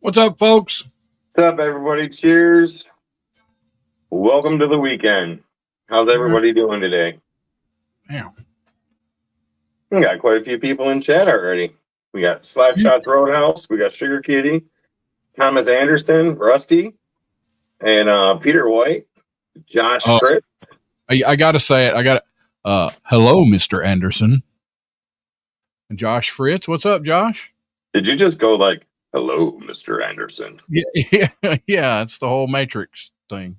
What's up, folks? What's up, everybody? Cheers. Welcome to the weekend. How's everybody doing today? Yeah. We got quite a few people in chat already. We got Slapshot Roadhouse, we got Sugar Kitty, Thomas Anderson, Rusty, and Peter White, Josh Fritz. I gotta say it. I got hello, Mr. Anderson. And Josh Fritz. What's up, Josh? Did you just go like, hello, Mr. Anderson? Yeah, it's the whole Matrix thing.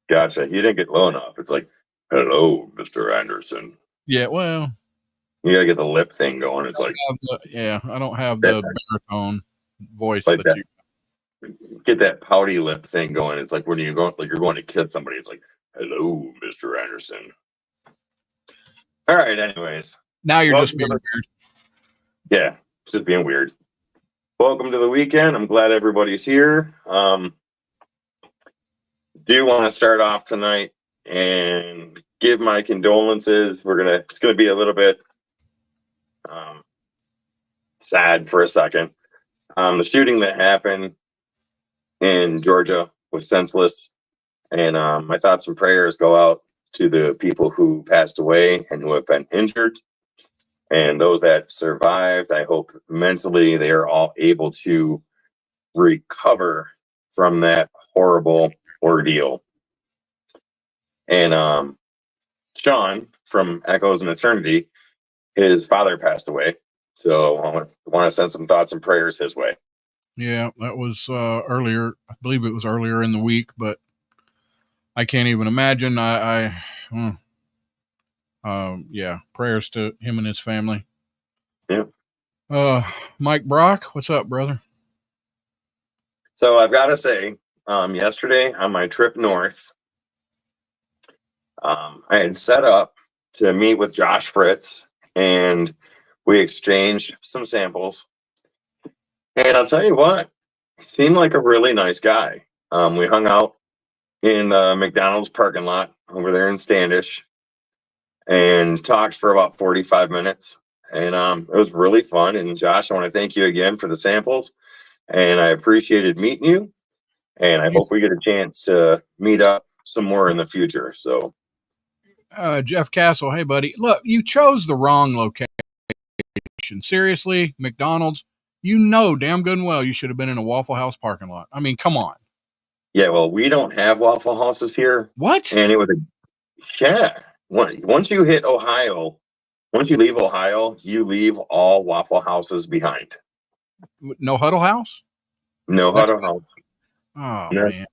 Gotcha. You didn't get low enough. It's like, hello, Mr. Anderson. Yeah, well, you gotta get the lip thing going. It's like, I don't have the baritone voice like that you get that pouty lip thing going. It's like when you go, like you're going to kiss somebody. It's like, hello, Mr. Anderson. All right. Anyways, now you're just being weird. Yeah, just being weird. Welcome to the weekend. I'm glad everybody's here. Do want to start off tonight and give my condolences. It's gonna be a little bit sad for a second. The shooting that happened in Georgia was senseless, and my thoughts and prayers go out to the people who passed away and who have been injured, and those that survived. I hope mentally they are all able to recover from that horrible ordeal. And Sean from Echoes in Eternity, his father passed away, so I want to send some thoughts and prayers his way. Yeah, that was earlier. I believe it was earlier in the week, but I can't even imagine. Yeah, prayers to him and his family. Yeah. Mike Brock, what's up, brother? So I've got to say, yesterday on my trip north, I had set up to meet with Josh Fritz, and we exchanged some samples. And I'll tell you what, he seemed like a really nice guy. We hung out in the McDonald's parking lot over there in Standish and talked for about 45 minutes. And it was really fun. And Josh, I want to thank you again for the samples. And I appreciated meeting you. And I hope we get a chance to meet up some more in the future. So, Jeff Castle, hey, buddy. Look, you chose the wrong location. Seriously, McDonald's, you know damn good and well you should have been in a Waffle House parking lot. I mean, come on. Yeah, well, we don't have Waffle Houses here. What? And it was once you hit Ohio, once you leave Ohio, you leave all Waffle Houses behind. No Huddle House? No Huddle House. Oh, no. Man.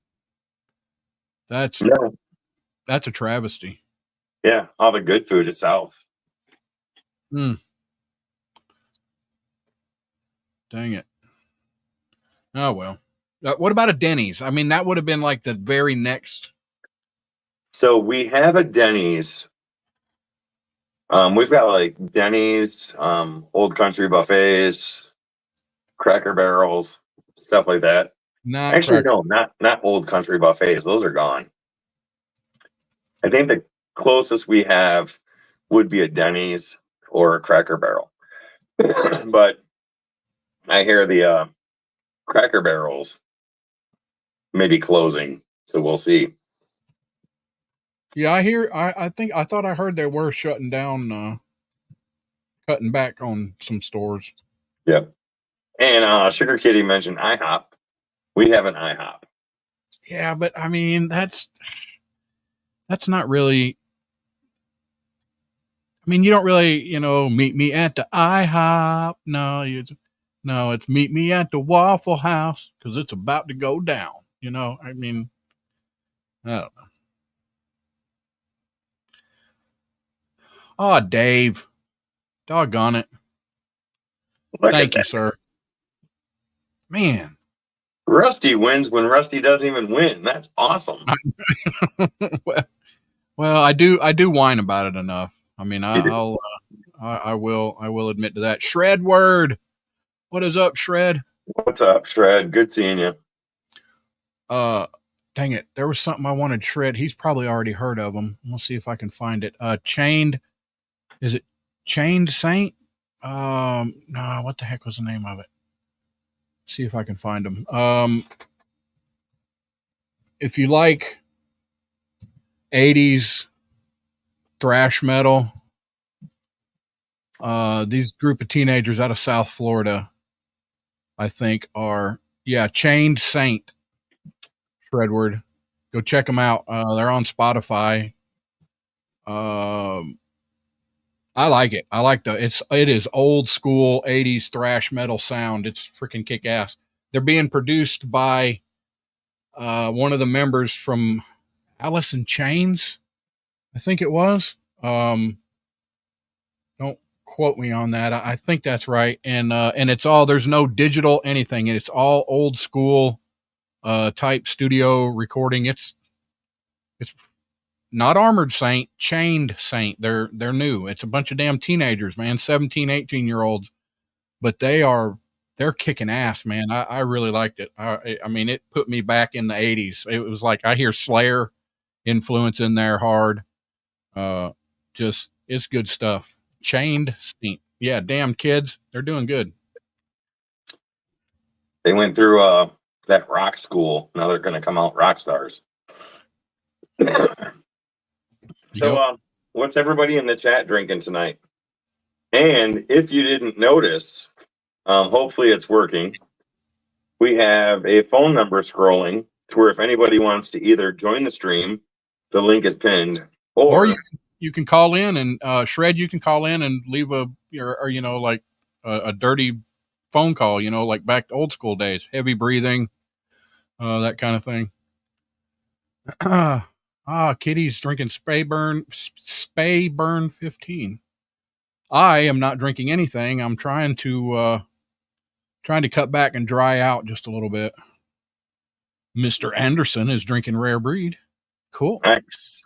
That's a travesty. Yeah, all the good food is south. Dang it. Oh, well. What about a Denny's? I mean, that would have been like the very next. So we have a Denny's. We've got like Denny's, Old Country buffets, Cracker Barrels, stuff like that. Not Old Country buffets. Those are gone. I think the closest we have would be a Denny's or a Cracker Barrel. But I hear the Cracker Barrels may be closing, so we'll see. Yeah, I thought I heard they were shutting down, cutting back on some stores. Yep. And Sugar Kitty mentioned IHOP. We have an IHOP. Yeah, but I mean that's not really. I mean, you don't really, meet me at the IHOP. No, it's meet me at the Waffle House because it's about to go down. I mean, I don't know. Oh, Dave. Doggone it. Thank you, sir. Man. Rusty wins when Rusty doesn't even win. That's awesome. Well, I do whine about it enough. I mean, I will admit to that. Shred word. What is up, Shred? What's up, Shred? Good seeing you. Dang it. There was something I wanted Shred. He's probably already heard of him. We'll see if I can find it. Chained. Is it Chained Saint? No, what the heck was the name of it? See if I can find them. If you like 80s thrash metal, these group of teenagers out of South Florida, I think, are Chained Saint. Fredward, go check them out. They're on Spotify. I like it. I like it is old school 80s thrash metal sound. It's freaking kick ass. They're being produced by one of the members from Alice in Chains, I think it was. Don't quote me on that. I think that's right. And it's all, there's no digital anything. It's all old school type studio recording. It's not Armored Saint, Chained Saint. They're new. It's a bunch of damn teenagers, man, 17, 18-year-olds, but they're kicking ass, man. I really liked it. I mean, it put me back in the 80s. It was like I hear Slayer influence in there hard. Just it's good stuff. Chained Saint. Yeah, damn kids, they're doing good. They went through that rock school. Now they're going to come out rock stars. So, what's everybody in the chat drinking tonight? And if you didn't notice, hopefully it's working. We have a phone number scrolling to where if anybody wants to either join the stream, the link is pinned, or you can call in and Shred. You can call in and leave a like a dirty phone call. Like back to old school days, heavy breathing, that kind of thing. Kitty's drinking Spayburn 15. I am not drinking anything. I'm trying to cut back and dry out just a little bit. Mr. Anderson is drinking Rare Breed. Cool. Nice.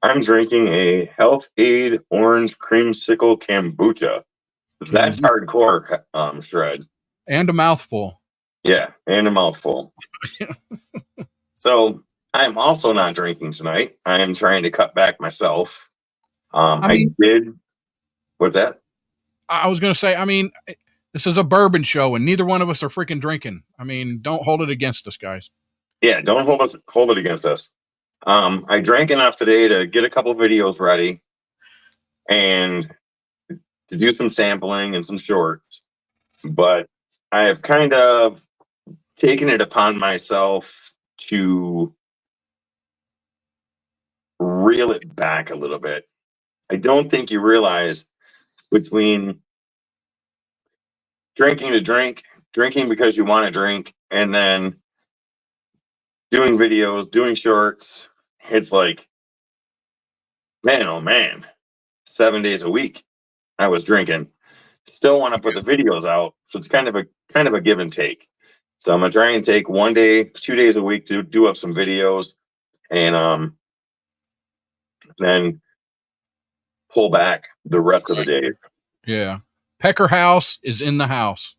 I'm drinking a Health Aid Orange Creamsicle Kombucha. That's hardcore, Shred. And a mouthful. Yeah, and a mouthful. So I'm also not drinking tonight. I am trying to cut back myself. I did. What's that? I was going to say, this is a bourbon show and neither one of us are freaking drinking. Don't hold it against us, guys. Yeah, don't hold it against us. I drank enough today to get a couple videos ready and to do some sampling and some shorts. But I have kind of taken it upon myself to reel it back a little bit. I don't think you realize between drinking to drink, drinking because you want to drink, and then doing videos, doing shorts, it's like, man, oh man, 7 days a week I was drinking. Still want to put the videos out, so it's kind of a give and take. So I'm gonna try and take 1 day, 2 days a week to do up some videos, and then pull back the rest of the days. Yeah, Pecker House is in the house.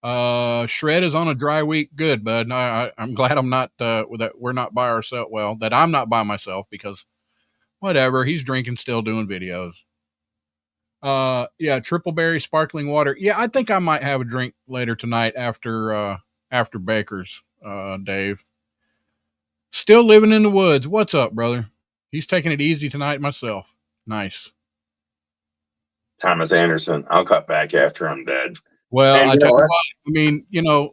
Shred is on a dry week. Good, bud. No, I'm glad I'm not that we're not by ourselves. Well, that I'm not by myself because whatever. He's drinking, still doing videos. Triple berry sparkling water. Yeah, I think I might have a drink later tonight after Baker's. Dave, still living in the woods. What's up, brother? He's taking it easy tonight. Myself, nice. Thomas Anderson. I'll cut back after I'm dead. Well, I tell you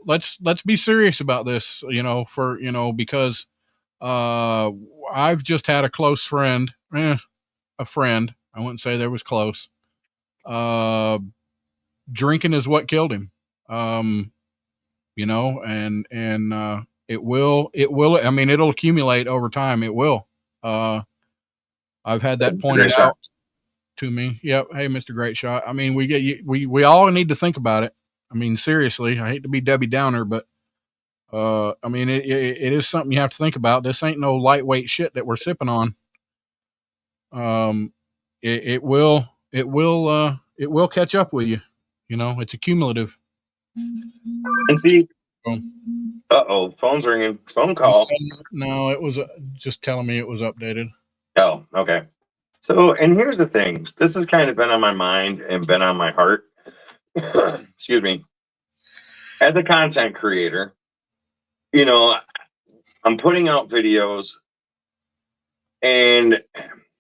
what, let's be serious about this. Because I've just had a close friend, a friend. I wouldn't say there was close. Drinking is what killed him. And it will, it'll accumulate over time. It will. I've had that pointed out to me. Yep. Hey, Mr. Great Shot. We all need to think about it. Seriously, I hate to be Debbie Downer, but it is something you have to think about. This ain't no lightweight shit that we're sipping on. It will catch up with you. It's accumulative. And see, phone's ringing. Phone call. No, it was just telling me it was updated. Oh, okay. So, and here's the thing. This has kind of been on my mind and been on my heart excuse me, as a content creator, you know, I'm putting out videos, and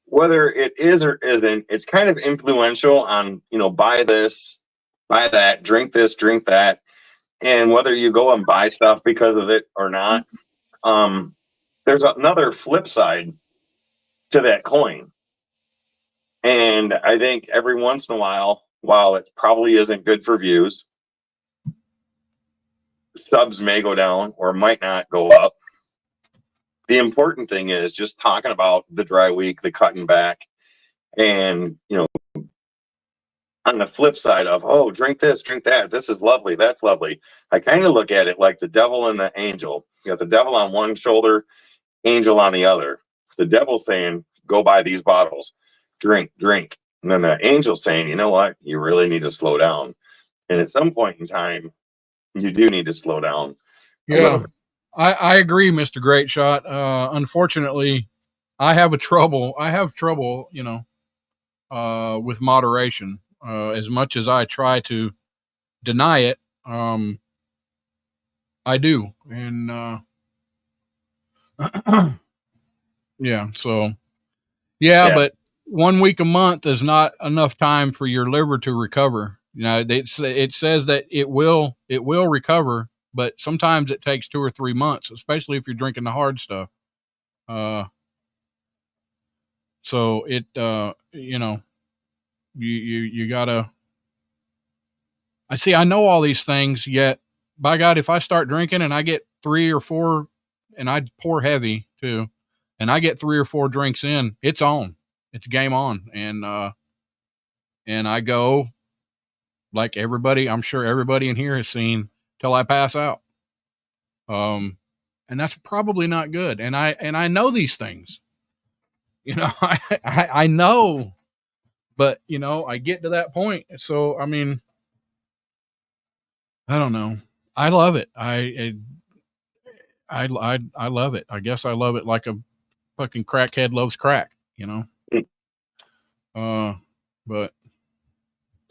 whether it is or isn't, it's kind of influential on, buy this, buy that, drink this, drink that. And whether you go and buy stuff because of it or not, there's another flip side to that coin. And I think every once in a while it probably isn't good for views, subs may go down or might not go up. The important thing is just talking about the dry week, the cutting back, and on the flip side of, oh, drink this, drink that, this is lovely, that's lovely. I kind of look at it like the devil and the angel. You got the devil on one shoulder, angel on the other. The devil saying, go buy these bottles, drink, drink. And then the angel saying, you know what, you really need to slow down. And at some point in time, you do need to slow down a little Yeah, bit. I agree, Mr. Great Shot. Unfortunately, I have trouble, with moderation. As much as I try to deny it, I do. And, yeah, so, yeah, Yeah. but 1 week a month is not enough time for your liver to recover. It says that it will recover, but sometimes it takes 2 or 3 months, especially if you're drinking the hard stuff. Uh, so you gotta. I know all these things, yet by God, if I start drinking and I get 3 or 4, and I pour heavy too, and I get 3 or 4 drinks in, it's on, it's game on, and I go like everybody. I'm sure everybody in here has seen till I pass out. And that's probably not good. And I know these things. I know, but I get to that point. So I mean, I don't know. I love it. I love it. I guess I love it like a fucking crackhead loves crack. Uh, but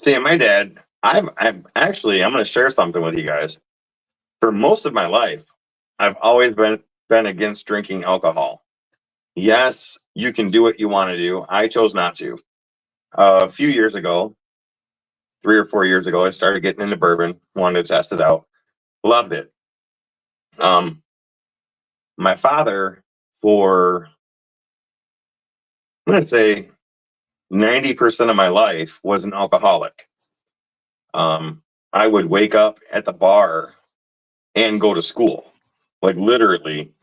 See, my dad, I'm actually, I'm going to share something with you guys. For most of my life, I've always been against drinking alcohol. Yes, you can do what you want to do. I chose not to. A few years ago, 3 or 4 years ago, I started getting into bourbon, wanted to test it out, loved it. Um, my father, for I'm going to say 90% of my life, was an alcoholic. I would wake up at the bar and go to school, like literally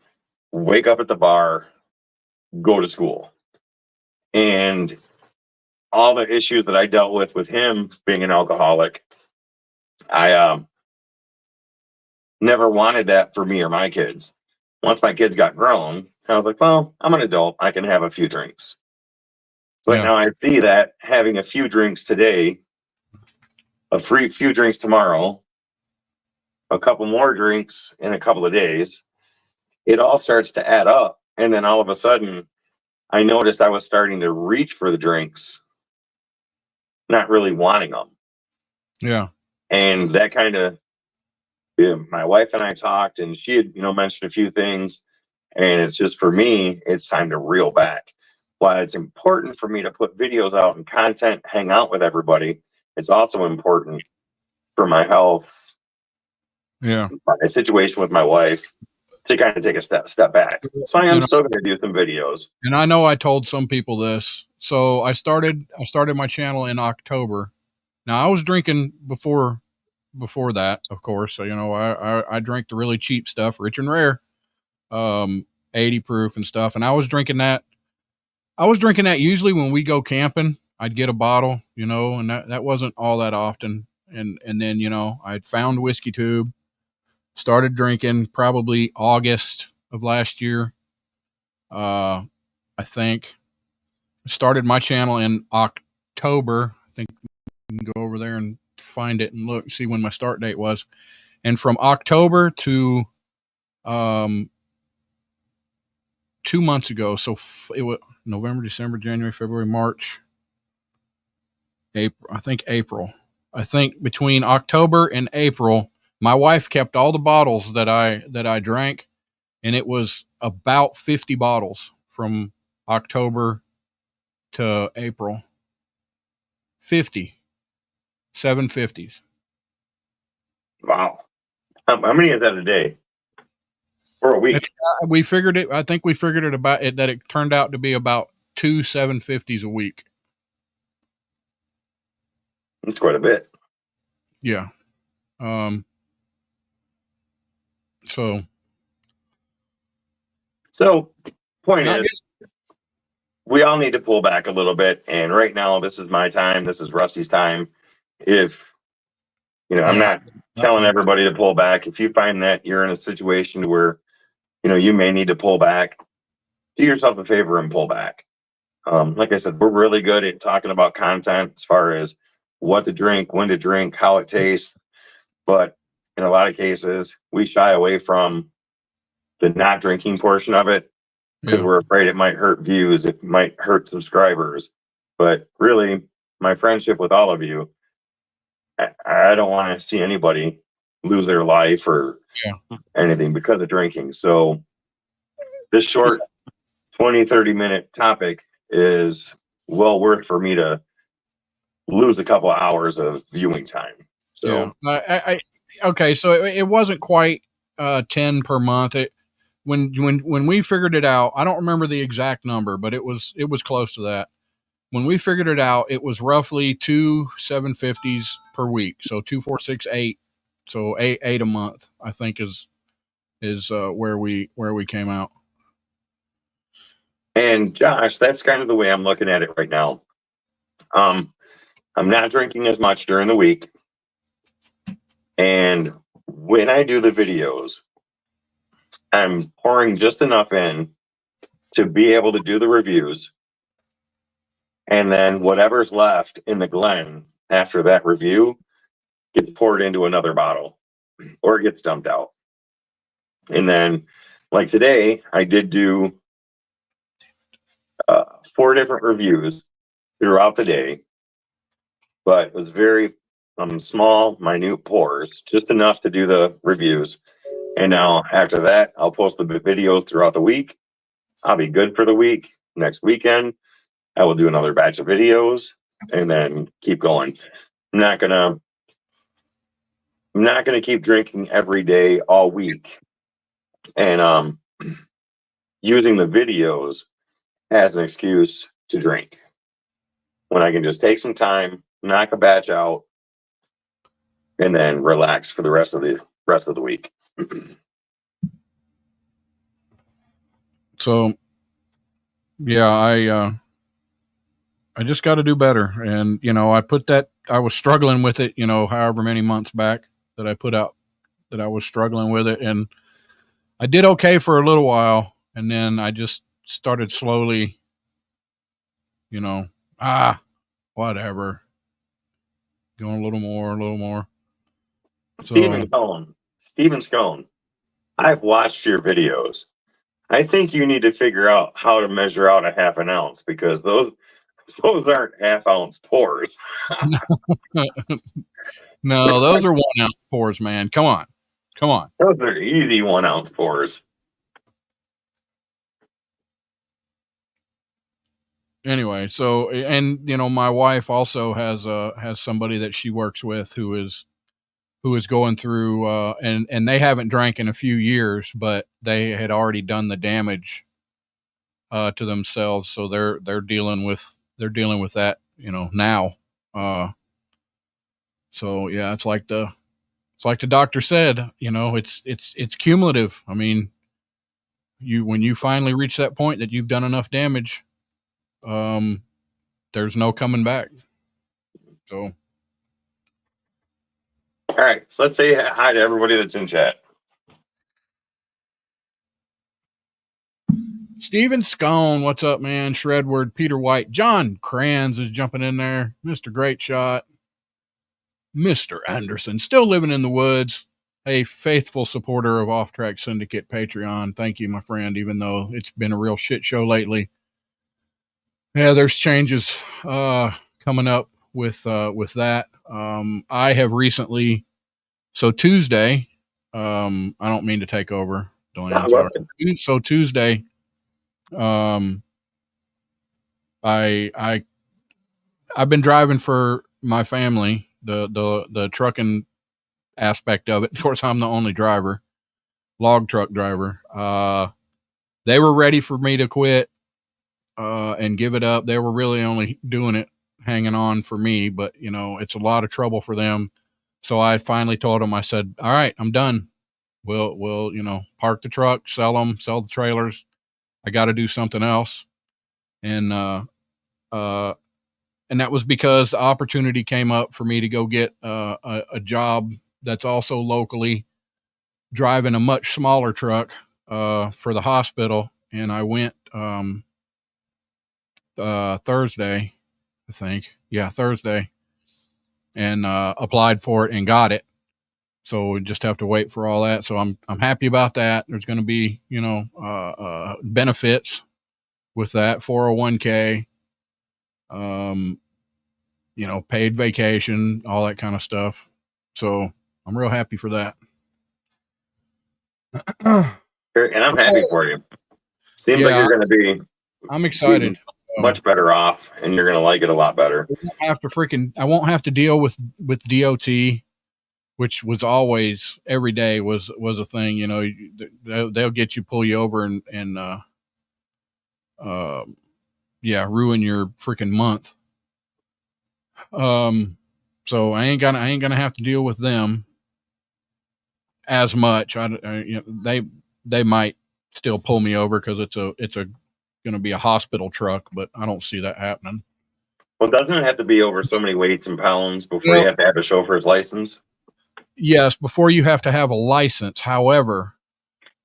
wake up at the bar, go to school. And all the issues that I dealt with him being an alcoholic, I never wanted that for me or my kids. Once my kids got grown, I was like, well, I'm an adult. I can have a few drinks. But yeah, now I see that having a few drinks today, few drinks tomorrow, a couple more drinks in a couple of days, it all starts to add up. And then all of a sudden, I noticed I was starting to reach for the drinks, not really wanting them. yeah, And that kind of, my wife and I talked, and she had, mentioned a few things. And it's just, for me, it's time to reel back. While it's important for me to put videos out and content, hang out with everybody, it's also important for my health, yeah. my situation with my wife, to kind of take a step back. So I am You know, still going to do some videos. and I know I told some people this. So I started my channel in October. Now I was drinking before that, of course. So I drank the really cheap stuff, Rich and Rare, 80 proof and stuff. And I was drinking that. I was drinking that usually when we go camping. I'd get a bottle, and that wasn't all that often. And then I'd found Whiskey Tube, started drinking probably August of last year. I think started my channel in October. I think you can go over there and find it and look, see when my start date was. And from October to um, 2 months ago, so it was November, December, January, February, March, April. I think April. I think between October and April, my wife kept all the bottles that I drank, and it was about 50 bottles from October to April. 50, 750s. Wow. How many is that a day? Or a week? We figured it. I think we figured it about it that it turned out to be about 2 750s a week. That's quite a bit. Yeah. So point not is, we all need to pull back a little bit. And right now, this is my time. This is Rusty's time. If I'm not telling everybody to pull back. If you find that you're in a situation where you may need to pull back, do yourself a favor and pull back. Like I said, we're really good at talking about content as far as what to drink, when to drink, how it tastes. But in a lot of cases, we shy away from the not drinking portion of it because we're afraid it might hurt views, it might hurt subscribers. But really, my friendship with all of you, I don't want to see anybody lose their life or anything because of drinking. So this short 20-30 minute topic is well worth for me to lose a couple of hours of viewing time. So okay, so it wasn't quite 10 per month. When we figured it out, I don't remember the exact number, but it was close to that. When we figured it out, it was roughly 2 750s per week. So 2, 4, 6, 8. So eight a month, I think is where we came out. And Josh, that's kind of the way I'm looking at it right now. I'm not drinking as much during the week. And when I do the videos, I'm pouring just enough in to be able to do the reviews. And then whatever's left in the Glen after that review gets poured into another bottle or it gets dumped out. And then, like today, I did do 4 different reviews throughout the day, but it was very small, minute pours, just enough to do the reviews. And now after that, I'll post the videos throughout the week. I'll be good for the week. Next weekend, I will do another batch of videos and then keep going. I'm not gonna keep drinking every day all week and using the videos as an excuse to drink when I can just take some time, knock a batch out, and then relax for the rest of the week. So yeah, I just got to do better. And, I was struggling with it, however many months back that I put out that I was struggling with it. And I did okay for a little while. And then I just started slowly, whatever, going a little more. Steven Scone, I've watched your videos. I think you need to figure out how to measure out a half an ounce because those aren't half-ounce pours. No, those are 1 ounce pours, man. Come on. Those are easy 1 ounce pours. Anyway, so and my wife also has somebody that she works with who is going through and they haven't drank in a few years, but they had already done the damage to themselves, so they're dealing with that now. So yeah, it's like the doctor said, it's cumulative. I mean, when you finally reach that point that you've done enough damage, there's no coming back. So all right, so let's say hi to everybody that's in chat. Steven Scone, what's up, man? Shredward, Peter White, John Kranz is jumping in there. Mr. Great Shot, Mr. Anderson, still living in the woods, a faithful supporter of Off Track Syndicate Patreon. Thank you, my friend, even though it's been a real shit show lately. Yeah, there's changes coming up with that. I have recently, so Tuesday, I don't mean to take over, Delaney. Well, So Tuesday, um, I I've been driving for my family, the trucking aspect of it. Of course, I'm the only driver, log truck driver. They were ready for me to quit and give it up. They were really only doing it, hanging on for me, but you know, it's a lot of trouble for them. So I finally told them, I said, all right, I'm done. We'll, you know, park the truck, sell them, sell the trailers. I got to do something else. And, uh, and that was because the opportunity came up for me to go get a job that's also locally driving a much smaller truck for the hospital. And I went Thursday, I think. Yeah, Thursday, and applied for it and got it. So we just have to wait for all that. So I'm happy about that. There's going to be, you know, benefits with that, 401k, you know, paid vacation, all that kind of stuff. So I'm real happy for that. and I'm happy for you. Seems like you're going to be. I'm excited. Much better off, and you're going to like it a lot better. I won't have to deal with DOT, which was always every day was a thing. You know, they'll get you, pull you over, and ruin your freaking month. So I ain't gonna have to deal with them as much. You know, they might still pull me over because it's going to be a hospital truck, but I don't see that happening. Well, doesn't it have to be over so many weights and pounds before you have to have a chauffeur's license? Yes, before you have to have a license. However,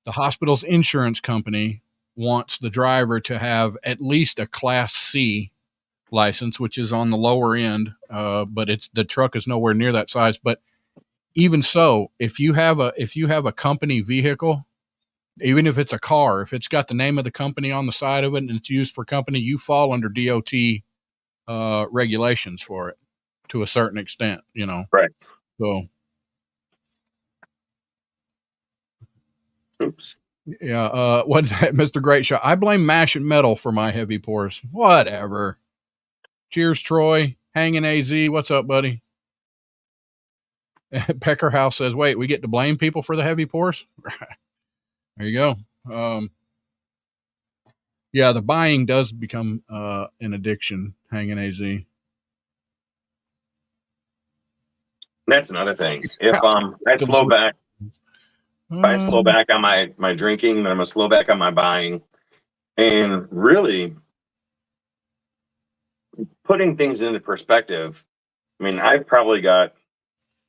the hospital's insurance company wants the driver to have at least a Class C license, which is on the lower end, but the truck is nowhere near that size. But even so, if you have a company vehicle, even if it's a car, if it's got the name of the company on the side of it and it's used for company, you fall under DOT regulations for it to a certain extent, you know. Right. So, oops. Yeah. What's that, Mr. Great Shot? I blame Mash and Metal for my heavy pours. Whatever. Cheers, Troy. Hanging AZ. What's up, buddy? Pecker House says, wait, we get to blame people for the heavy pours? There you go. Yeah, the buying does become an addiction, hanging AZ. That's another thing. If I slow back, if I slow back on my drinking, then I'm gonna slow back on my buying. And really putting things into perspective, I mean, I've probably got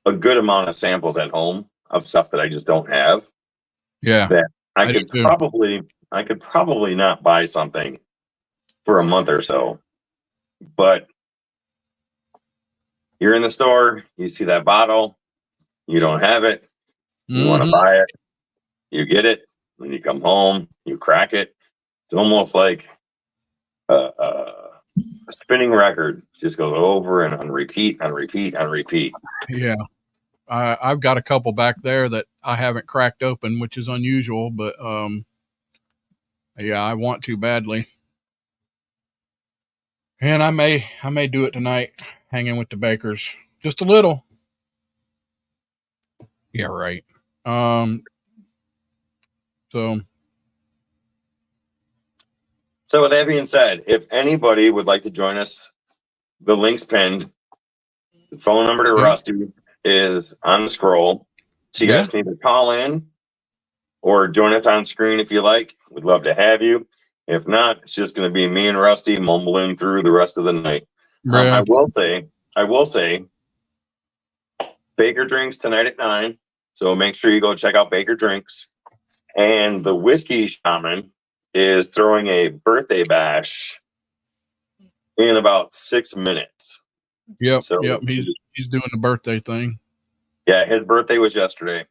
a good amount of samples at home of stuff that I just don't have. Yeah. That I could probably not buy something for a month or so. But you're in the store, you see that bottle, you don't have it, you want to buy it, you get it, when you come home, you crack it. It's almost like a spinning record, just goes over and on repeat, on repeat, on repeat. Yeah. I've got a couple back there that I haven't cracked open, which is unusual, but yeah, I want to badly. And I may do it tonight, hanging with the bakers. Just a little. Yeah, right. So with that being said, if anybody would like to join us, the link's pinned. The phone number to Rusty is on the scroll. So you guys can either call in or join us on screen if you like. We'd love to have you. If not, it's just going to be me and Rusty mumbling through the rest of the night. I will say, Baker Drinks tonight at 9. So make sure you go check out Baker Drinks. And the Whiskey Shaman is throwing a birthday bash in about 6 minutes. Yep. He's doing the birthday thing. Yeah, his birthday was yesterday.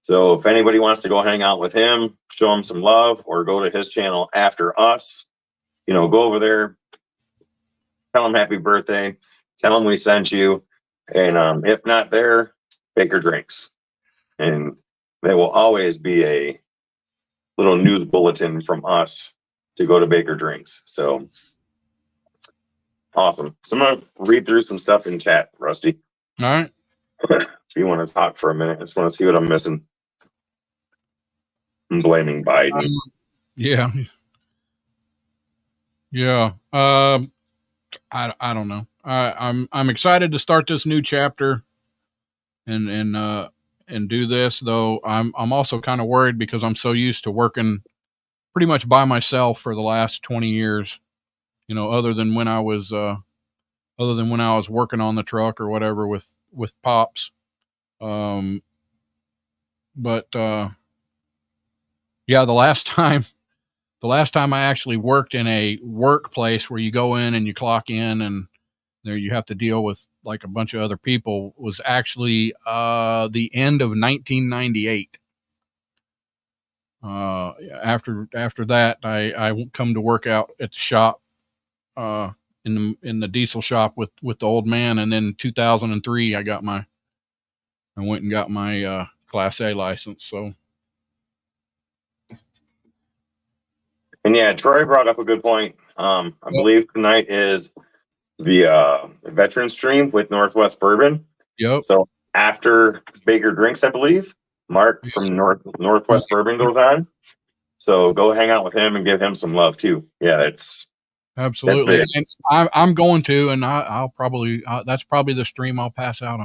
So if anybody wants to go hang out with him, show him some love, or go to his channel after us, go over there, tell him happy birthday, tell him we sent you, And if not there, Baker Drinks. And there will always be a little news bulletin from us to go to Baker Drinks. So awesome. So I'm going to read through some stuff in chat, Rusty. All right. If you want to talk for a minute, I just want to see what I'm missing. I'm blaming Biden. Yeah. Yeah. I don't know. I'm excited to start this new chapter and do this, though I'm also kind of worried because I'm so used to working pretty much by myself for the last 20 years, you know, other than when I was working on the truck or whatever with Pops. But yeah, the last time I actually worked in a workplace where you go in and you clock in and there you have to deal with like a bunch of other people was actually the end of 1998. After that, I come to work out at the shop, in the diesel shop with the old man, and then 2003 I went and got my Class A license. So And yeah, Troy brought up a good point. I believe tonight is the veteran stream with Northwest Bourbon. yep. So after Baker Drinks, I believe Mark from Northwest Bourbon goes on. So go hang out with him and give him some love too. Yeah, it's Absolutely. And I'm going to, and I'll probably that's probably the stream I'll pass out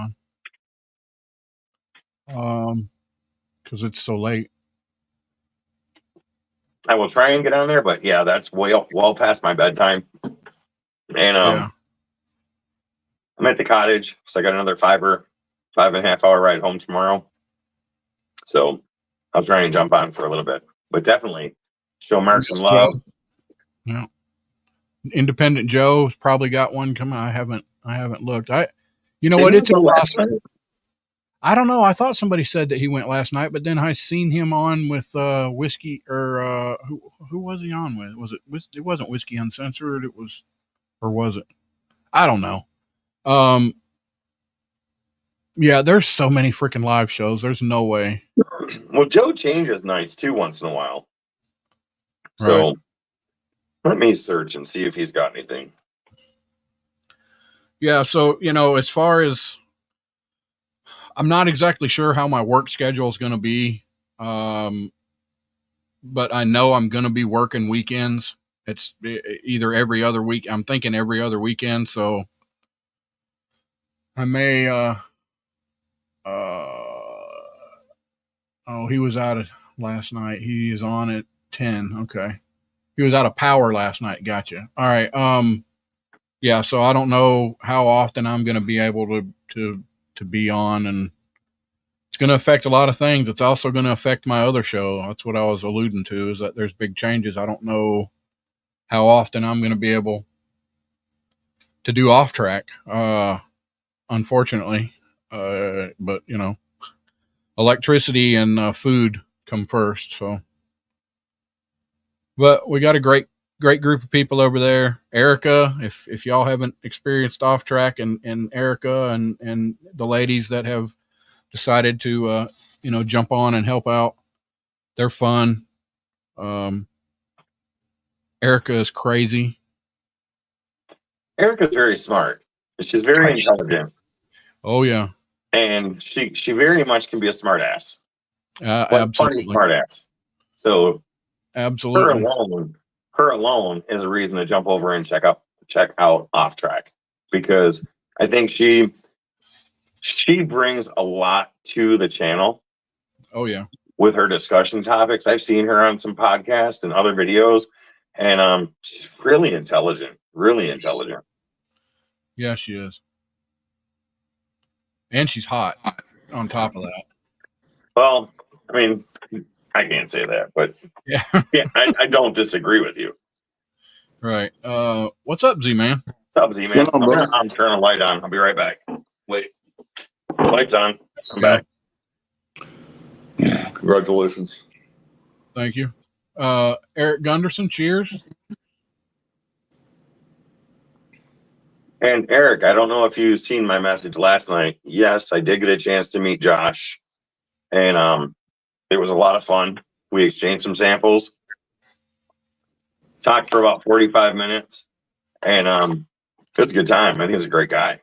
on, because it's so late. I will try and get on there, but yeah, that's well past my bedtime. And Yeah. I'm at the cottage, so I got another 5.5 hour ride home tomorrow. So I'll try and jump on for a little bit, but definitely show Mark some love. Yeah. Independent Joe's probably got one coming. I haven't looked. You know what? It's impossible. I don't know. I thought somebody said that he went last night, but then I seen him on with Whiskey or who was he on with? Was it? It wasn't Whiskey Uncensored. It was, or was it? I don't know. Yeah, there's so many freaking live shows. There's no way. Well, Joe changes nights too once in a while. So Right. Let me search and see if he's got anything. Yeah. So, you know, as far as I'm not exactly sure how my work schedule is going to be. But I know I'm going to be working weekends. It's either every other week. I'm thinking every other weekend. So I may, oh, he was out of last night. He is on at 10. Okay. He was out of power last night. Gotcha. All right. Yeah. So I don't know how often I'm going to be able to be on, and it's going to affect a lot of things. It's also going to affect my other show. That's what I was alluding to, is that there's big changes. I don't know how often I'm going to be able to do off track, unfortunately. But you know, electricity and food come first. So, but we got a great group of people over there. Erica, if y'all haven't experienced off track, and Erica and the ladies that have decided to you know, jump on and help out, they're fun. Erica is crazy. Erica's very smart. She's very intelligent. Oh yeah. And she very much can be a smart ass. Absolutely. Smart ass. So absolutely. Her alone is a reason to jump over and check out off track, because I think she brings a lot to the channel. Oh yeah. With her discussion topics. I've seen her on some podcasts and other videos, and she's really intelligent. Really intelligent. Yeah, she is. And she's hot on top of that. Well, I mean, I can't say that, but yeah, I don't disagree with you. Right. What's up, Z-Man? What's up, Z-Man? I'm turning a light on. I'll be right back. Wait. Light's on. I'm back. Congratulations. Thank you. Eric Gunderson, cheers. And Eric, I don't know if you've seen my message last night. Yes, I did get a chance to meet Josh, and it was a lot of fun. We exchanged some samples, talked for about 45 minutes, and it was a good time. I think he's a great guy.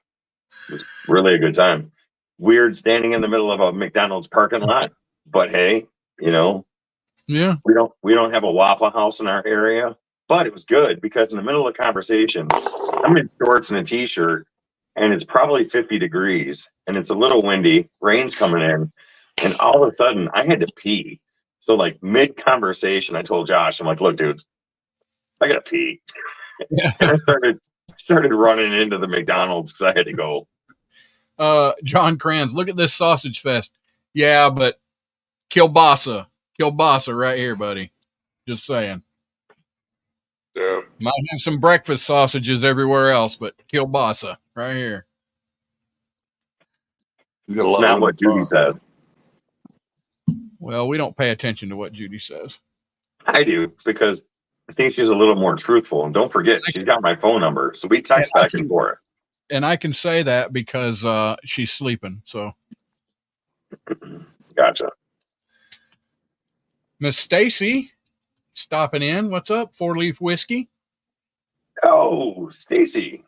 It was really a good time. Weird standing in the middle of a McDonald's parking lot, but hey, you know, Yeah. we don't have a Waffle House in our area, but it was good because in the middle of the conversation, I'm in shorts and a t-shirt, and it's probably 50 degrees, and it's a little windy, rain's coming in, and all of a sudden I had to pee. So like mid conversation, I told Josh, I'm like, look, dude, I gotta pee. And I started running into the McDonald's because I had to go. John Kranz, look at this sausage fest. Yeah, but kielbasa right here, buddy. Just saying. Yeah. Might have some breakfast sausages everywhere else, but kielbasa right here. He's got a It's lot not of what Judy says. Well, we don't pay attention to what Judy says. I do because I think she's a little more truthful. And don't forget, she's got my phone number, so we text back and forth. And I can say that because she's sleeping. So, Gotcha. Miss Stacy stopping in. What's up? 4-Leaf Whiskey. Oh, Stacy.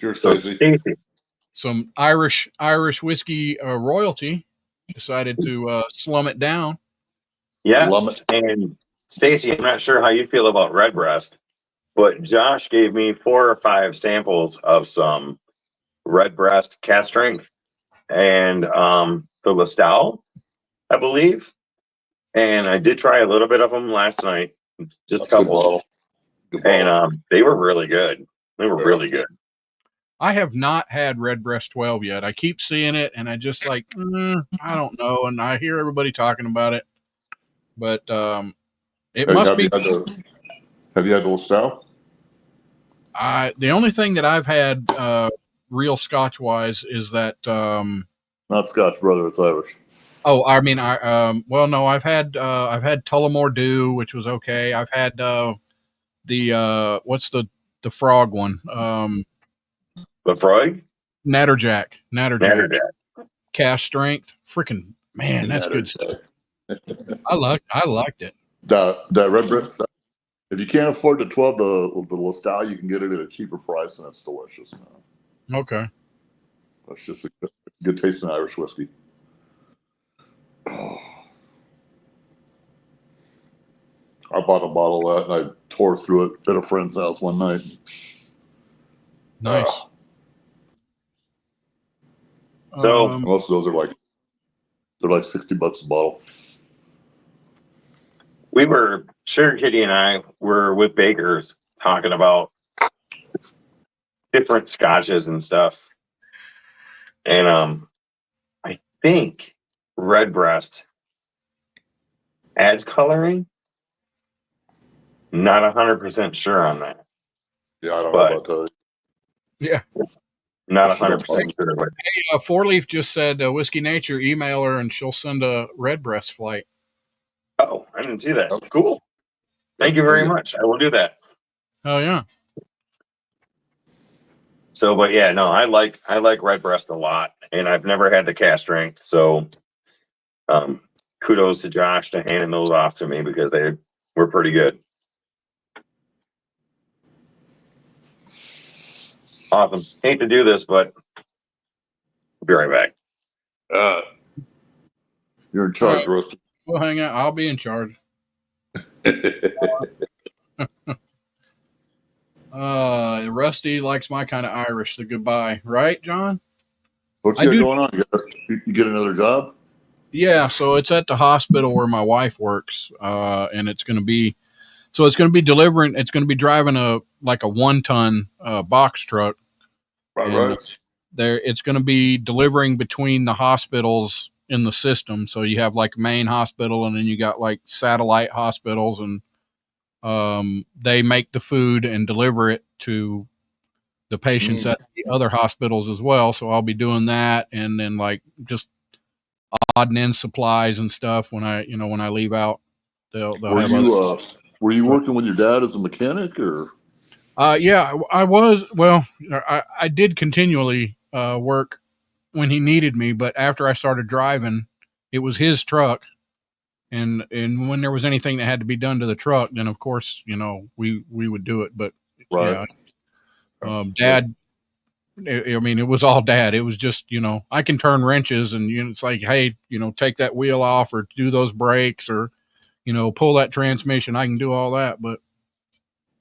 Sure, So Stacey. Stacy. Some Irish whiskey royalty decided to slum it down. Yes, and Stacy, I'm not sure how you feel about Redbreast, but Josh gave me 4 or 5 samples of some Redbreast cast strength and the Lestal, I believe. And I did try a little bit of them last night, just a couple. And they were really good. They were really good. I have not had Redbreast 12 yet. I keep seeing it, and I just like, I don't know. And I hear everybody talking about it, but it must be. Have you had the LaSalle? The only thing that I've had real Scotch wise is that. Not Scotch, brother. It's Irish. Oh, I mean, well, no, I've had Tullamore Dew, which was okay. I've had the what's the frog one? The Frog? Natterjack. Natterjack. Cast strength. Freaking man, that's good stuff. I liked it. That Redbreast. If you can't afford the 12, the LaSalle, you can get it at a cheaper price, and it's delicious. Okay. That's just a good tasting Irish whiskey. Oh. I bought a bottle of that, and I tore through it at a friend's house one night. Nice. So most of those are they're like $60 a bottle. Sugar Kitty and I were with Baker's talking about different scotches and stuff. And I think Redbreast adds coloring. Not 100% sure on that. Yeah, I don't know about that. Yeah. Not 100% sure. But hey, 4-Leaf just said Whiskey Nature, email her and she'll send a Redbreast flight. Oh, I didn't see that. Cool. Thank you very much. I will do that. Oh yeah. So, but yeah, no, I like Redbreast a lot, and I've never had the cast strength. So, kudos to Josh to handing those off to me because they were pretty good. Awesome. Hate to do this, but I'll be right back. You're in charge, Rusty. We'll hang out. I'll be in charge. Rusty likes my kind of Irish, the goodbye. Right, John? What's going on? You get another job? Yeah, so it's at the hospital where my wife works, and it's going to be delivering. It's going to be driving a 1-ton box truck. Right. It's going to be delivering between the hospitals in the system. So you have like main hospital, and then you got like satellite hospitals, and they make the food and deliver it to the patients at the other hospitals as well. So I'll be doing that, and then like just odd and end supplies and stuff when I leave out. They'll have were you working with your dad as a mechanic, or? Yeah, I was. Well, I did continually work when he needed me, but after I started driving, it was his truck, and when there was anything that had to be done to the truck, then of course, we would do it. But Right. yeah, Dad. I mean, it was all Dad. It was just, I can turn wrenches, and it's like, hey, take that wheel off, or do those brakes, or pull that transmission. I can do all that, but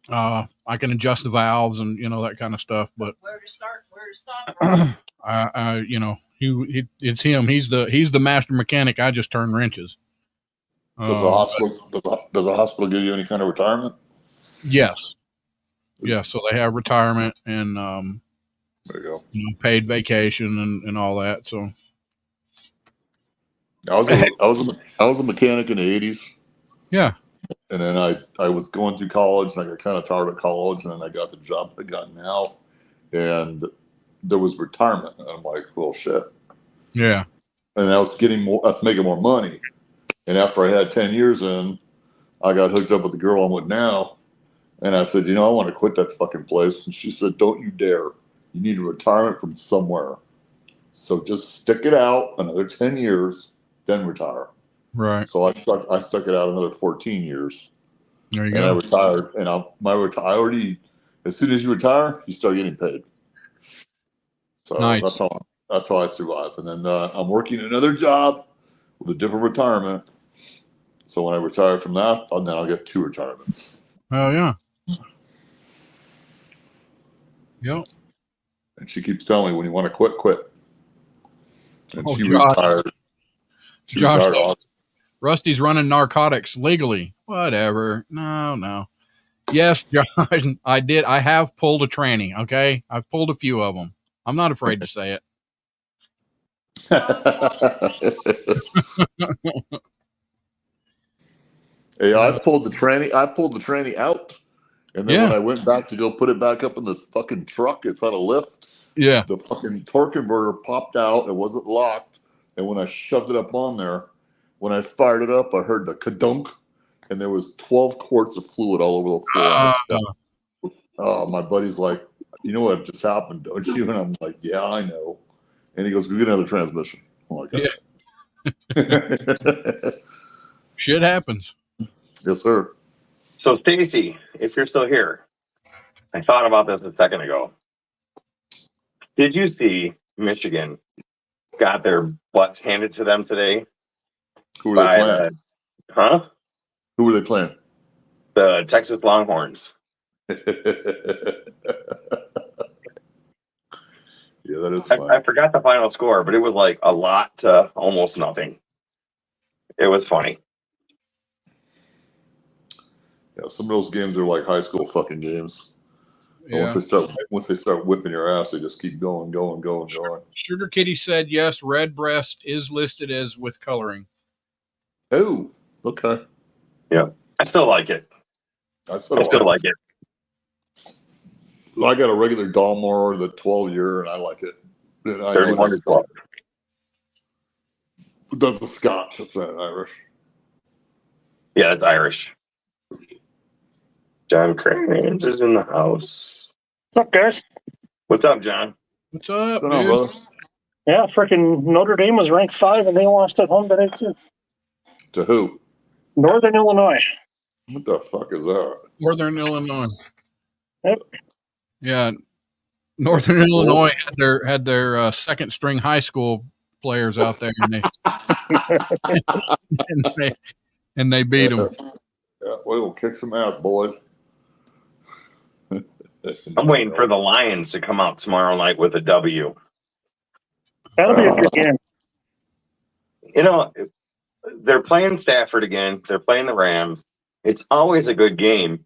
I can adjust the valves and that kind of stuff. But Where to start? Where to stop? it's him. He's the master mechanic. I just turn wrenches. Does the hospital give you any kind of retirement? Yes. Yeah. So they have retirement and There you go. paid vacation and all that. So I was a mechanic in the 80s. yeah. And then I was going through college, and I got kind of tired of college, and then I got the job I got now, and there was retirement, and I'm like, well, shit. Yeah. And I was making more money, and after I had 10 years in, I got hooked up with the girl I'm with now, and I said, I want to quit that fucking place, and she said, don't you dare. You need a retirement from somewhere, so just stick it out another 10 years, then retire. Right. So I stuck it out another 14 years. There you And go. I retired, and as soon as you retire, you start getting paid. So Nice. that's how I survive. And then I'm working another job with a different retirement. So when I retire from that, then I'll get 2 retirements. Oh yeah. Yep. And she keeps telling me, when you want to quit, quit. And Oh, she Josh. retired. She Josh, retired. Rusty's running narcotics legally. Whatever. No. Yes, Josh, I did. I have pulled a tranny. Okay, I've pulled a few of them. I'm not afraid to say it. Hey, I pulled the tranny out, and then when I went back to go put it back up in the fucking truck, it's on a lift. Yeah. The fucking torque converter popped out. It wasn't locked, and when I shoved it up on there, when I fired it up, I heard the kadunk, and there was 12 quarts of fluid all over the floor. Oh, my buddy's like, you know what just happened, don't you? And I'm like, yeah, I know. And he goes, go get another transmission. I'm like, yeah. Shit happens. Yes, sir. So, Stacy, if you're still here, I thought about this a second ago. Did you see Michigan got their butts handed to them today? Who were they playing? Who were they playing? The Texas Longhorns. Yeah, that is fun. I forgot the final score, but it was like a lot to almost nothing. It was funny. Yeah, some of those games are like high school fucking games. Yeah. Once they start whipping your ass, they just keep going. Sugar Kitty said yes. Red breast is listed as with coloring. Oh, okay. Yeah, I still like it. I still like it. I got a regular Dalmore, the 12-year, and I like it. 31 to 12. That's a Scotch. That's not Irish. Yeah, it's Irish. John Cranes is in the house. What's up, guys? What's up, John? What's up, What's on, brother? Yeah, freaking Notre Dame was ranked 5, and they lost at home today, too. To who? Northern Illinois. What the fuck is that? Northern Illinois. Yep. Yeah, Northern Illinois had their second string high school players out there, and they beat them. Yeah, we'll kick some ass, boys. I'm waiting for the Lions to come out tomorrow night with a W. That'll be a good game. You know, they're playing Stafford again. They're playing the Rams. It's always a good game.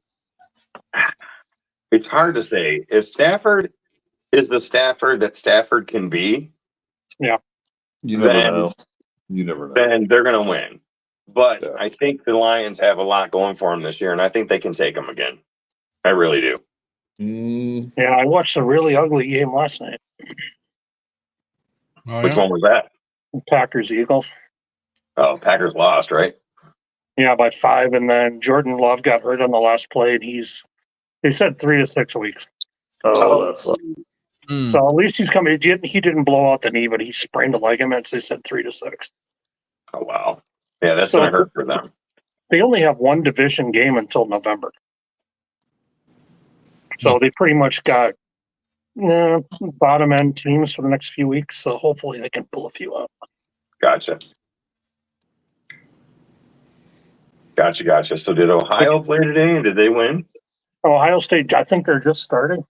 It's hard to say. If Stafford is the Stafford that Stafford can be, You never know. Then they're going to win. But I think the Lions have a lot going for them this year, and I think they can take them again. I really do. Yeah, I watched a really ugly game last night. Oh, Which one was that? Packers Eagles. Oh, Packers lost, right? Yeah, by 5, and then Jordan Love got hurt on the last play, and he's They said 3 to 6 weeks. Oh, that's Mm. So at least he's coming. He didn't blow out the knee, but he sprained the ligaments. They said 3 to 6. Oh wow. Yeah, that's So- gonna hurt for them. They only have one division game until November. So they pretty much got bottom end teams for the next few weeks. So hopefully they can pull a few out. Gotcha. So did Ohio play today and did they win? Ohio State, I think they're just starting.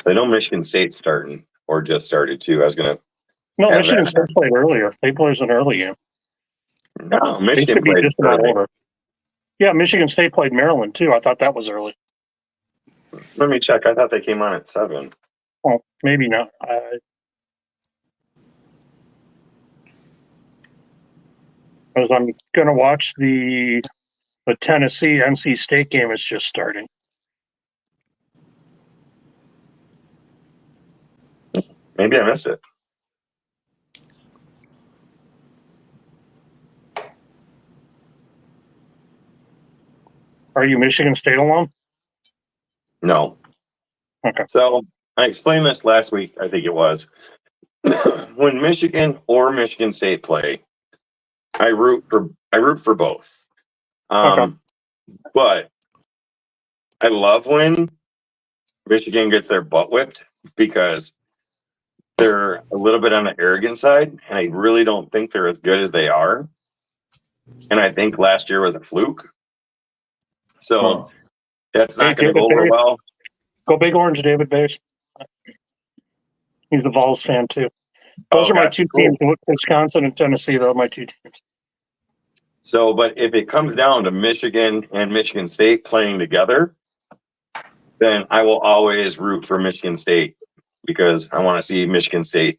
I know Michigan State's starting or just started too. I was gonna No, Yeah, Michigan that- State played earlier. They played an early game. no, They Michigan should be played just about early. over. Yeah, Michigan State played Maryland too. I thought that was early. Let me check. I thought they came on at 7. Well, maybe not. As I'm going to watch the Tennessee NC State game is just starting. Maybe I missed it. Are you Michigan State alum? No. Okay. So I explained this last week, I think it was. When Michigan or Michigan State play, I root for both. Okay. But I love when Michigan gets their butt whipped because they're a little bit on the arrogant side, and I really don't think they're as good as they are. And I think last year was a fluke. So that's not Hey, going to David go over Barry. well. Go Big Orange, David Bass. He's a Vols fan too. Those are my gotcha. two Cool. teams, Wisconsin and Tennessee. Those are my 2 teams. So, but if it comes down to Michigan and Michigan State playing together, then I will always root for Michigan State because I want to see Michigan State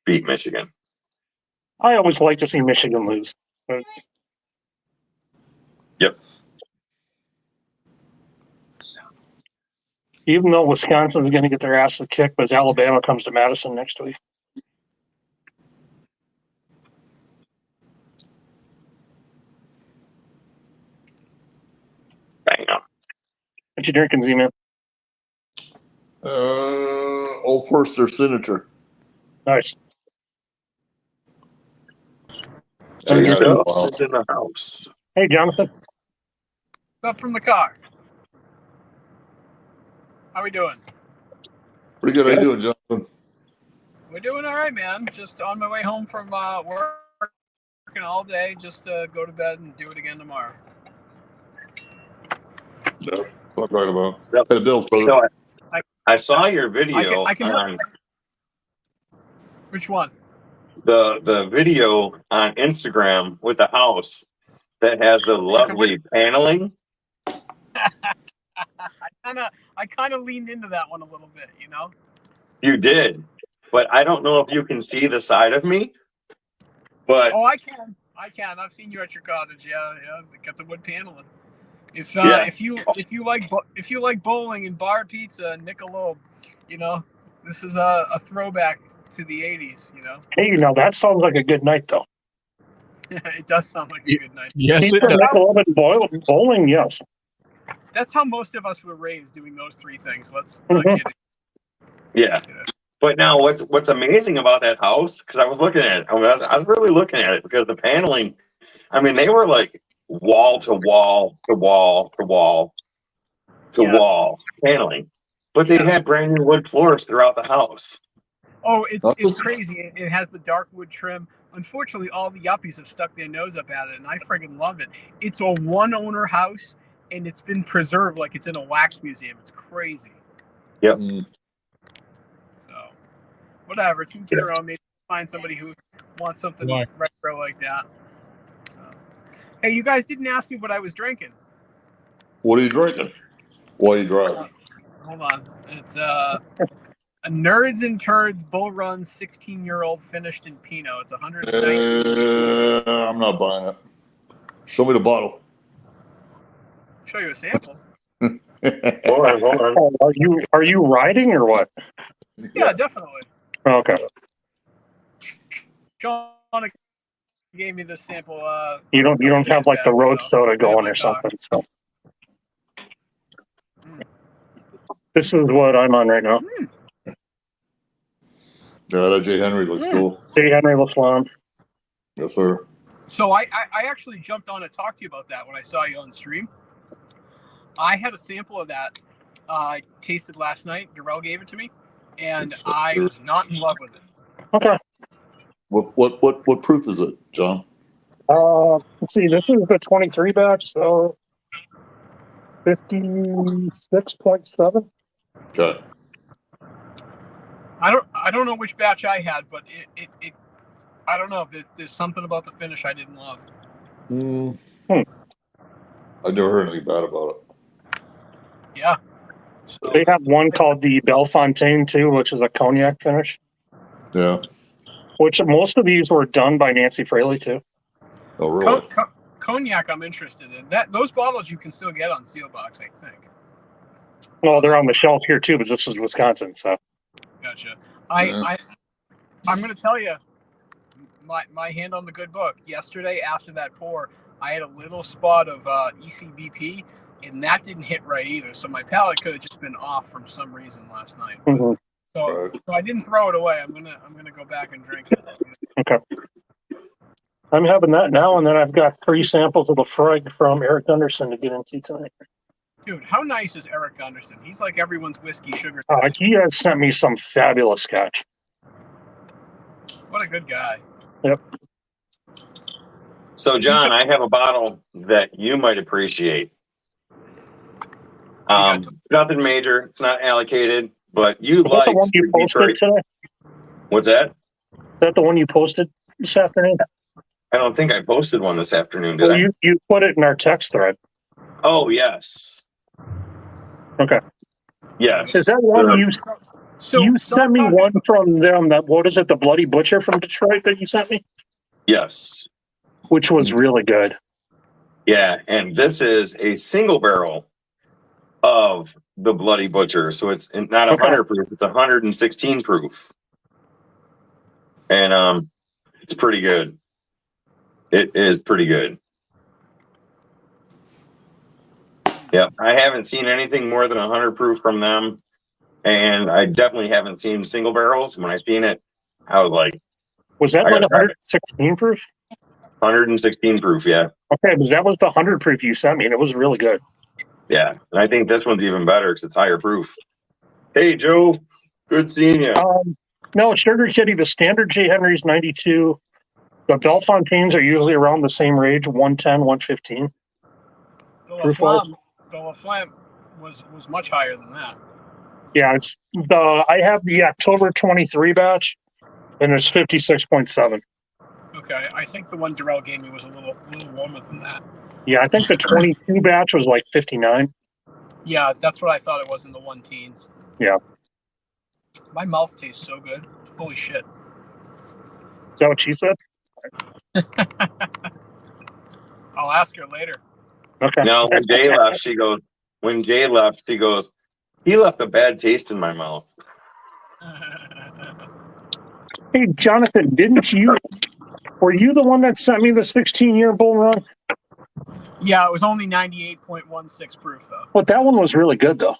beat Michigan. I always like to see Michigan lose. But Yep. even though Wisconsin's going to get their asses kicked, because Alabama comes to Madison next week. Bang on. What you drinking, Z-Man? Old Forster signature. Nice. I got So, it. Wow. it's in the house. Hey, Jonathan. Up from the car. How we doing? Pretty good. How you doing, Jonathan? We're doing all right, man. Just on my way home from work, working all day, just to go to bed and do it again tomorrow. What I'm talking about. So, Pay the bills, brother. so I saw your video I can- on Which one? the video on Instagram with the house that has the lovely paneling. I kind of leaned into that one a little bit, you know. You did, but I don't know if you can see the side of me. But Oh, I can. I've seen you at your cottage. Yeah. Got the wood paneling. If Yeah. if you like bowling and bar pizza and Michelob, you know, this is a throwback to the '80s. You know, Hey, now that sounds like a good night, though. it does sound like a good night. Yes, Pizza, it does. Michelob, and bowling, yes. That's how most of us were raised, doing those 3 things. Let's not Mhm. kid it. yeah. But now what's amazing about that house, because I was looking at it, I was really looking at it because the paneling, I mean, they were like wall to wall to wall to wall to Yeah. wall paneling, but they had brand new wood floors throughout the house. Oh, it's crazy. It has the dark wood trim. Unfortunately, all the yuppies have stuck their nose up at it, and I friggin' love it. It's a one-owner house, and it's been preserved like it's in a wax museum. It's crazy. Mm. So, whatever. To each their own. Maybe find somebody who wants something Right. retro like that. So, hey, you guys didn't ask me what I was drinking. What are you drinking? While you driving? Hold on. It's a Nerds and Turds Bull Run 16-year-old finished in Pinot. It's 190. I'm not buying it. Show me the bottle. Show you a sample. Hold on. Oh, are you riding or what? Yeah, definitely. Okay. Sean gave me this sample. You don't have like the road soda going or my dog. something. So This is what I'm on right now. Yeah, that J. Henry looks cool. J. Henry LaFlamme. Yes, sir. So I actually jumped on to talk to you about that when I saw you on stream. I had a sample of that. I tasted last night. Darrell gave it to me, and I was not in love with it. Okay. What proof is it, John? Let's see. This is the 23 batch, so 56.7. Okay. I don't know which batch I had, but it I don't know. There's something about the finish I didn't love. I never heard anything bad about it. Yeah. So, They have one called the Bellefontaine too, which is a cognac finish. Yeah. Which most of these were done by Nancy Fraley too. Oh, really? Cognac, I'm interested in. Those bottles you can still get on Sealbox, I think. Well, they're on the shelf here too, but this is Wisconsin, so. Gotcha. Yeah. I'm going to tell you, my hand on the good book. Yesterday, after that pour, I had a little spot of ECBP, and that didn't hit right either. So my palate could have just been off from some reason last night. Mhm. So I didn't throw it away. I'm gonna go back and drink it. Okay. I'm having that now, and then I've got 3 samples of the Freg from Eric Gunderson to get into tonight. Dude, how nice is Eric Gunderson? He's like everyone's whiskey sugar. He has sent me some fabulous scotch. What a good guy. Yep. So, John, I have a bottle that you might appreciate. It's nothing major. It's not allocated, but you Is that like the one you posted Detroit. today? What's that? Is that the one you posted this afternoon? I don't think I posted one this afternoon, did Oh, I? you put it in our text thread. Oh, yes. Okay. Yes. Is that one you sent me one from them? That what is it? The Bloody Butcher from Detroit that you sent me, Yes. which was really good. Yeah, and this is a single barrel of the Bloody Butcher. So it's not 100 proof, it's 116 proof. And it's pretty good. It is pretty good. Yep, I haven't seen anything more than 100 proof from them. And I definitely haven't seen single barrels. When I seen it, I was like, Was that I like gotta try it. 116 proof? 116 proof, yeah. Okay, because that was the 100 proof you sent me, and it was really good. Yeah, and I think this one's even better because it's higher proof. Hey, Joe, good seeing you. No, Sugar Kitty, the standard J. Henry's 92. The Bellefontaines are usually around the same range, 110, 115. The Proof LaFlamme was much higher than that. Yeah, I have the October 23 batch, and it's 56.7. Okay, I think the one Darrell gave me was a little warmer than that. Yeah, I think the 22 batch was like 59. Yeah, that's what I thought it was in the 1-teens. Yeah. My mouth tastes so good. Holy shit. Is that what she said? I'll ask her later. Okay. No, when Jay left, she goes, he left a bad taste in my mouth. Hey, Jonathan, were you the one that sent me the 16-year bull run? Yeah, it was only 98.16 proof, though. But that one was really good, though.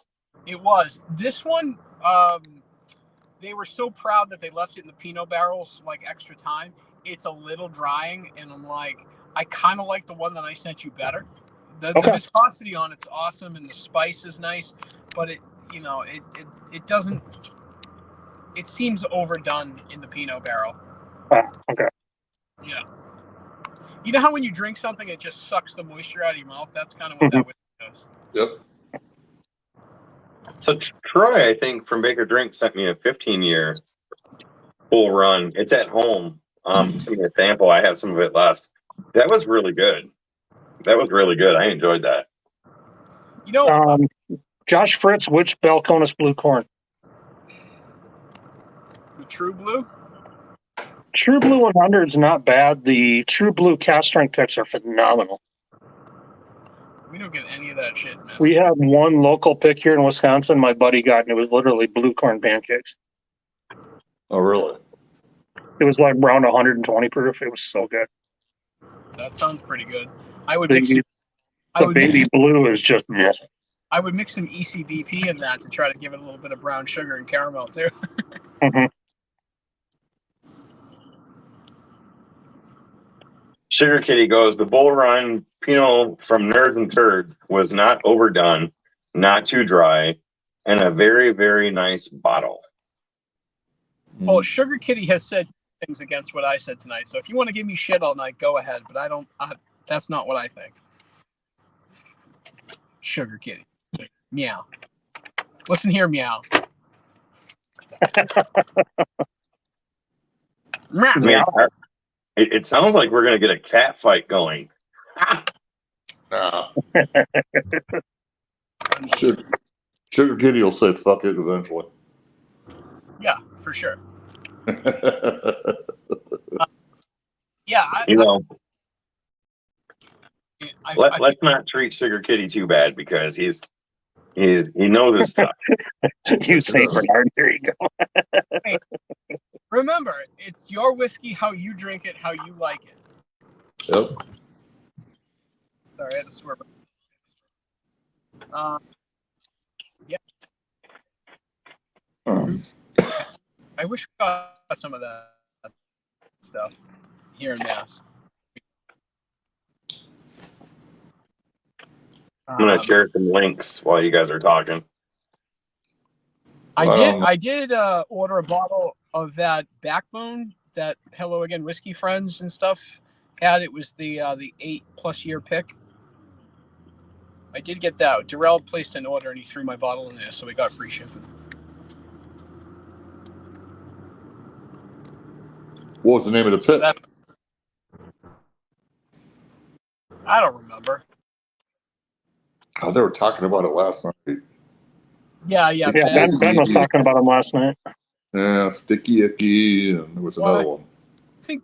It was. This one, they were so proud that they left it in the Pinot barrels like extra time. It's a little drying, and I'm like, I kind of like the one that I sent you better. The viscosity on it's awesome, and the spice is nice, but it doesn't. It seems overdone in the Pinot barrel. Okay. Yeah. You know how when you drink something, it just sucks the moisture out of your mouth? That's kind of what that whiskey does. Yep. So Troy, I think, from Baker Drink sent me a 15-year full run. It's at home. Sent me a sample. I have some of it left. That was really good. I enjoyed that. You know, Josh Fritz, which Balcones Blue Corn? the True Blue? True Blue 100 is not bad. The True Blue cast strength picks are phenomenal. We don't get any of that shit, man. We have one local pick here in Wisconsin my buddy got, and it was literally blue corn pancakes. Oh, really? It was like around 120 proof. It was so good. That sounds pretty good. I would The mix it. baby blue is just, yes. I would mix some ECBP in that to try to give it a little bit of brown sugar and caramel too. Mhm. Sugar Kitty goes, the Bull Run Pinot from Nerds and Turds was not overdone, not too dry, and a very, very nice bottle. Well, Sugar Kitty has said things against what I said tonight. So if you want to give me shit all night, go ahead. But I don't. That's not what I think. Sugar Kitty, meow. Listen here, meow. Meow. Man, it sounds like we're gonna get a cat fight going. Nah. Sugar Kitty will say fuck it eventually. Yeah, for sure. Yeah, Let's not treat Sugar Kitty too bad because he knows his stuff. You say Bernard. There you go. remember, it's your whiskey, how you drink it, how you like it. Yep. Sorry, I had to swear. Yeah. I wish we got some of that stuff here in Mass. I'm gonna share some links while you guys are talking. I did order a bottle of that Backbone that Hello Again Whiskey Friends and stuff had. It was the 8+ year pick. I did get that. Darrell placed an order and he threw my bottle in there, so we got free shipping. What was the name of the pit? I don't remember. Oh, they were talking about it last night. Yeah. Yeah, Ben was talking about him last night. Yeah, Sticky Icky, and there was another one. I think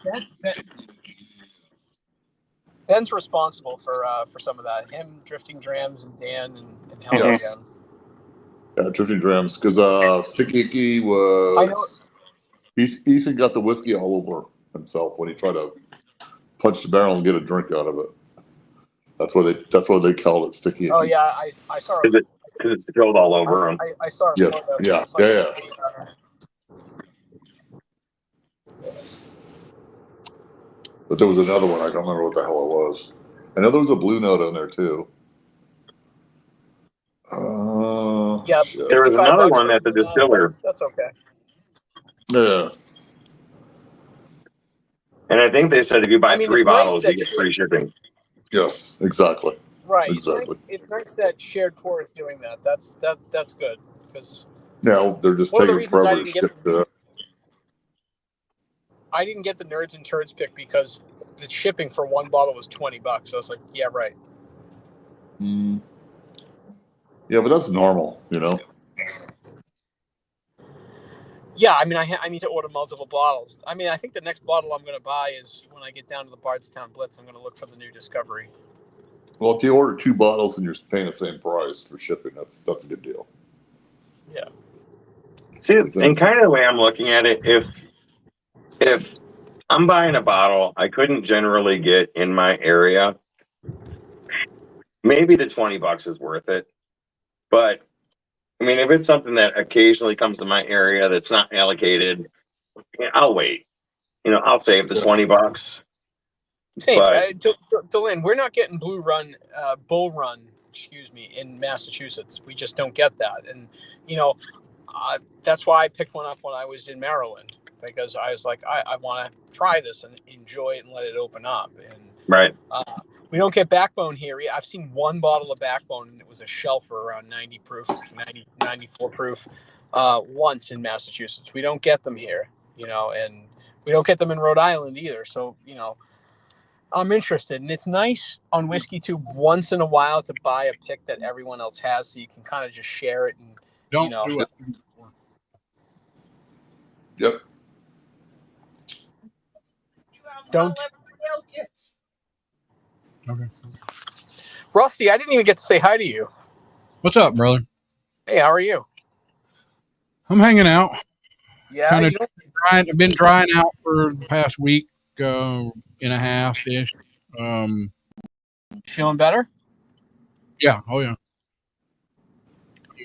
Ben's responsible for some of that. Him, Drifting Drams, and Dan and Hello Yes. Again. Yeah, Drifting Drams, because Sticky Icky was. Ethan got the whiskey all over himself when he tried to punch the barrel and get a drink out of it. That's why they called it Sticky Icky. Oh yeah, I saw it. Because it's spilled all over him. I saw it. Yes. Yeah. But there was another one. I don't remember what the hell it was. I know there was a Blue Note in there too. Yeah, shit. There was another one for at the distiller. That's okay. Yeah. And I think they said if you buy 3 it's nice bottles, that you get free shipping. Yes. Exactly. Right. Exactly. It's nice that Shared Pour is doing that. That's good because Now they're just one of the taking reasons I forever to didn't ship to. I didn't get the Nerds and Turds pick because the shipping for one bottle was $20. So I was like, yeah, right. Yeah, but that's normal, you know. Yeah, I mean, I need to order multiple bottles. I mean, I think the next bottle I'm going to buy is when I get down to the Bardstown Blitz. I'm going to look for the new Discovery. Well, if you order 2 bottles and you're paying the same price for shipping, that's a good deal. Yeah. See, and kind of the way I'm looking at it, if I'm buying a bottle I couldn't generally get in my area, maybe the $20 is worth it. But I mean, if it's something that occasionally comes to my area that's not allocated, I'll wait. I'll save the $20. Same. But Delin, we're not getting Bull Run, in Massachusetts. We just don't get that. And, that's why I picked one up when I was in Maryland, because I was like, I want to try this and enjoy it and let it open up. And right. We don't get Backbone here. I've seen one bottle of Backbone, and it was a shelf for around 90 proof, 94 proof, once in Massachusetts. We don't get them here, and we don't get them in Rhode Island either. So, I'm interested. And it's nice on Whiskey Tube once in a while to buy a pick that everyone else has, so you can kind of just share it and, Don't do it. Yep. Don't. Okay. Rusty, I didn't even get to say hi to you. What's up, brother? Hey, how are you? I'm hanging out. Yeah, Kind of I've been drying out for the past week and a half ish. Feeling better? Yeah. Oh yeah.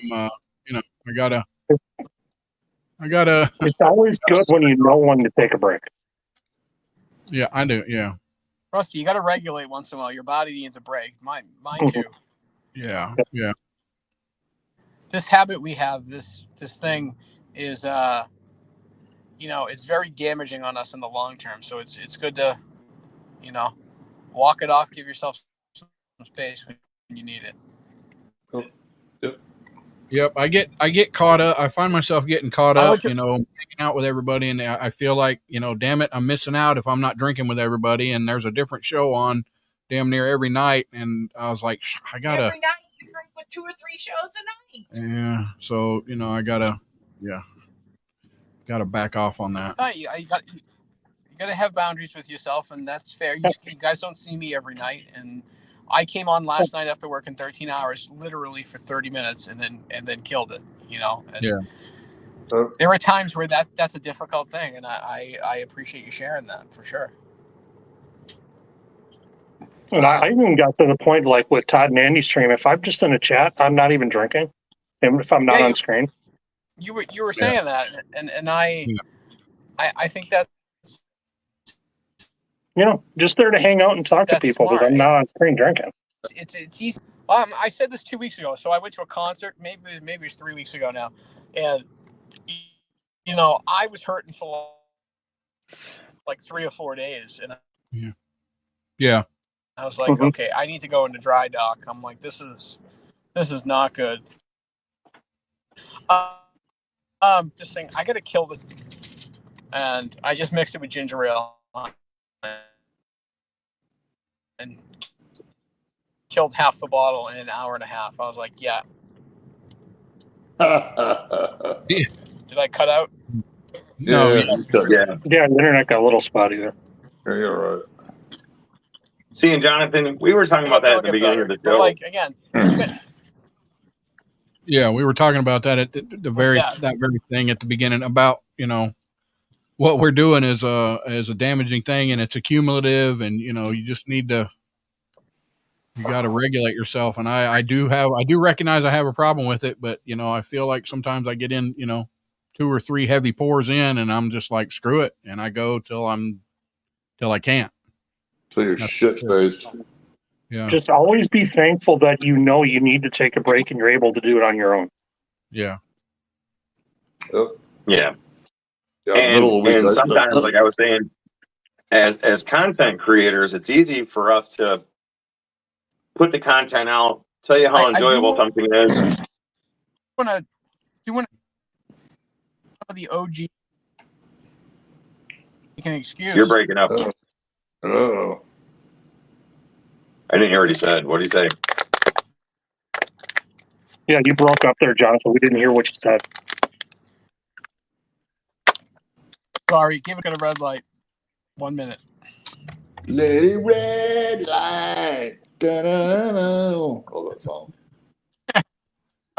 You know, I gotta. It's always good when you know when to take a break. Yeah, I do. Yeah, Rusty, you got to regulate once in a while. Your body needs a break. Mine too. yeah. This habit we have, this thing, is you know, it's very damaging on us in the long term. So it's good to, you know, walk it off. Give yourself some space when you need it. Yep, I get caught up. I find myself getting caught I up, went to- you know, hanging out with everybody, and I feel like, you know, damn it, I'm missing out if I'm not drinking with everybody. And there's a different show on, damn near every night, and I was like, I gotta. Every night you drink with 2 or 3 shows a night. Yeah, so you know, I gotta back off on that. You got to have boundaries with yourself, and that's fair. You guys don't see me every night, and I came on last night after working 13 hours, literally for 30 minutes, and then killed it. You know. And Yeah. There are times where that's a difficult thing, and I appreciate you sharing that for sure. And I even got to the point, like with Todd and Andy's stream, if I'm just in a chat, I'm not even drinking. And if I'm not on screen. You were saying that, and I think that, You know, just there to hang out and talk to That's people because smart. I'm not on screen drinking. it's easy. I said this 2 weeks ago. So I went to a concert, maybe it was 3 weeks ago now, and you know, I was hurting for like 3 or 4 days, and Yeah. I was like, okay, I need to go into dry dock. I'm like, this is not good. This thing, I gotta kill this, and I just mixed it with ginger ale and killed half the bottle in an hour and a half. I was like, yeah. Did I cut out? No. Yeah. Yeah. Yeah, the internet got a little spotty there. Yeah, you're right. See, and Jonathan, we were talking about that at the beginning of the But show. like again, Yeah, we were talking about that at the very that very thing at the beginning about, you know, what we're doing is a damaging thing, and it's accumulative, and you know, you just need to, you got to regulate yourself. And I do recognize I have a problem with it, but you know, I feel like sometimes I get in, you know, 2 or 3 heavy pours in, and I'm just like, screw it, and I go till I can't. So you're shit faced. Yeah. Just always be thankful that you know you need to take a break and you're able to do it on your own. Yeah. Yeah. Yeah, And middle of the week, sometimes, like I was saying, as content creators, it's easy for us to put the content out, tell you how enjoyable something is. Do you want the OG? You can excuse. You're breaking up. Oh. I didn't hear what he said. What did he say? Yeah, you broke up there, Jonathan. We didn't hear what you said. Sorry, give it a red light. 1 minute. Lady Red Light. Da-da-da-da. Oh, that song. All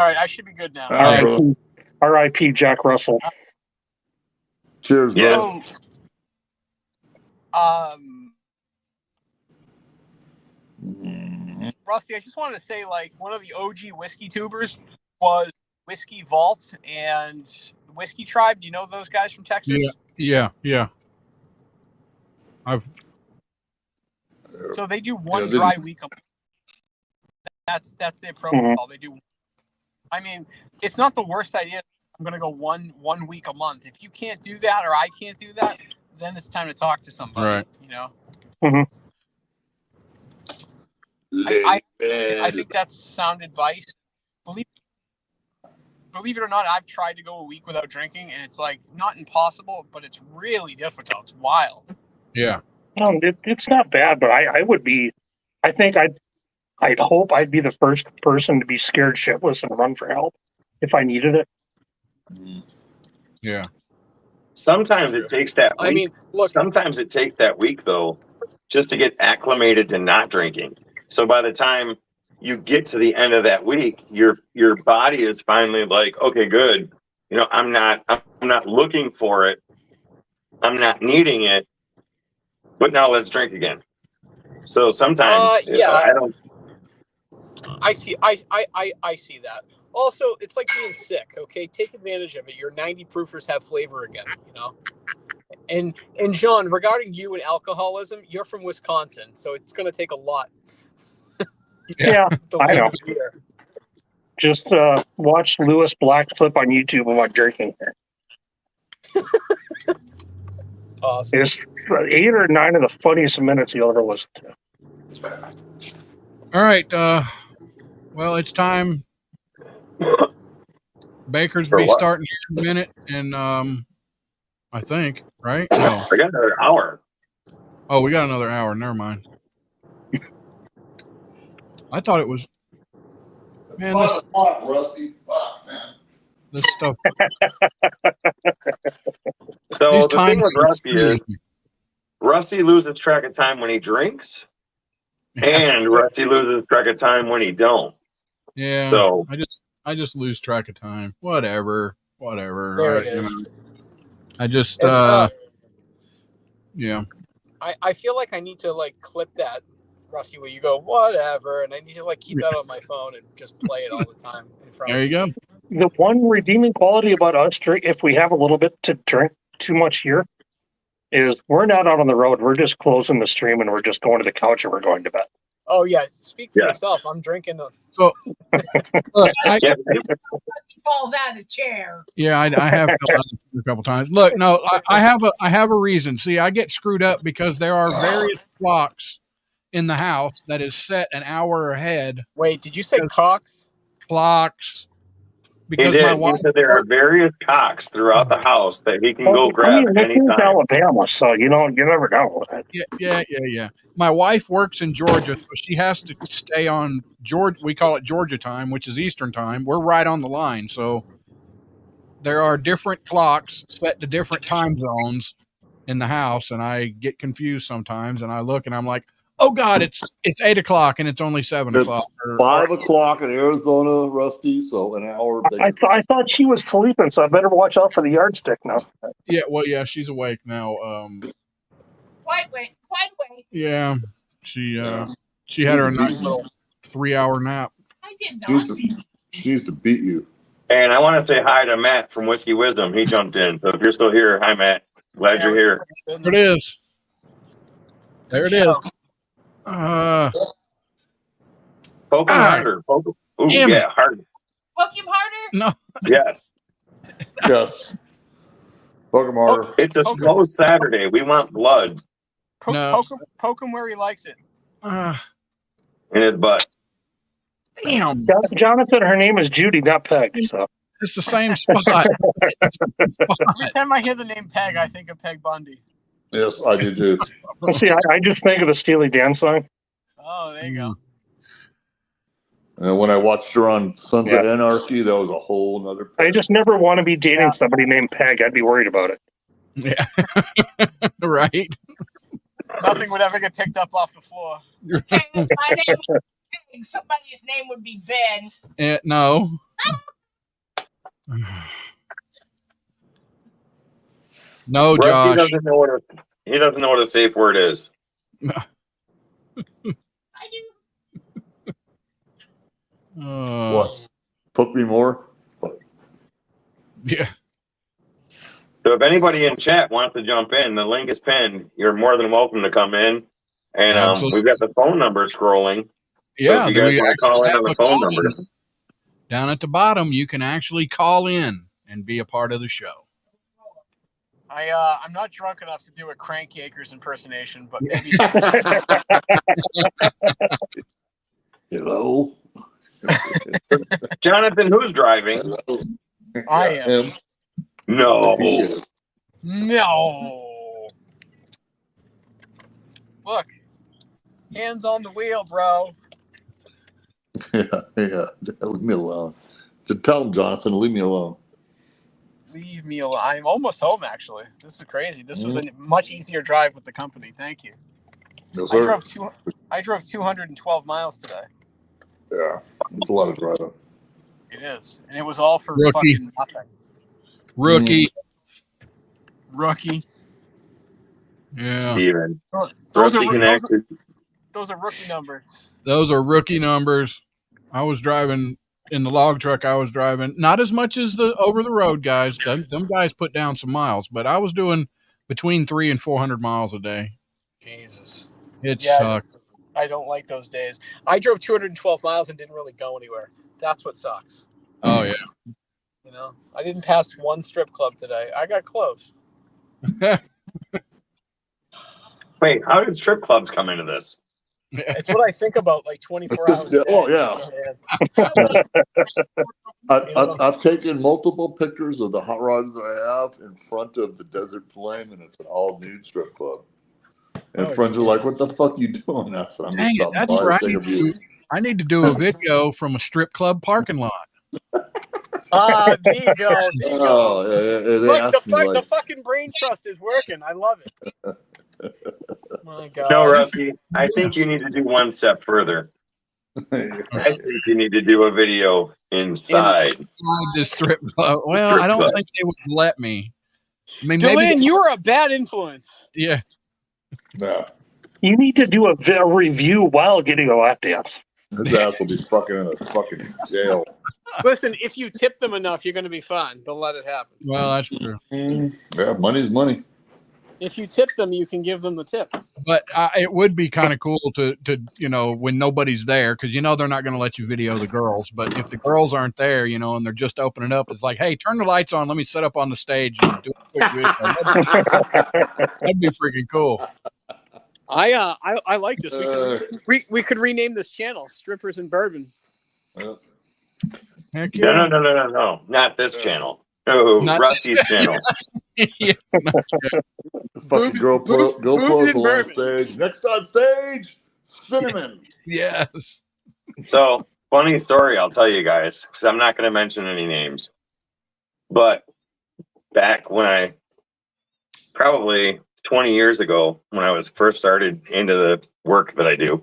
right, I should be good now. All right. R.I.P. Jack Russell. Cheers, Yeah. bro. Rusty, I just wanted to say, like, one of the OG whiskey tubers was Whiskey Vault and Whiskey Tribe. Do you know those guys from Texas? Yeah. So they do one they dry do. week a month. That's their protocol. They do. I mean, it's not the worst idea. I'm gonna go one week a month. If you can't do that, or I can't do that, then it's time to talk to somebody. Right. You know. Mhm. I think that's sound advice. Believe it or not, I've tried to go a week without drinking, and it's like not impossible, but it's really difficult. It's wild. Yeah. No, it's not bad, but I would be. I think I'd hope I'd be the first person to be scared shitless and run for help if I needed it. Yeah. Sometimes it takes that week. I mean, look, Sometimes it takes that week, though, just to get acclimated to not drinking. So by the time you get to the end of that week, your body is finally like, okay, good. You know, I'm not looking for it. I'm not needing it. But now let's drink again. So sometimes yeah. I don't. I see that. Also, it's like being sick. Okay, take advantage of it. Your 90 proofers have flavor again. You know. And John, regarding you and alcoholism, you're from Wisconsin, so it's going to take a lot. Yeah, to I leave know. beer. Just watch Lewis Blackfoot on YouTube about drinking. Awesome. It's 8 or 9 of the funniest minutes you'll ever listen to. All right. Well, it's time. Baker's For be what? starting here in a minute, and I think, right? No. I got another hour. Oh, we got another hour. Never mind. I thought it was. Man, this Rusty. Fuck, man. stuff. So These the thing times with Rusty is Rusty loses track of time when he drinks, and Rusty loses track of time when he don't. Yeah. So I just lose track of time. Whatever. There it is. I just It's, yeah. I feel like I need to like clip that, Rusty, where you go whatever, and I need to like keep that on my phone and just play it all the time in front. There of you me. go. The one redeeming quality about us, if we have a little bit to drink too much here, is we're not out on the road. We're just closing the stream and we're just going to the couch and we're going to bed. Oh yeah, speak for Yeah. yourself. I'm drinking. So look, yeah, He falls out of the chair. yeah, I have filled out a couple times. Look, no, I have a reason. See, I get screwed up because there are various clocks in the house that is set an hour ahead. Wait, did you say Because- Cox? Clocks. he Because did. my He wife. said there are various cocks throughout the house that he can go I grab mean, this is anytime. Alabama, so you never know. Yeah. My wife works in Georgia, so she has to stay on Georgia. We call it Georgia time, which is Eastern time. We're right on the line, so there are different clocks set to different time zones in the house, and I get confused sometimes. And I look, and I'm like, "Oh God, it's 8 o'clock, and it's only 7 It's o'clock." 5 o'clock in Arizona, Rusty. So an hour. I thought she was sleeping, so I better watch out for the yardstick now. Yeah, well, yeah, she's awake now. Quite wait. Yeah, she had her nice little 3-hour nap. I did She not. needs to beat you. And I want to say hi to Matt from Whiskey Wisdom. He jumped in. So if you're still here, hi Matt. Glad you're here. There it is. There it is. Poke him harder. Poke him. Ooh, Damn yeah, harder. Poke him harder. No. Yes. Yes. Pokemon. It's a slow Saturday. We want blood No. Poke him where he likes it. in his butt. Damn. Jonathan, her name is Judy, not Peg. So It's the same spot. Every time I hear the name Peg, I think of Peg Bundy. Yes, I do too. see, I just think of the Steely Dan song. Oh, there you go. And when I watched her on Sons of Anarchy, that was a whole nother. I just never want to be dating somebody named Peg. I'd be worried about it. Yeah. Right. Nothing would ever get picked up off the floor. Okay, if my name was Peg, somebody's name would be Ben. No. No, Rusty Josh. doesn't know what a safe word is. I do. What? Poke me more? Yeah. So if anybody in chat wants to jump in, the link is pinned. You're more than welcome to come in. And Absolutely. we've got the phone number scrolling. Yeah. So if you guys want to call in on the phone number. Down at the bottom, you can actually call in and be a part of the show. I'm not drunk enough to do a Crank Acres impersonation, but maybe. Hello? Jonathan, who's driving? I am. No. No. Look, hands on the wheel, bro. Yeah. Leave me alone. Just tell him, Jonathan, leave me alone. Leave me alone. I'm almost home, actually. This is crazy. This was a much easier drive with the company. Thank you. Yes, I sir. drove 212 miles today. Yeah. It's a lot of driving. It is, and it was all for Rookie. fucking nothing. Rookie. Yeah. Steven. Those Rusty can actually. are rookie numbers. Those are rookie numbers. I was driving in the log truck I was driving. Not as much as the over the road guys. Them guys put down some miles, but I was doing between 300 and 400 miles a day. Jesus. It Yeah, sucked. I don't like those days. I drove 212 miles and didn't really go anywhere. That's what sucks. Oh yeah. You know, I didn't pass one strip club today. I got close. Wait, how did strip clubs come into this? It's what I think about like 24 hours. Yeah, a day. oh, yeah. I've taken multiple pictures of the hot rods that I have in front of the Desert Flame, and it's an all nude strip club. And Oh, friends are like, "What the fuck you doing?" I said, "I'm Dang just it, stopping that's by where to take a view." I need to do a video from a strip club parking lot. There you go. There you go. Oh, yeah, they Look, asked me the like, fucking brain trust is working. I love it. My God. No, Rusty, I think you need to do one step further. I think you need to do a video inside. The strip club. Well, Strip I don't club. think they would let me. I mean, maybe Delenn, you are a bad influence. yeah. "No, You need to do a review while getting a lap dance. his ass will be fucking in a fucking jail." Listen, if you tip them enough, you're going to be fine. They'll let it happen. Well, that's true. Yeah, money's money. If you tip them, you can give them the tip. But it would be kind of cool to when nobody's there, because they're not going to let you video the girls. But if the girls aren't there, and they're just opening up, it's like, hey, turn the lights on. Let me set up on the stage and do a quick video. That'd be freaking cool. I like this. We could rename this channel "Strippers and Bourbon." Heck yeah. No. Not this channel. No, Not Rusty's channel. Yeah. The fucking GoPros and on bourbon. stage. Next on stage, Cinnamon. Yes. So, funny story I'll tell you guys, because I'm not going to mention any names. But back when probably 20 years ago, when I was first started into the work that I do,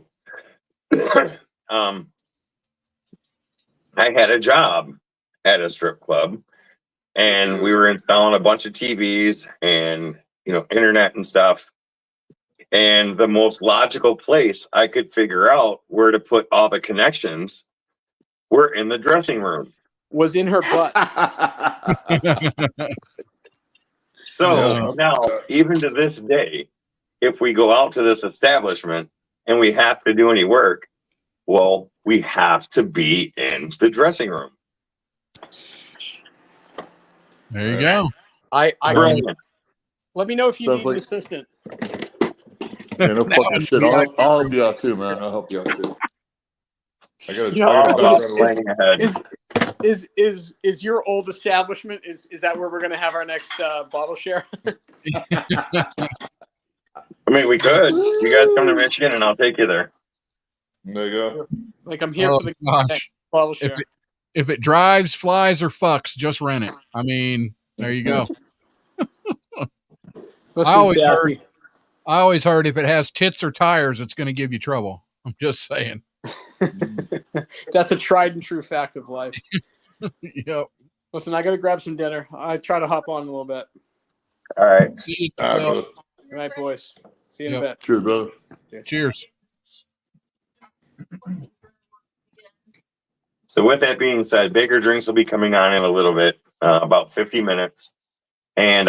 I had a job at a strip club, and we were installing a bunch of TVs and internet and stuff. And the most logical place I could figure out where to put all the connections were in the dressing room. Was in her butt. So now, even to this day, if we go out to this establishment and we have to do any work, well, we have to be in the dressing room. There you go. I Brilliant. let me know if you Sounds need like- an assistant. Yeah, no fucking shit. I'll help you out too, man. I'll help you out too. I got Oh, a planning ahead. Is your old establishment? Is that where we're gonna have our next bottle share? I mean, we could. You guys come to Michigan, and I'll take you there. There you go. Like I'm here Oh for the gosh. bottle share. If it drives, flies, or fucks, just rent it. I mean, there you go. Listen, I always heard if it has tits or tires, it's going to give you trouble. I'm just saying. That's a tried and true fact of life. Yep. Listen, I got to grab some dinner. I try to hop on in a little bit. All right. See you. All right, brother. All right, boys. See you in a Yep. bit. Cheers, brother. Cheers. So with that being said, Baker Drinks will be coming on in a little bit, about 50 minutes. And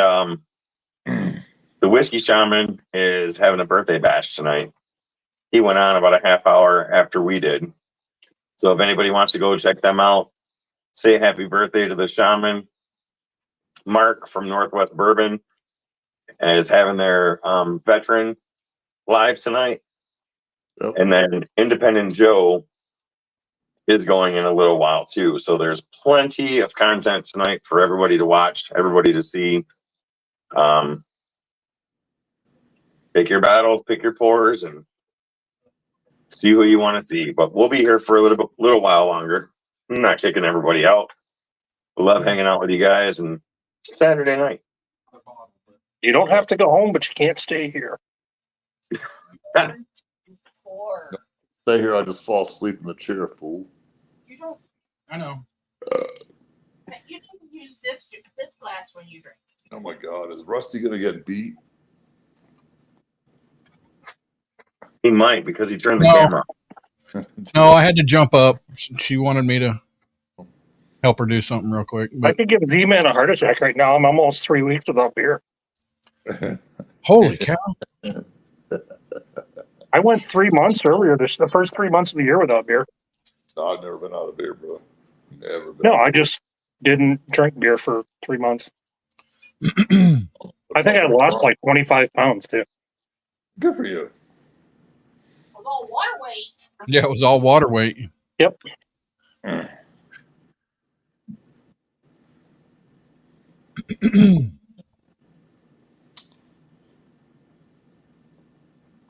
the Whiskey Shaman is having a birthday bash tonight. He went on about a half hour after we did. So if anybody wants to go check them out, say happy birthday to the Shaman. Mark from Northwest Bourbon is having their veteran live tonight. Yep. And then Independent Joe is going in a little while too. So there's plenty of content tonight for everybody to watch, everybody to see. Pick your battles, pick your pours, and see who you want to see. But we'll be here for a little while longer. I'm not kicking everybody out. Love hanging out with you guys, and Saturday night. You don't have to go home, but you can't stay here. Or Stay here. I just fall asleep in the chair, fool. you don't I know. you don't use this glass when you drink. Oh my God, is Rusty gonna get beat? He might, because he turned the No. camera. No, I had to jump up. She wanted me to. help her do something real quick. I But could give Z-Man a heart attack right now. I'm almost 3 weeks without beer. holy cow! I went 3 months earlier. The first 3 months of the year without beer. No, I've never been out of beer, bro. Never been. No, I just didn't drink beer for 3 months. I think I lost like 25 pounds too. Good for you. Although water weight. Yeah, it was all water weight. Yep. I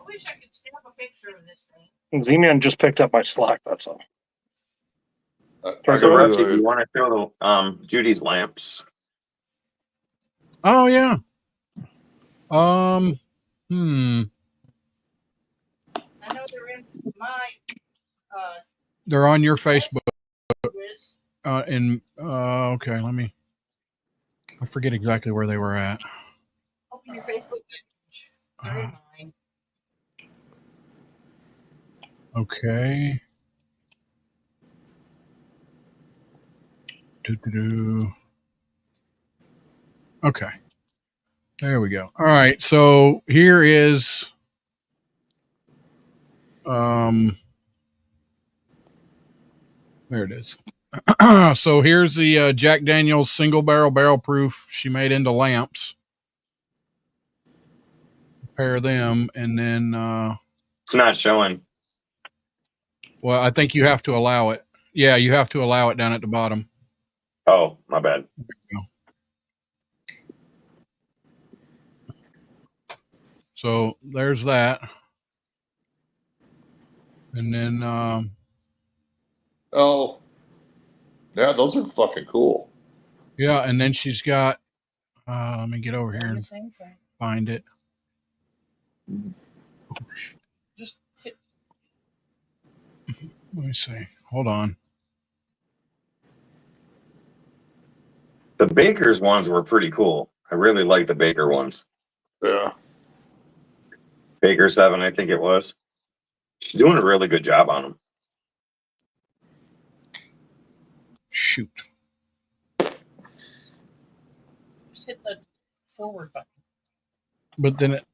wish I could snap a picture of this thing. Z-Man just picked up my Slack. That's all. So, Rusty, do you want to show Judy's lamps? Oh yeah. I know they're in my They're on your Facebook. list. Okay, I forget exactly where they were at. Open your Facebook page. They're in mine. Okay. Okay. There we go. All right. So here is there it is. So here's the Jack Daniel's single barrel proof she made into lamps. Pair them, and then It's not showing. well, I think you have to allow it. Yeah, you have to allow it down at the bottom. Oh, my bad. So there's that. And then Oh, yeah, those are fucking cool. yeah, and then she's got let me get over here and find it. Just hit. Let me see. Hold on. The Baker's ones were pretty cool. I really like the Baker ones. Yeah. Baker 7, I think it was. She's doing a really good job on them. Shoot. Just hit the forward button. But then it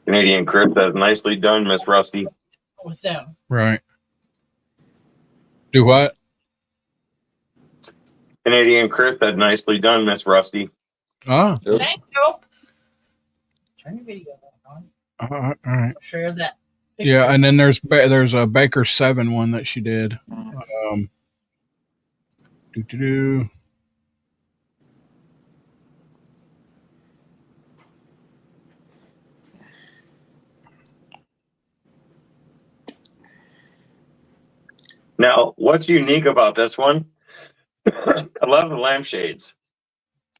Canadian Crypt says, nicely done, Miss Rusty. With them. right. Do what? Canadian Crypt said, nicely done, Miss Rusty. Ah. Yep. Thank you. Turn your video on. All right. I'll share that. picture. Yeah, and then there's a Baker 7 one that she did. Now, what's unique about this one? I love the lampshades,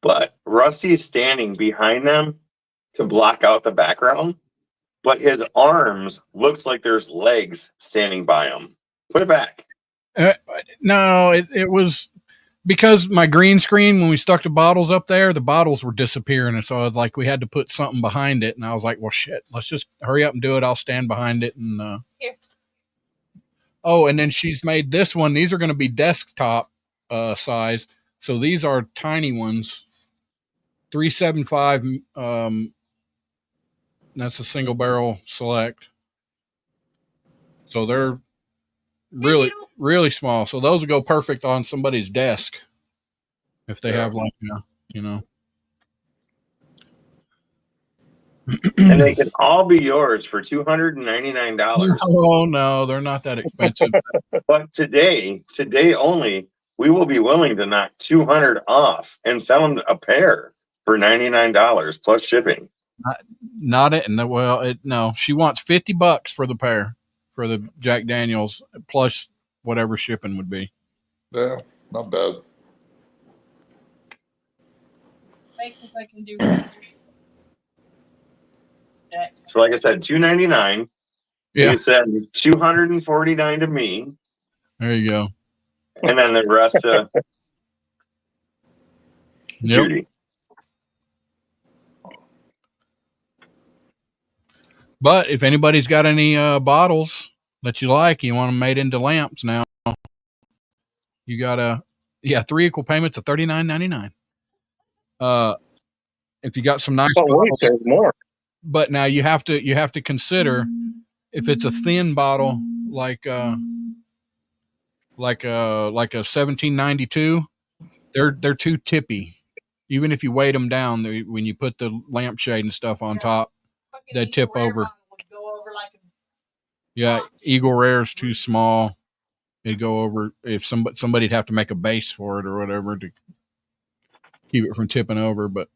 but Rusty's standing behind them to block out the background, but his arms looks like there's legs standing by him. Put it back. No, it was because my green screen, when we stuck the bottles up there, the bottles were disappearing. And so we had to put something behind it. And I was like, well, shit, let's just hurry up and do it. I'll stand behind it. And, Here. Oh, and then she's made this one. These are going to be desktop size. So these are tiny ones. 375. That's a single barrel select. So they're really small. So those will go perfect on somebody's desk if they have like, And they can all be yours for $299. Oh no, they're not that expensive. But today only, we will be willing to knock $200 off and sell them a pair for $99 plus shipping. Not it. No, she wants $50 for the pair for the Jack Daniels plus whatever shipping would be. Yeah, not bad. I think I can do. So, like I said, $299. Yeah, You said $249 to me, there you go. and then the rest to Yep. Judy. But if anybody's got any bottles that you like, you want them made into lamps now, You got 3 equal payments of $39.99. If you got some nice But wait, bottles, there's more. but now you have to consider if it's a thin bottle like a 1792, they're too tippy. Even if you weight them down, when you put the lampshade and stuff on top, Fucking they Eagle tip Rare over. bottle would go over like a Yeah, Eagle Rare is too small. It'd go over if somebody'd have to make a base for it or whatever to keep it from tipping over. But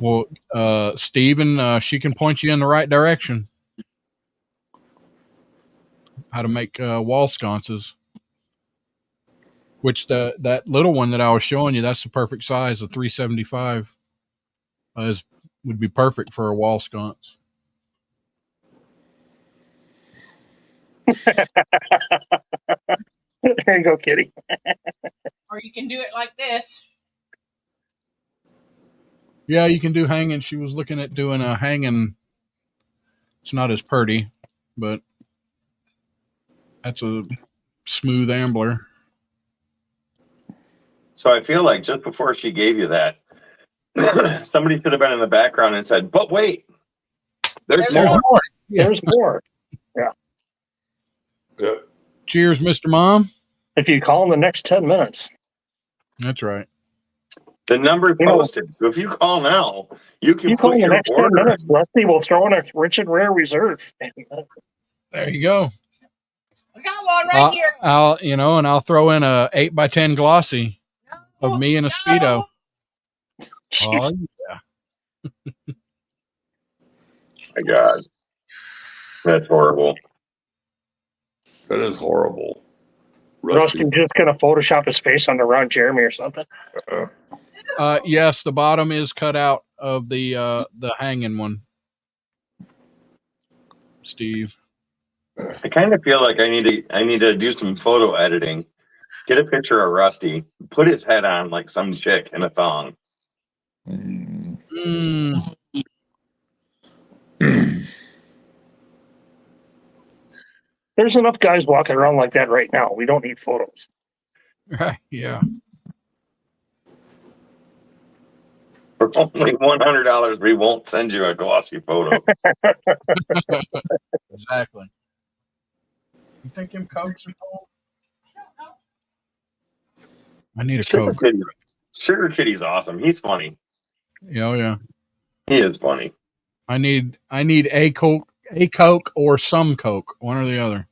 well, Steven, she can point you in the right direction. How to make wall sconces. Which that little one that I was showing you, that's the perfect size. A 375 would be perfect for a wall sconce. There you go, Kitty. or you can do it like this. Yeah, you can do hanging. She was looking at doing a hanging. It's not as pretty, but that's a smooth ambler. So I feel like just before she gave you that, somebody should have been in the background and said, "But wait, there's There's more." more. Yeah. There's more. Yeah. Cheers, Mr. Mom. If you call in the next 10 minutes. That's right. The number You know- posted. So if you call now, you can You call put in the your next 10 order. minutes, Rusty will throw in a Richard Rare Reserve. There you go. I got one right here. I'll throw in a 8x10 glossy of me in a Speedo. Oh, My God, that's horrible. That is horrible. Rusty just going to Photoshop his face on around Jeremy or something. yes, the bottom is cut out of the hanging one. Steve. I kind of feel like I need to do some photo editing. Get a picture of Rusty, put his head on like some chick in a thong. There's enough guys walking around like that right now. We don't need photos. Right. Yeah. For only $100, we won't send you a glossy photo. Exactly. You think him Cokes are cold? I need a Coke. Sugar Kitty's awesome. He's funny. Oh yeah. He is funny. I need a Coke or some Coke, one or the other.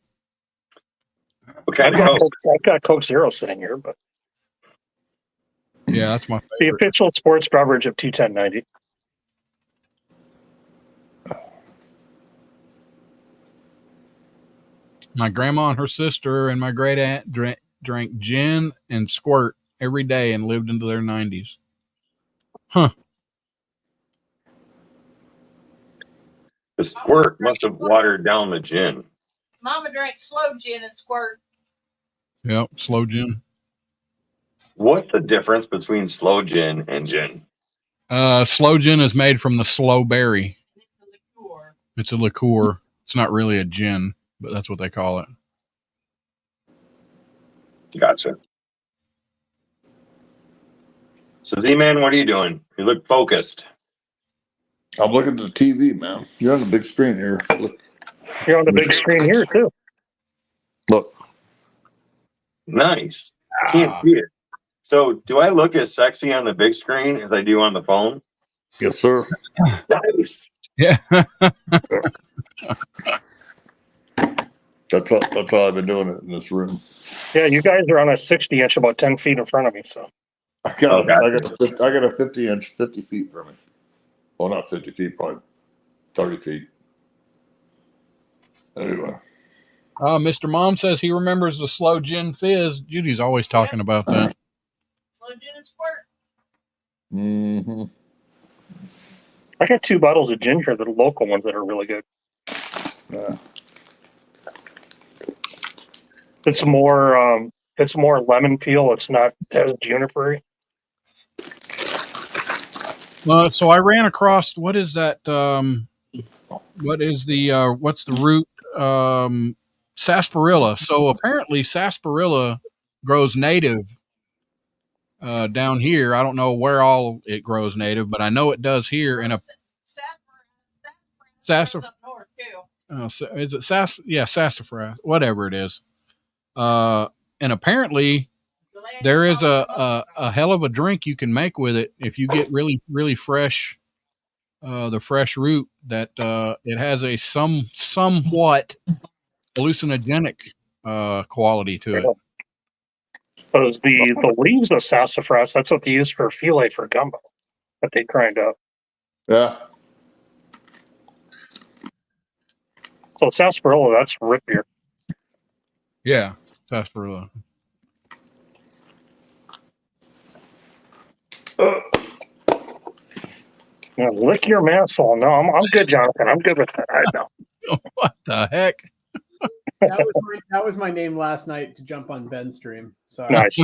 What kind of Coke? I've got Coke Zero sitting here, but Yeah, that's my the favorite. official sports beverage of T1090. My grandma and her sister and my great aunt drank gin and squirt every day and lived into their 90s. Huh. The squirt must have watered down the gin. Mama drank slow gin and squirt. Yep. Slow gin. What's the difference between slow gin and gin? Slow gin is made from the sloe berry. It's a liqueur. It's a liqueur. It's not really a gin, but that's what they call it. Gotcha. So Z-Man, what are you doing? You look focused. I'm looking at the TV, man. You're on the big screen here. Look. You're on the big screen here, too. Look. Nice. I can't see it. So do I look as sexy on the big screen as I do on the phone? Yes, sir. Nice. Yeah. That's how I've been doing it in this room. Yeah, you guys are on a 60-inch about 10 feet in front of me. So I got a 50-inch 50 feet from me. Well, not 50 feet, probably 30 feet. Anyway. Mr. Mom says he remembers the slow gin fizz. Judy's always talking about that. Slow gin and squirt. Mm-hmm. I got 2 bottles of gin here, the local ones that are really good. Yeah. It's more lemon peel. It's not as juniper-y. So I ran across, what is that? what is the what's the root? Sarsaparilla. So apparently sarsaparilla grows native down here. I don't know where all it grows native, but I know it does here. And a Sassafras up north too. is it sassafras, whatever it is. And apparently there is a hell of a drink you can make with it if you get really fresh, the fresh root. That it has a somewhat hallucinogenic quality to it. Because the leaves of sassafras, that's what they use for filet for gumbo that they grind up. Yeah. So sarsaparilla, that's root beer. Yeah, sarsaparilla. Now, lick your mantle. No, I'm good, Jonathan. I'm good with that. I know. What the heck? That was my name last night to jump on Ben's stream. So Nice.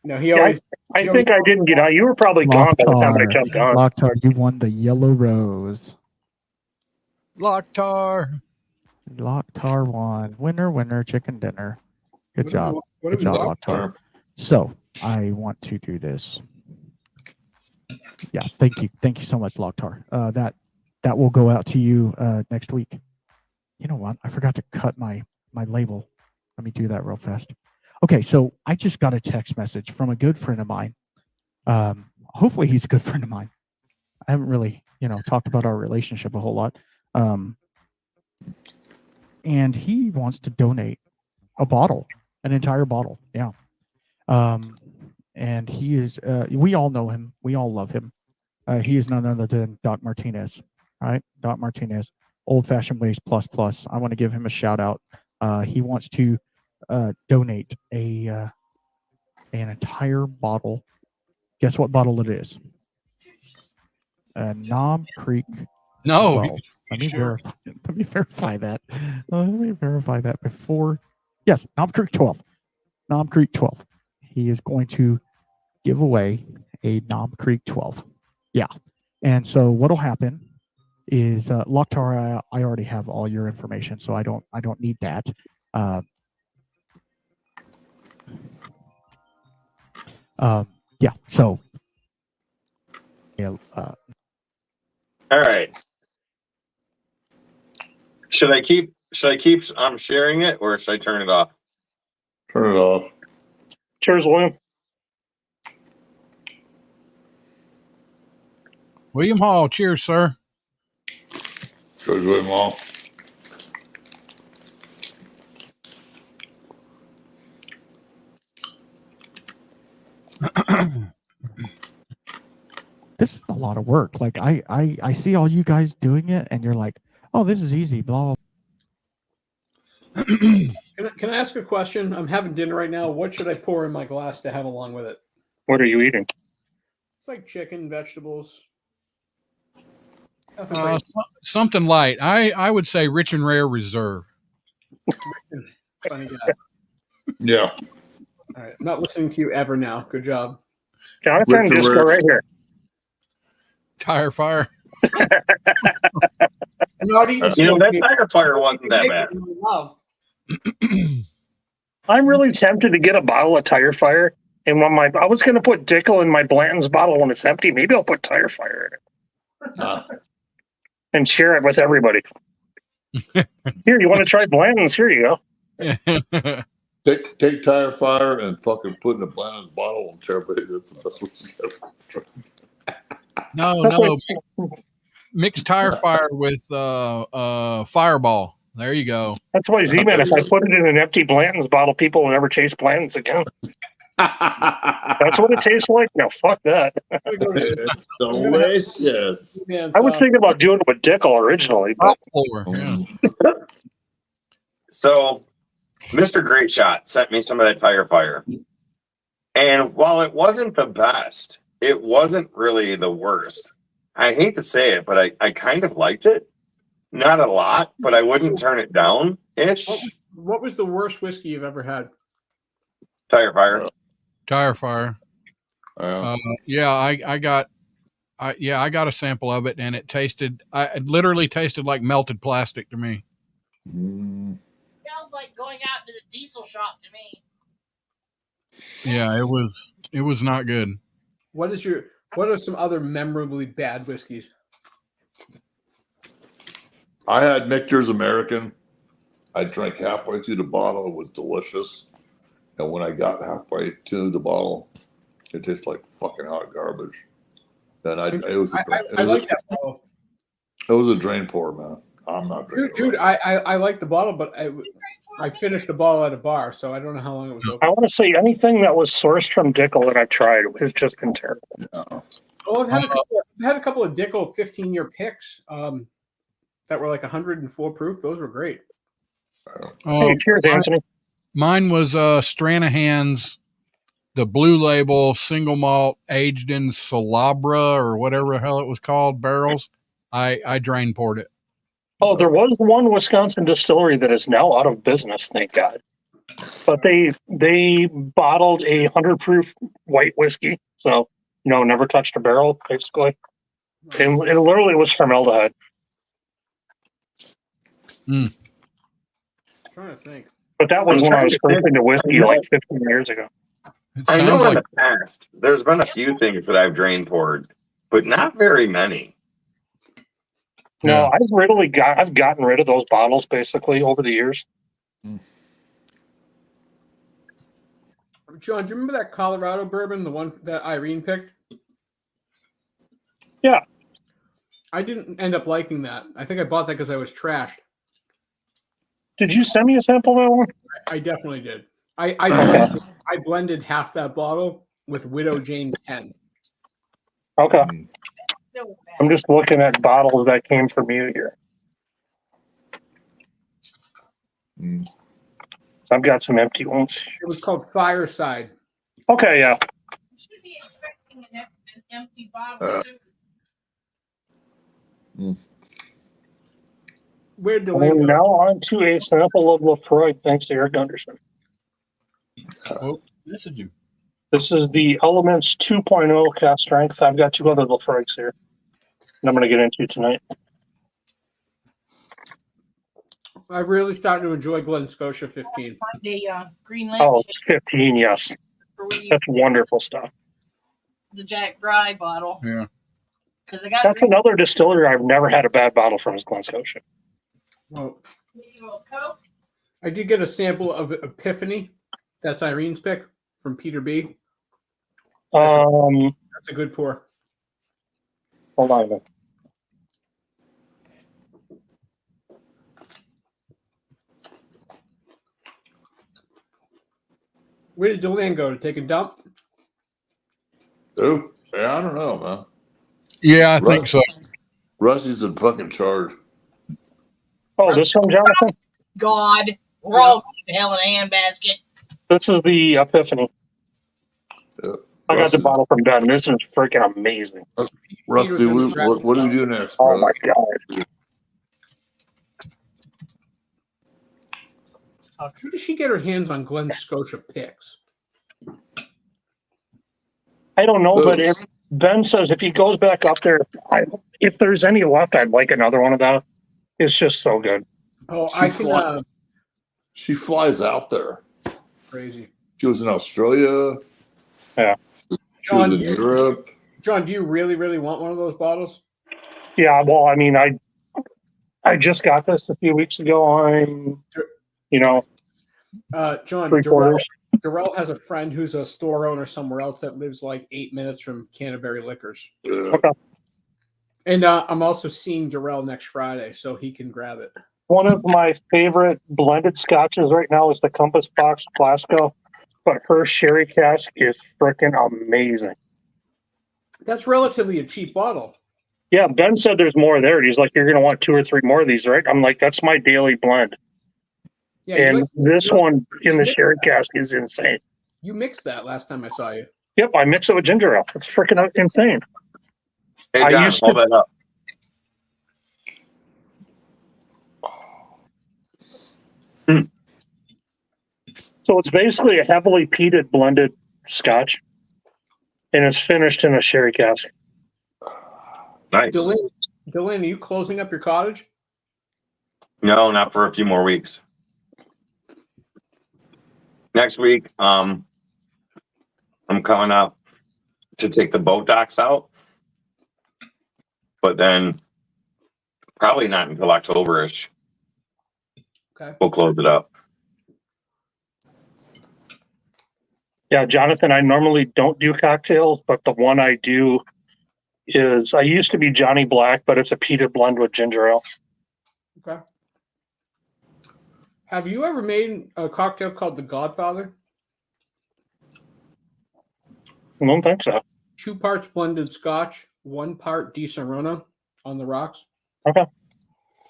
no, he always. I think I didn't get on. You were probably gone by the time I jumped on. Locktar, you won the yellow rose. Locktar. Locktar won. Winner, chicken dinner. Good job. What Good job, Locktar. So I want to do this. Yeah, thank you so much, Locktar. That will go out to you next week. You know what? I forgot to cut my label. Let me do that real fast. Okay, so I just got a text message from a good friend of mine. Hopefully he's a good friend of mine. I haven't really, talked about our relationship a whole lot. And he wants to donate a bottle, an entire bottle. Yeah. And he is, we all know him. We all love him. He is none other than Doc Martinez, right? Doc Martinez, Old Fashioned Ways Plus Plus. I want to give him a shout out. He wants to donate an entire bottle. Guess what bottle it is? Knob Creek. No. 12. Let me verify that. Let me verify that before. Yes, Knob Creek 12. Knob Creek 12. He is going to give away a Knob Creek 12. Yeah. And so what'll happen is Locktar, I already have all your information, so I don't need that. Yeah. So yeah. All right. Should I keep sharing it, or should I turn it off? Turn it off. Cheers, William. William Hall, cheers, sir. Cheers, William Hall. This is a lot of work. Like I see all you guys doing it, and you're like, oh, this is easy. Blah blah. Can I ask a question? I'm having dinner right now. What should I pour in my glass to have along with it? What are you eating? It's like chicken, vegetables. Something light. I would say Rich and Rare Reserve. Funny guy. Yeah. All right. I'm not listening to you ever now. Good job. Jonathan, Richard just Rare. go right here. Tire Fire. That Tiger Fire wasn't that bad. I'm really tempted to get a bottle of Tire Fire. And when I was going to put Dickel in my Blanton's bottle when it's empty, maybe I'll put Tire Fire in it. And share it with everybody. Here, you want to try Blanton's? Here you go. Take Tire Fire and fucking put in a Blanton's bottle and share everybody. That's the best way to get it. No. Mix Tire Fire with Fireball. There you go. That's why Z-Man, if I put it in an empty Blanton's bottle, people will never chase Blanton's again. That's what it tastes like? No, fuck that. It's delicious. I was thinking about doing it with Dickel originally. But So, Mr. Great Shot sent me some of that Tire Fire. And while it wasn't the best, it wasn't really the worst. I hate to say it, but I kind of liked it. Not a lot, but I wouldn't turn it down-ish. What was the worst whiskey you've ever had? Tire Fire. Tire Fire. Yeah. Yeah, I got I got a sample of it, and it literally tasted like melted plastic to me. Mm, Sounds like going out to the diesel shop to me. Yeah, it was not good. What are some other memorably bad whiskeys? I had Michter's American. I drank halfway through the bottle. It was delicious. And when I got halfway to the bottle, it tastes like fucking hot garbage. And I it like that bottle. was a drain pour, man. I'm not drinking. Dude, I like the bottle, but I finished the bottle at a bar, so I don't know how long it was open. I want to say anything that was sourced from Dickel that I've tried has just been terrible. No. Well, I've had a couple of Dickel 15-year picks that were like 104 proof. Those were great. Hey, cheers, Anthony. Mine was Stranahan's, the blue label single malt aged in Salabra or whatever the hell it was called barrels. I drain poured it. Oh, there was one Wisconsin distillery that is now out of business, thank God. But they bottled a 100 proof white whiskey, so never touched a barrel basically. And it literally was formaldehyde. I'm trying to think. But that was when I was first into whiskey like 15 years ago. It I know sounds in like the past there's been a few things that I've drain poured, but not very many. No, I've gotten rid of those bottles basically over the years. John, do you remember that Colorado bourbon, the one that Irene picked? Yeah. I didn't end up liking that. I think I bought that because I was trashed. Did you send me a sample of that one? I definitely did. I blended half that bottle with Widow Jane 10. Okay. So bad. I'm just looking at bottles that came from you here. Mm. So I've got some empty ones. It was called Fireside. Okay, yeah. You should be expecting an empty bottle soon. Where'd the We're link go? now on to a sample of Lafroy, thanks to Eric Gunderson. oh, message you. This is the Elements 2.0 cast strength. I've got two other Lafroys here, and I'm going to get into tonight. I'm really starting to enjoy Glen Scotia 15. Find a green Oh, lampshade 15, yes. for we That's wonderful stuff. the Jack Dry bottle. Yeah. Because I got That's another distillery I've never had a bad bottle from is Glen Scotia. Well, Coke. I did get a sample of Epiphany. That's Irene's pick from Peter B. That's a good pour. Hold on a minute. Where did Deland go to take a dump? Oh, yeah, I don't know, man. Yeah, I think so. Rusty's in fucking charge. Oh, this one, Jonathan? God, we're all going to hell in a handbasket. This is the Epiphany. Yeah. I got the Rusty's- bottle from Ben. This is freaking amazing. Rusty, what do we do next, Oh bro? my God. Who does she get her hands on Glen Scotia picks? I don't know, but if Ben says if he goes back up there, if there's any left, I'd like another one of that. It's just so good. Oh, I can. She flies out there. Crazy. She was in Australia. Yeah. She was in Europe. John, do you really, really want one of those bottles? Yeah, well, I mean, I just got this a few weeks ago. I'm, John, 3/4. Darrell has a friend who's a store owner somewhere else that lives like 8 minutes from Canterbury Liquors. Okay. And I'm also seeing Darrell next Friday, so he can grab it. One of my favorite blended scotches right now is the Compass Box Glasgow, but her sherry cask is freaking amazing. That's relatively a cheap bottle. Yeah, Ben said there's more there. He's like, you're going to want 2 or 3 more of these, right? I'm like, that's my daily blend. Yeah, And this one in the sherry cask is insane. You mixed that last time I saw you. Yep, I mix it with ginger ale. It's freaking insane. Hey, I John, used hold to- that up. So it's basically a heavily peated blended scotch, and it's finished in a sherry cask. Nice. Dylan, are you closing up your cottage? No, not for a few more weeks. Next week, I'm coming up to take the boat docks out, but then probably not until October-ish. Okay. We'll close it up. Yeah, Jonathan, I normally don't do cocktails, but the one I do is I used to be Johnny Black, but it's a peated blend with ginger ale. Okay. Have you ever made a cocktail called the Godfather? I don't think so. 2 parts blended Scotch, 1 part Di Serono on the rocks. Okay.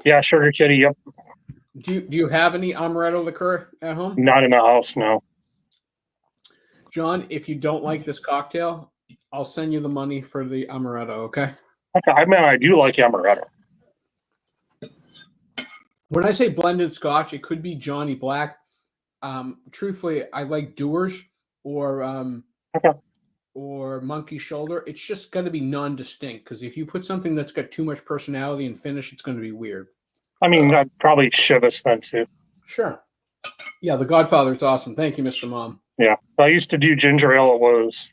Yeah, Sugar Kitty. Yep. Do you have any amaretto liqueur at home? Not in the house. No. John, if you don't like this cocktail, I'll send you the money for the amaretto, okay? Okay. I mean, I do like amaretto. When I say blended Scotch, it could be Johnny Black. Truthfully, I like Dewar's or or Monkey Shoulder. It's just going to be non-distinct because if you put something that's got too much personality and finish, it's going to be weird. I mean, I'd probably Chivas then too. Sure. Yeah, the Godfather's awesome. Thank you, Mr. Mom. Yeah, I used to do ginger ale. It was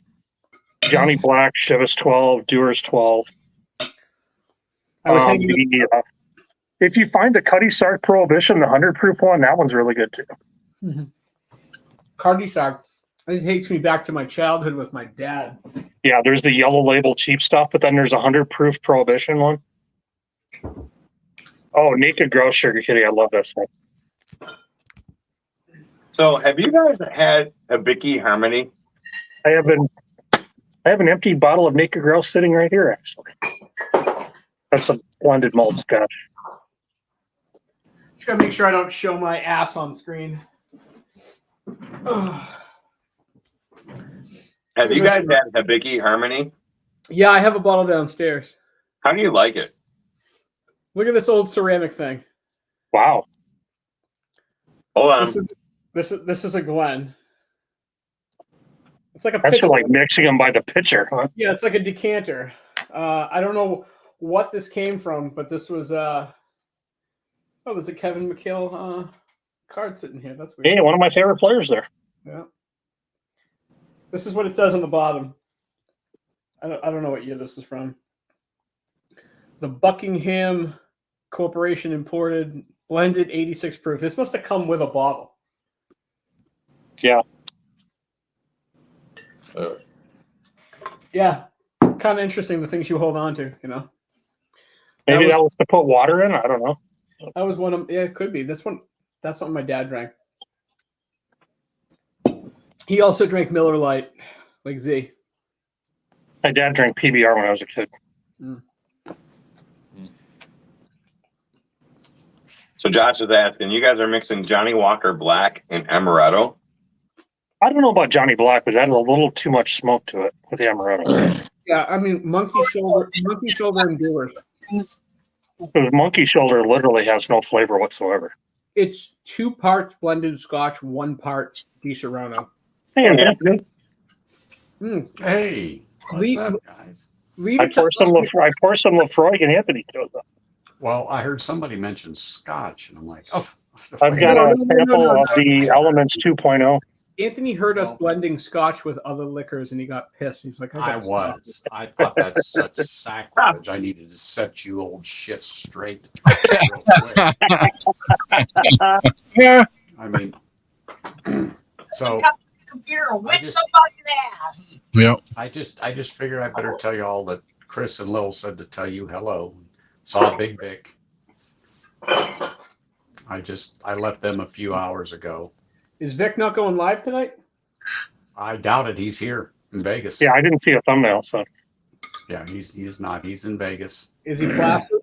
Johnny Black, Chivas 12, Dewar's 12. I was thinking. If you find the Cuddy Sark Prohibition, the 100 proof one, that one's really good too. Mm-hmm. Cuddy Sark. It takes me back to my childhood with my dad. Yeah, there's the yellow label cheap stuff, but then there's a 100 proof Prohibition one. Oh, Naked Grouse Sugar Kitty. I love that stuff. So, have you guys had a Bicky Harmony? I have an empty bottle of Naked Grouse sitting right here, actually. That's a blended malt Scotch. Just gotta make sure I don't show my ass on screen. Have you guys had a Bicky Harmony? Yeah, I have a bottle downstairs. How do you like it? Look at this old ceramic thing. Wow. Hold on. This is a Glen. It's like a That's pitcher. for like mixing them by the pitcher, huh? Yeah, it's like a decanter. I don't know what this came from, but this was there's a Kevin McHale card sitting here. That's weird. Hey, one of my favorite players there. Yeah. This is what it says on the bottom. I don't know what year this is from. The Buckingham Corporation imported blended 86 proof. This must have come with a bottle. Yeah. Yeah. Kind of interesting the things you hold on to, you know. Maybe that was to put water in. I don't know. That was one of it could be. This one, that's something my dad drank. He also drank Miller Lite, like Z. My dad drank PBR when I was a kid. So Josh is asking, you guys are mixing Johnny Walker Black and Amaretto? I don't know about Johnny Black, but that had a little too much smoke to it with the amaretto. Yeah, I mean Monkey Shoulder and Dewar's. The Monkey Shoulder literally has no flavor whatsoever. It's 2 parts blended Scotch, 1 part Di Serono. Hey, Anthony. Hey, what's Leave- up, guys? I pour some Lafroig and Anthony goes up. Well, I heard somebody mention Scotch, and I'm like, oh. I've got a sample of the Elements 2.0. Anthony heard us blending Scotch with other liquors, and he got pissed. He's like, I gotta stop. was. I thought that's such sacrilege. I needed to set you old shit straight. Yeah. I mean, so Come to the computer and whip just- somebody's ass. Yep. I just figured I better tell you all that Chris and Lil said to tell you hello. Saw Big Vic. I left them a few hours ago. Is Vic not going live tonight? I doubt it. He's here in Vegas. Yeah, I didn't see a thumbnail, so. Yeah, he's not. He's in Vegas. Is he plastered?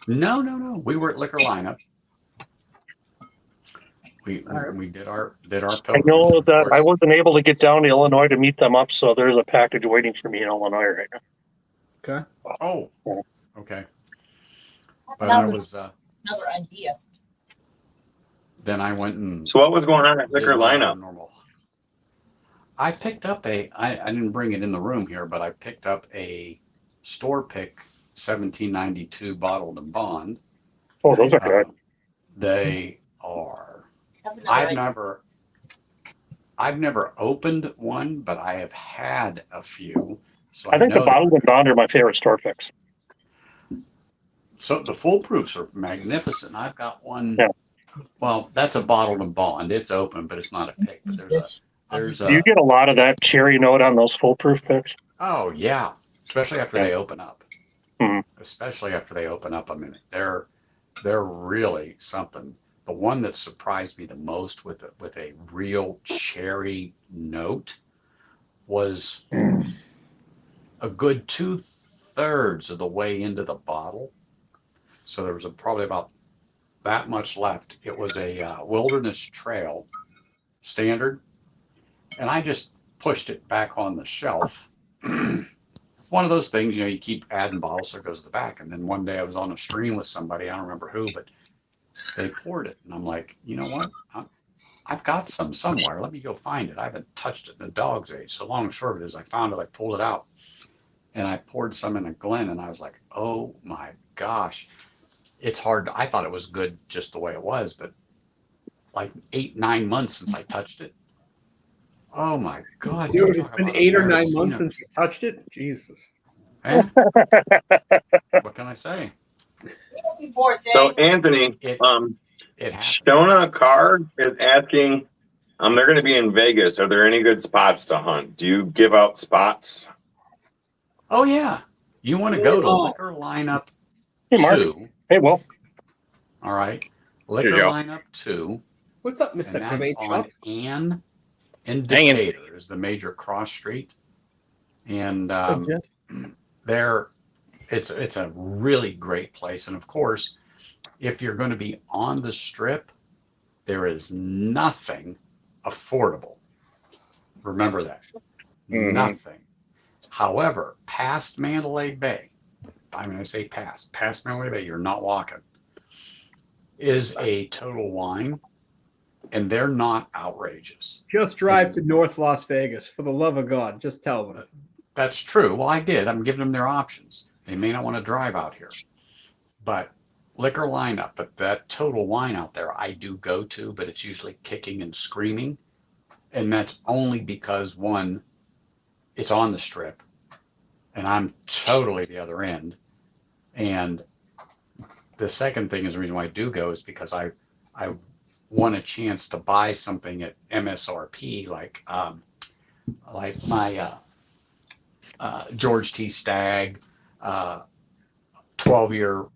No. We were at Liquor Lineup. We did our I know that I wasn't able to get down to Illinois to meet them up, so there's a package waiting for me in Illinois right now. Okay. Oh, okay. But That I was was another idea. then I went and So what was going on at Liquor did my Lineup? normal. I picked up I didn't bring it in the room here, but I picked up a store pick 1792 bottled and bond. Oh, those are good. They are. Have another I've idea. never opened one, but I have had a few. So I think the know bottled and bond are my favorite store picks. So the foolproofs are magnificent. I've got one. Yeah. Well, that's a bottled and bond. It's open, but it's not a pick. But there's Do you get a lot of that cherry note on those foolproof picks? Oh yeah, especially after they open up. Mhm. Especially after they open up. I mean, they're really something. The one that surprised me the most with a real cherry note was a good 2/3 of the way into the bottle. So there was probably about that much left. It was a Wilderness Trail standard, and I just pushed it back on the shelf. One of those things, you keep adding bottles, so it goes to the back. And then one day I was on a stream with somebody, I don't remember who, but they poured it. And I'm like, you know what? I've got some somewhere. Let me go find it. I haven't touched it in a dog's age. So long and short of it is I found it, I pulled it out, and I poured some in a Glen, and I was like, oh my gosh. It's hard. I thought it was good just the way it was, but like 8-9 months since I touched it. Oh my God. Dude, it's been 8 or 9 months since you touched it? Jesus. Eh? What can I say? You poor thing. So Anthony, It happens. Shona Card is asking, they're going to be in Vegas. Are there any good spots to hunt? Do you give out spots? Oh yeah. You want to go to Liquor Lineup Hey, Mark. 2. Hey, Will. All right. Liquor Joe. Lineup 2. What's up, And Mr. that's Great on Shop? Ann and Hanging. Decatur is the major cross street. And it's a really great place. And of course, if you're going to be on the strip, there is nothing affordable. Remember that. Mhm. Nothing. However, past Mandalay Bay, I say past Mandalay Bay, you're not walking, is a Total Wine, and they're not outrageous. Just drive to North Las Vegas. For the love of God, just tell them. That's true. Well, I did. I'm giving them their options. They may not want to drive out here, but Liquor Lineup, but that Total Wine out there, I do go to, but it's usually kicking and screaming. And that's only because, one, it's on the strip, and I'm totally the other end. And the second thing is the reason why I do go is because I want a chance to buy something at MSRP, like my George T. Stagg 12-year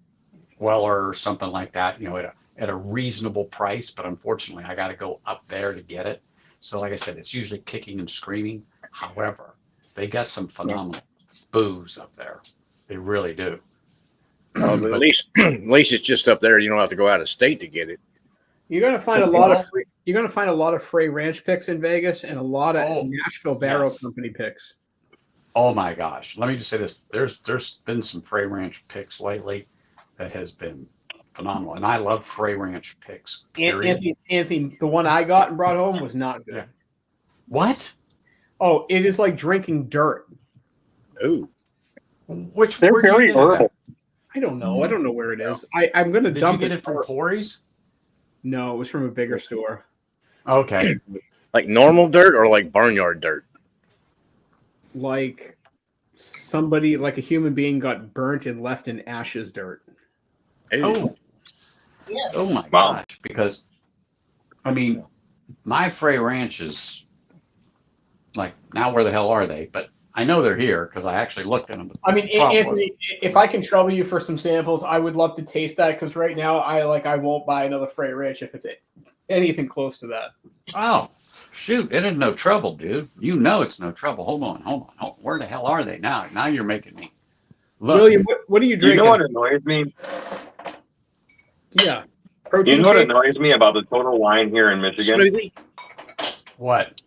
Weller or something like that, at a reasonable price. But unfortunately, I got to go up there to get it. So like I said, it's usually kicking and screaming. However, they got some phenomenal booze up there. They really do. Well, at least it's just up there. You don't have to go out of state to get it. You're gonna find a lot of Frey Ranch picks in Vegas and a lot of Oh, Nashville Barrel yes. Company picks. Oh my gosh. Let me just say this. There's been some Frey Ranch picks lately that has been phenomenal. And I love Frey Ranch picks. Period. Anthony, the one I got and brought home was not good. Yeah. What? Oh, it is like drinking dirt. Ooh. Where'd They're you very get herbal. that? I don't know. I don't know where it is. I'm gonna Did dump you get it from Corey's? No, it was from a bigger store. Okay. Like normal dirt or like barnyard dirt? Like somebody, like a human being, got burnt and left in ashes dirt. Oh. Yeah. Oh my Wow. gosh. Because, I mean, my Frey Ranch is like, now where the hell are they? But I know they're here because I actually looked at them. I mean, The problem Anthony, if I can trouble you for some samples, I would love to taste that because right now I won't buy another Frey Ranch if it's anything close to that. Oh, shoot. It is no trouble, dude. You know it's no trouble. Hold on. Where the hell are they now? Now you're making me look. William, what are you You drinking? know what annoys me? Yeah, protein You know what shake? annoys me about the Total Wine here in Michigan Smoothie? What?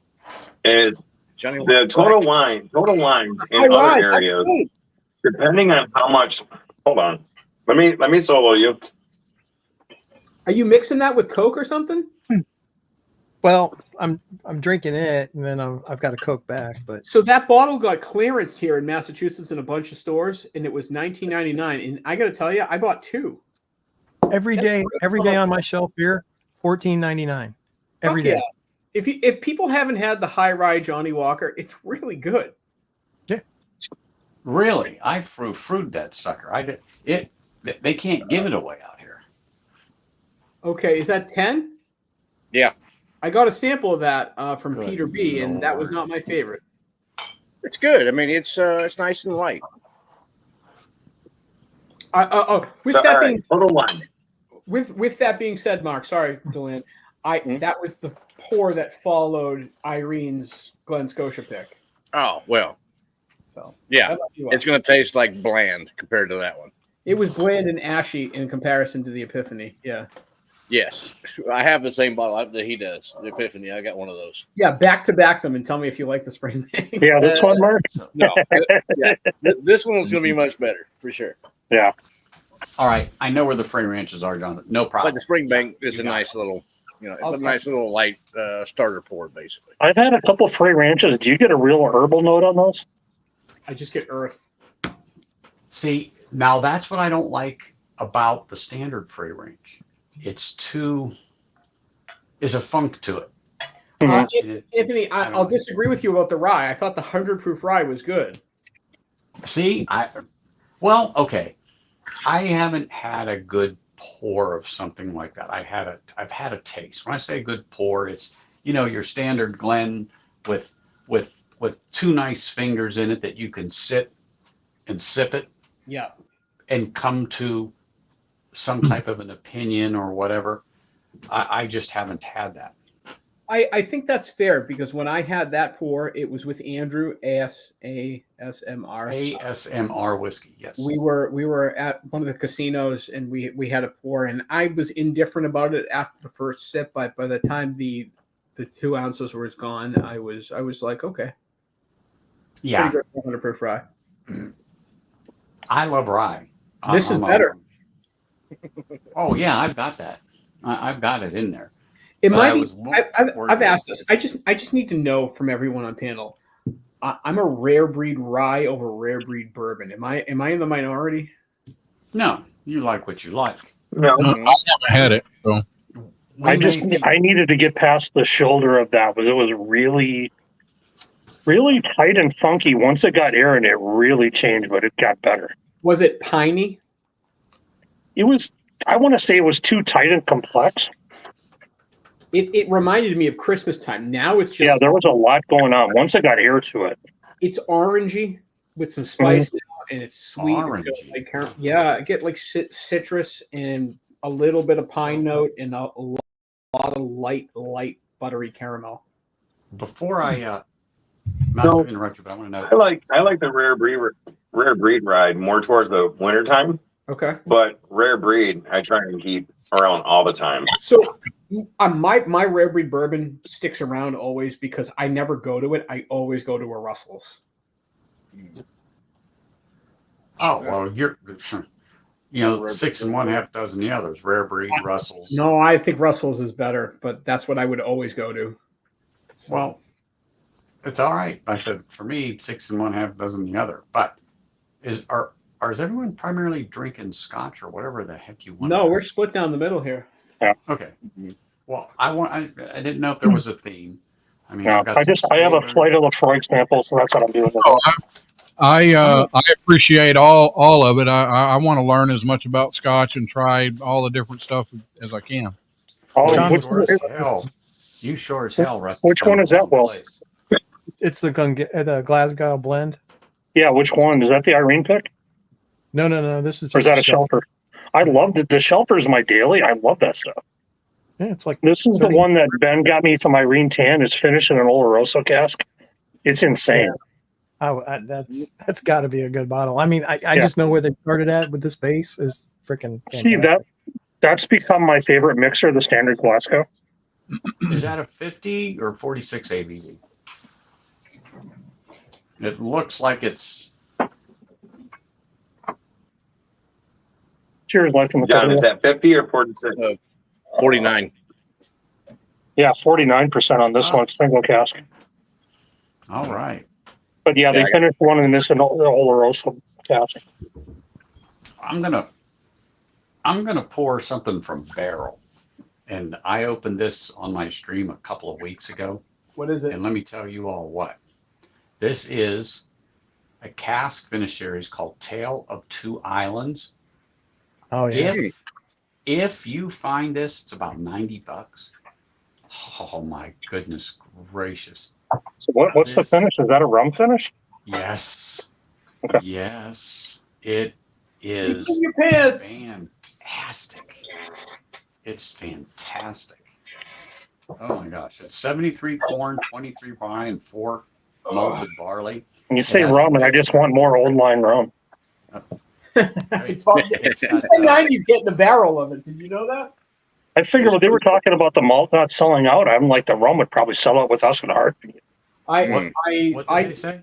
is Johnny the Total Wines in All other right, areas, okay. depending on how much. Hold on, let me solo you. Are you mixing that with Coke or something? Well, I'm drinking it, and then I've got a Coke back. But So that bottle got clearance here in Massachusetts in a bunch of stores, and it was $19.99. And I got to tell you, I bought two. every day on my shelf here, $14.99 every Fuck day. yeah. If people haven't had the High Rye Johnny Walker, it's really good. Really, I frued that sucker. They can't give it away out here. Okay, is that 10? Yeah. I got a sample of that from Good Peter B, and that was not my favorite. It's good. I mean, it's nice and light. With So, that all being right, hold on. with that being said, Mark, sorry, Deland, that was the pour that followed Irene's Glen Scotia pick. Oh well. So Yeah, it's going to taste like bland compared to that one. it was bland and ashy in comparison to the Epiphany. Yeah. Yes, I have the same bottle that he does. The Epiphany. I got one of those. Yeah, back to back them and tell me if you like the spring thing. Yeah, this one, Mark. No, yeah, this one's going to be much better for sure. Yeah. All right, I know where the free ranches are, John. No problem. But the Springbank is a nice little, it's a nice little light starter pour, basically. I've had a couple free ranches. Do you get a real herbal note on those? I just get earth. See, now that's what I don't like about the standard free range. There's a funk to it. Anthony, I'll disagree with you about the rye. I thought the 100 proof rye was good. See, okay. I haven't had a good pour of something like that. I've had a taste. When I say good pour, it's your standard Glen with two nice fingers in it that you can sit and sip it. Yeah. And come to some type of an opinion or whatever. I just haven't had that. I think that's fair because when I had that pour, it was with Andrew ASMR. ASMR whiskey, yes. We were at one of the casinos and we had a pour, and I was indifferent about it after the first sip, but by the time the 2 ounces was gone, I was like, okay. Yeah. 100 proof rye. I love rye. This is better. Oh yeah, I've got that. I've got it in there. It might be. I've asked this. I just need to know from everyone on panel. I'm a rare breed rye over rare breed bourbon. Am I in the minority? No, you like what you like. No, I haven't had it. So I needed to get past the shoulder of that. It was really, really tight and funky. Once it got air in it, really changed, but it got better. Was it piney? It was. I want to say it was too tight and complex. It reminded me of Christmas time. Now it's just there was a lot going on. Once it got air to it, it's orangey with some spice and it's sweet. It's got I get like citrus and a little bit of pine note and a lot of light buttery caramel. Before I not to interrupt you, but I want to know. I like the rare breed ride more towards the wintertime. Okay. But rare breed, I try and keep around all the time. So my rare breed bourbon sticks around always because I never go to it. I always go to a Russell's. Oh well, you're 6 and 1/2 dozen the others. Rare breed, Russell's. No, I think Russell's is better, but that's what I would always go to. Well, it's all right. I said for me, 6 and 1/2 dozen the other. But is everyone primarily drinking scotch or whatever the heck you want? No, we're split down the middle here. Yeah. Okay. Well, I didn't know if there was a theme. I mean, I have a flight of Lafroig sample, so that's what I'm doing. I appreciate all of it. I want to learn as much about scotch and try all the different stuff as I can. You sure as hell, Russ. Which one is that, Will? It's the Glasgow blend. Yeah, which one? Is that the Irene pick? No. This is. Or is that a Shelfer? I love it. The Shelfer's my daily. I love that stuff. Yeah, it's like this is the one that Ben got me from Irene Tan. It's finished in an Oloroso cask. It's insane. Yeah. That's got to be a good bottle. I mean, I just know where they started at with this base is freaking. See that's become my favorite mixer, the standard Glasgow. Is that a 50 or 46 ABV? It looks like it's. Cheers, life in the John, is that 50 or 46? 49. Yeah, 49% on this one, single cask. All right. But yeah, they Yeah, I got- finished one in this Oloroso cask. I'm gonna pour something from barrel, and I opened this on my stream a couple of weeks ago, What is it? and let me tell you all what. This is a cask finish series called Tale of Two Islands. Oh yeah. If you find this, it's about $90. Oh my goodness gracious! So what's the This- finish? Is that a rum finish? Yes, Okay. yes, it is In your pants. fantastic. It's fantastic. Oh my gosh! It's 73 corn, 23 rye, and 4 malted barley. When you say Yes. rum, and I just want more old line rum. Right? Talk- It's got, 90's getting a barrel of it. Did you know that? I figured when they were talking about the malt not selling out, I'm like, the rum would probably sell out with us in a heartbeat. I What- what did I they say?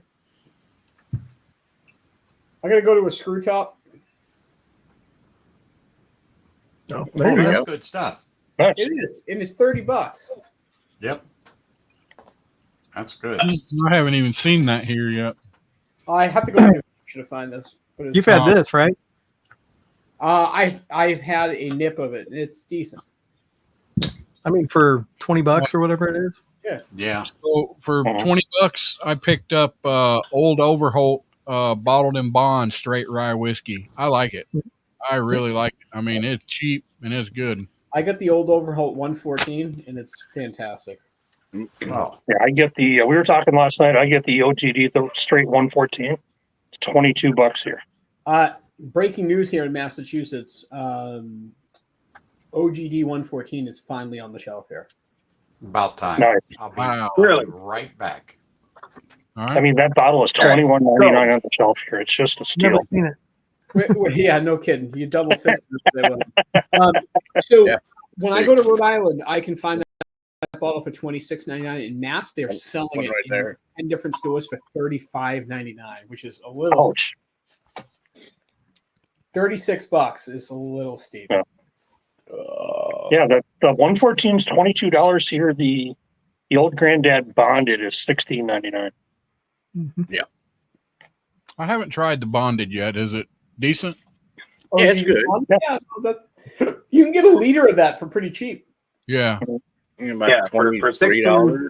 I gotta go to a screw top. Oh, There you That's go. good stuff. Nice. It is, and it's $30. Yep. That's good. I haven't even seen that here yet. I have to go to New Hampshire to find this. But it's, You've had this, right? I've had a nip of it. It's decent. I mean, for $20 or whatever it is. Yeah. So for Uh-huh. $20, I picked up Old Overholt bottled in bond straight rye whiskey. I like it. I really like it. I mean, it's cheap and it's good. I got the old Overholt 114, and it's fantastic. Oh, Yeah, I get the. We were talking last night. I get the OGD, the straight 114. It's $22 here. Breaking news here in Massachusetts: OGD 114 is finally on the shelf here. about time. Nice. I'll be Wow. Really? right back. All I right. mean, that bottle is $21.99 on the shelf here. It's just a steal. Never seen it. Yeah, no kidding. You double fisted it. So Yeah. when I go to Rhode Island, I can find that bottle for $26.99. In Mass, they're selling One it right in there. 10 different stores for $35.99, which is a little. Ouch. $36 is a little steep. Yeah. Yeah, the 114 is $22 here. The old Granddad Bonded is $16.99. I haven't tried the bonded yet. Is it decent? Yeah, it's good. Yeah, you can get a liter of that for pretty cheap. Yeah. About Yeah, for $23.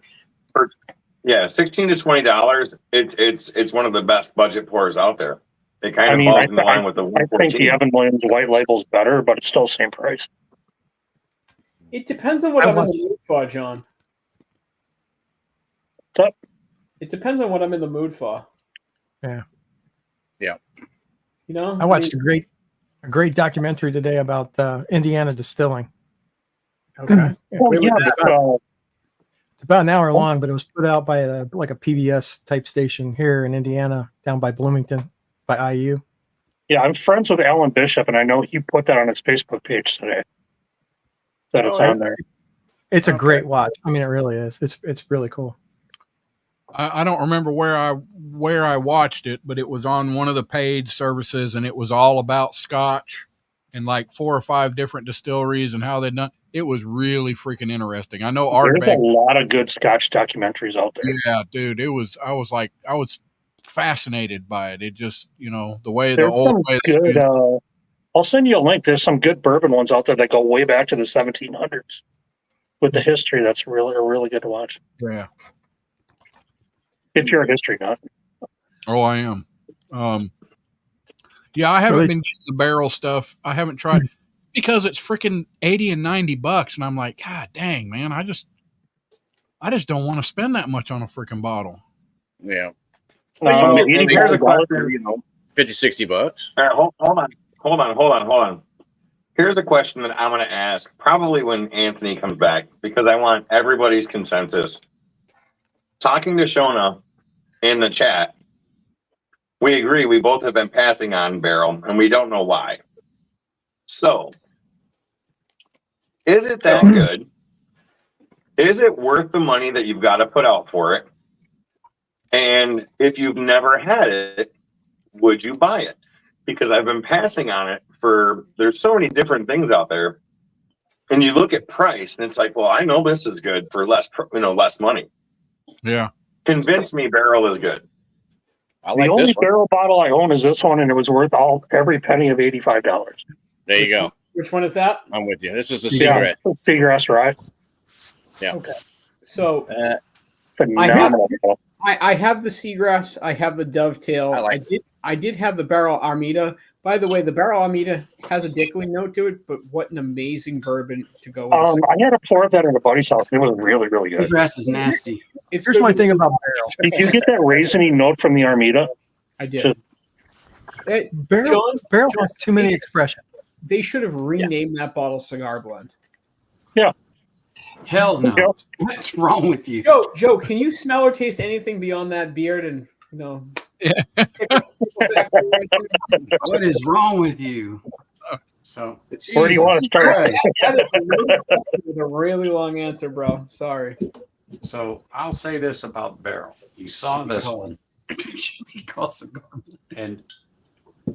Yeah, $16 to $20. It's one of the best budget pours out there. It kind I of mean, falls in line with the I think the 114. Evan Williams white label's better, but it's still the same price. It depends on what I'm in the mood for, John. What's up? It depends on what I'm in the mood for. Yeah. Yeah. You know, I watched a great documentary today about Indiana distilling. Okay. Well, yeah, It's about an hour long, but it was put out by like a PBS type station here in Indiana, down by Bloomington, by IU. yeah, I'm friends with Alan Bishop, and I know he put that on his Facebook page today. That it's on there. It's a great watch. I mean, it really is. It's really cool. I don't remember where I watched it, but it was on one of the paid services, and it was all about Scotch and like 4 or 5 different distilleries and how they'd done. It was really freaking interesting. I know There's a Ardbeg. lot of good Scotch documentaries out there. Yeah, dude, it was. I was fascinated by it. It just, the way There's the old some way. they good. do- I'll send you a link. There's some good bourbon ones out there that go way back to the 1700s with the history. That's really good to watch. Yeah. If you're a history nut. Oh, I am. Yeah, I haven't Really? been getting the barrel stuff. I haven't tried because it's freaking $80 and $90, and I'm like, God dang, man, I just don't want to spend that much on a freaking bottle. Yeah. And Eating here's a $1 question. $50, $60. All right, hold on. Here's a question that I'm going to ask probably when Anthony comes back because I want everybody's consensus. Talking to Shona in the chat, we agree we both have been passing on barrel and we don't know why. So, is it that good? Is it worth the money that you've got to put out for it? And if you've never had it, would you buy it? Because I've been passing on it there's so many different things out there. And you look at price, and it's like, well, I know this is good for less money. Yeah. Convince me barrel is good. I like the only this one. barrel bottle I own is this one, and it was worth every penny of $85. There you go. Which one is that? I'm with you. This is a Yeah, Seagrass. it's Seagrass Rye. Yeah. Okay. So Phenomenal. I have the Seagrass. I have the Dovetail. I did have the Barrel Armida. By the way, the Barrel Armida has a Dickling note to it, but what an amazing bourbon to go with. I had a pour of that at a buddy's house. It was really, really good. Seagrass is nasty. It's Here's good my with thing some- about barrel. Did you get that raisiny note from the Armida? I did. Just- Barrel has too many expressions. They should have renamed that bottle Cigar Blend. Yeah. Hell no. What's wrong with you? Joe, can you smell or taste anything beyond that beard and What is wrong with you? So Where do you want to start? With a really long answer, bro. Sorry. So I'll say this about barrel. You saw this one, He calls cigar. and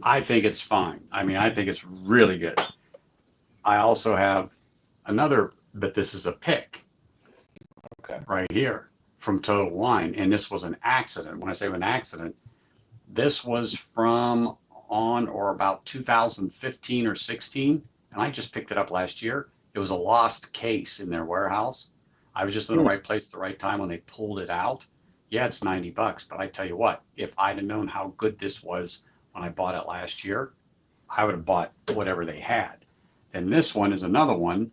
I think it's fine. I mean, I think it's really good. I also have another, but this is a pick. Okay. Right here from Total Wine, and this was an accident. When I say an accident, this was from on or about 2015 or 16, and I just picked it up last year. It was a lost case in their warehouse. I was just in the right place at the right time when they pulled it out. Yeah, it's $90, but I tell you what, if I'd have known how good this was when I bought it last year, I would have bought whatever they had. And this one is another one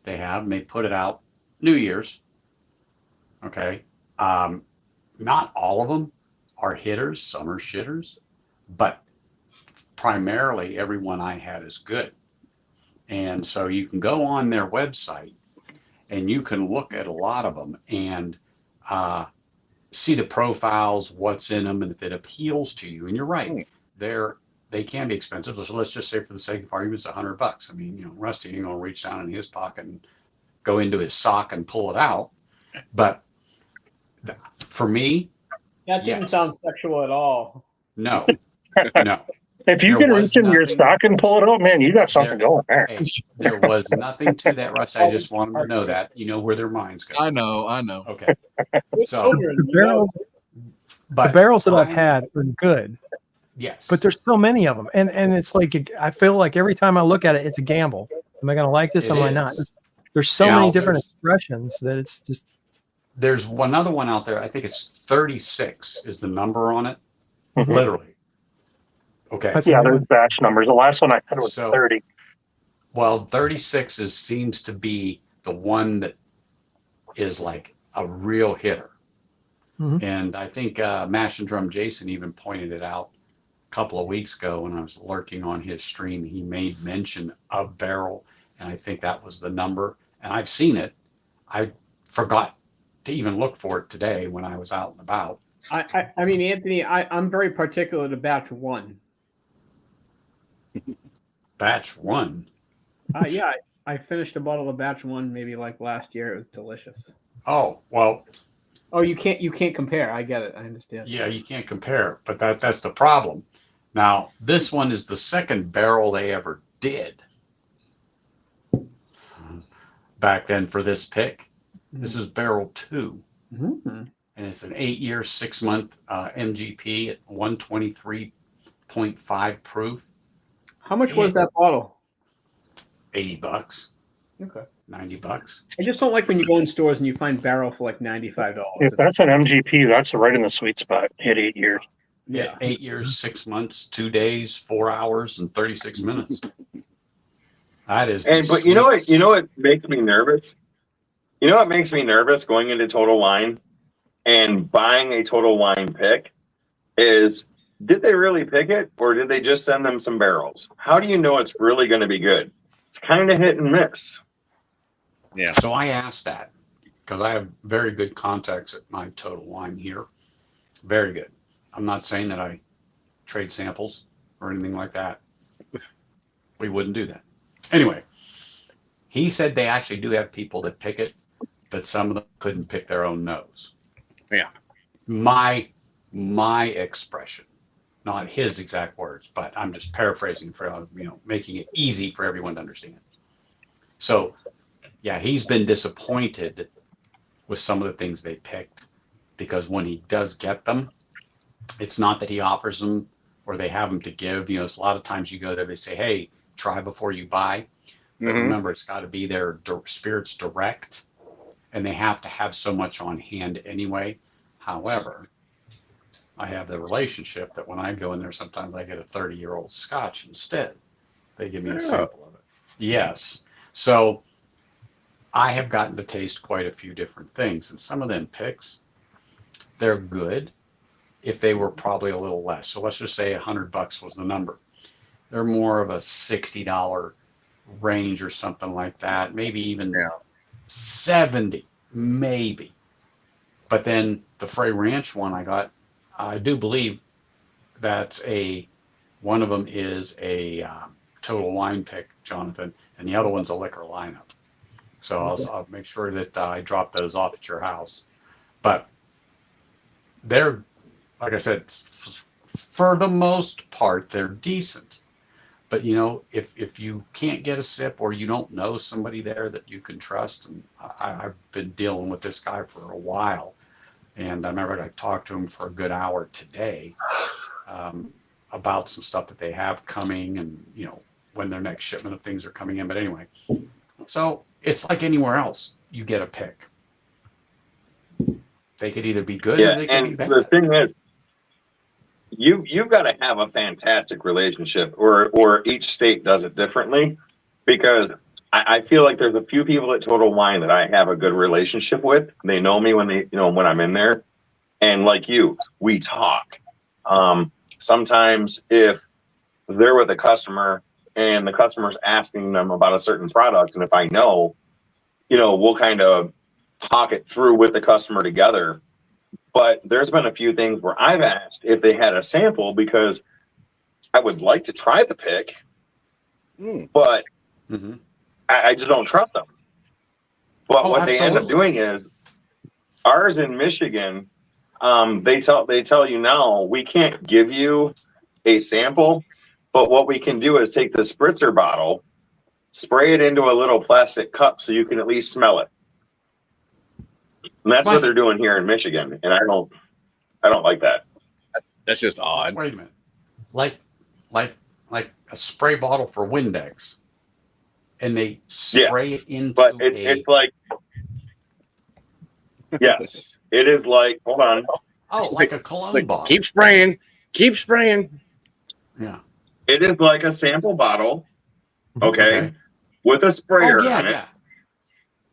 they have, and they put it out New Year's. Okay. Not all of them are hitters, some are shitters, but primarily everyone I had is good. And so you can go on their website and you can look at a lot of them and see the profiles, what's in them, and if it appeals to you. And you're right, they can be expensive. So let's just say, for the sake of argument, it's $100. I mean, Rusty ain't gonna reach down in his pocket and go into his sock and pull it out. But for me, That didn't Yes. sound sexual at all. no. If you There can was reach into your nothing- sock and pull it out, man, you got something going there. Hey, there was nothing to that, Russ. I just want them to know that. You know where their minds go. I know. Okay. So, The barrels, but the barrels that I've I- had are good, yes. but there's so many of them, and it's like I feel like every time I look at it, it's a gamble. Am I going to like this? It Am I is. not? There's so Now, many different there's- expressions that it's just. There's another one out there. I think it's 36 is the number on it. Mhm. Literally. Okay. That's Yeah, another there's one. batch numbers. The last one I had was So- 30. Well, 36 seems to be the one that is like a real hitter. Mhm. And I think Mash and Drum Jason even pointed it out a couple of weeks ago when I was lurking on his stream. He made mention of barrel, and I think that was the number. And I've seen it. I forgot to even look for it today when I was out and about. I mean, Anthony, I'm very particular to batch one. Batch one. Yeah, I finished a bottle of batch one maybe like last year. It was delicious. Oh, well, Oh, you can't compare. I get it. I understand. yeah, you can't compare, but that's the problem. Now, this one is the second barrel they ever did back then for this pick. This is barrel 2, Mm-hmm. and it's an 8-year, 6-month MGP at 123.5 proof, How much was that bottle? $80, Okay. $90. I just don't like when you go in stores and you find barrel for like $95. If that's an MGP, that's right in the sweet spot. Hit 8 years. Yeah, 8 years, 6 months, 2 days, 4 hours, and 36 minutes. That is. But you know what makes me nervous? You know what makes me nervous going into Total Wine and buying a Total Wine pick is, did they really pick it, or did they just send them some barrels? How do you know it's really going to be good? It's kind of hit and miss. Yeah. So I asked that because I have very good contacts at my Total Wine here. Very good. I'm not saying that I trade samples or anything like that. We wouldn't do that. Anyway, he said they actually do have people that pick it, but some of them couldn't pick their own nose. Yeah. My expression, not his exact words, but I'm just paraphrasing for making it easy for everyone to understand. So yeah, he's been disappointed with some of the things they picked, because when he does get them, it's not that he offers them or they have them to give. You know, it's a lot of times you go there, they say, hey, try before you buy. But remember, it's got to be their spirits direct, and they have to have so much on hand anyway. However, I have the relationship that when I go in there, sometimes I get a 30-year-old Scotch instead. They give me a sample of it. Yes. So I have gotten to taste quite a few different things, and some of them picks, they're good if they were probably a little less. So let's just say $100 was the number. They're more of a $60 range or something like that, maybe even 70, maybe. But then the Frey Ranch one I got, I do believe that's one of them is a total wine pick, Jonathan, and the other one's a liquor lineup. So I'll make sure that I drop those off at your house. But they're, like I said, for the most part, they're decent. But, you know, if you can't get a sip or you don't know somebody there that you can trust, and I've been dealing with this guy for a while, and I remember I talked to him for a good hour today about some stuff that they have coming and, you know, when their next shipment of things are coming in. But anyway, so it's like anywhere else. You get a pick. They could either be good or they could be bad. The thing is, you've got to have a fantastic relationship, or each state does it differently, because I feel like there's a few people at Total Wine that I have a good relationship with. They know me when when I'm in there, and like you, we talk. Sometimes if they're with a customer and the customer's asking them about a certain product, and if I know, we'll kind of talk it through with the customer together. But there's been a few things where I've asked if they had a sample, because I would like to try the pick, but I just don't trust them. But what they end up doing is, ours in Michigan, they tell you now, we can't give you a sample, but what we can do is take the spritzer bottle, spray it into a little plastic cup so you can at least smell it. And that's what they're doing here in Michigan, and I don't like that. That's just odd. Wait a minute, like a spray bottle for Windex, and they spray it into. But it's like, yes, it is like. Hold on. Oh, like a cologne bottle. Keep spraying. Keep spraying. Yeah. It is like a sample bottle, okay, with a sprayer on it. Yeah.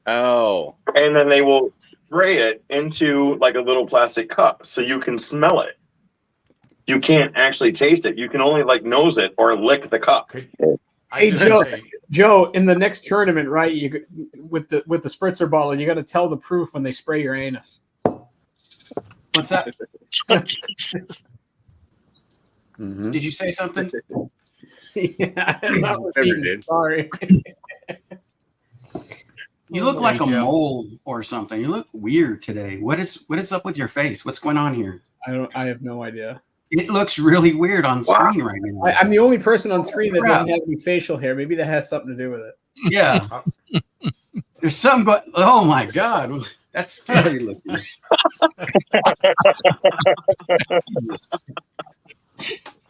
Oh. And then they will spray it into like a little plastic cup so you can smell it. You can't actually taste it. You can only like nose it or lick the cup. Hey Joe, in the next tournament, right? You with the spritzer bottle, you got to tell the proof when they spray your anus. What's that? Did you say something? Yeah, that was me. Sorry. You look like a mole or something. You look weird today. What is up with your face? What's going on here? I have no idea. It looks really weird on screen right now. I'm the only person on screen that doesn't have any facial hair. Maybe that has something to do with it. Yeah. There's some oh my God. That's scary looking.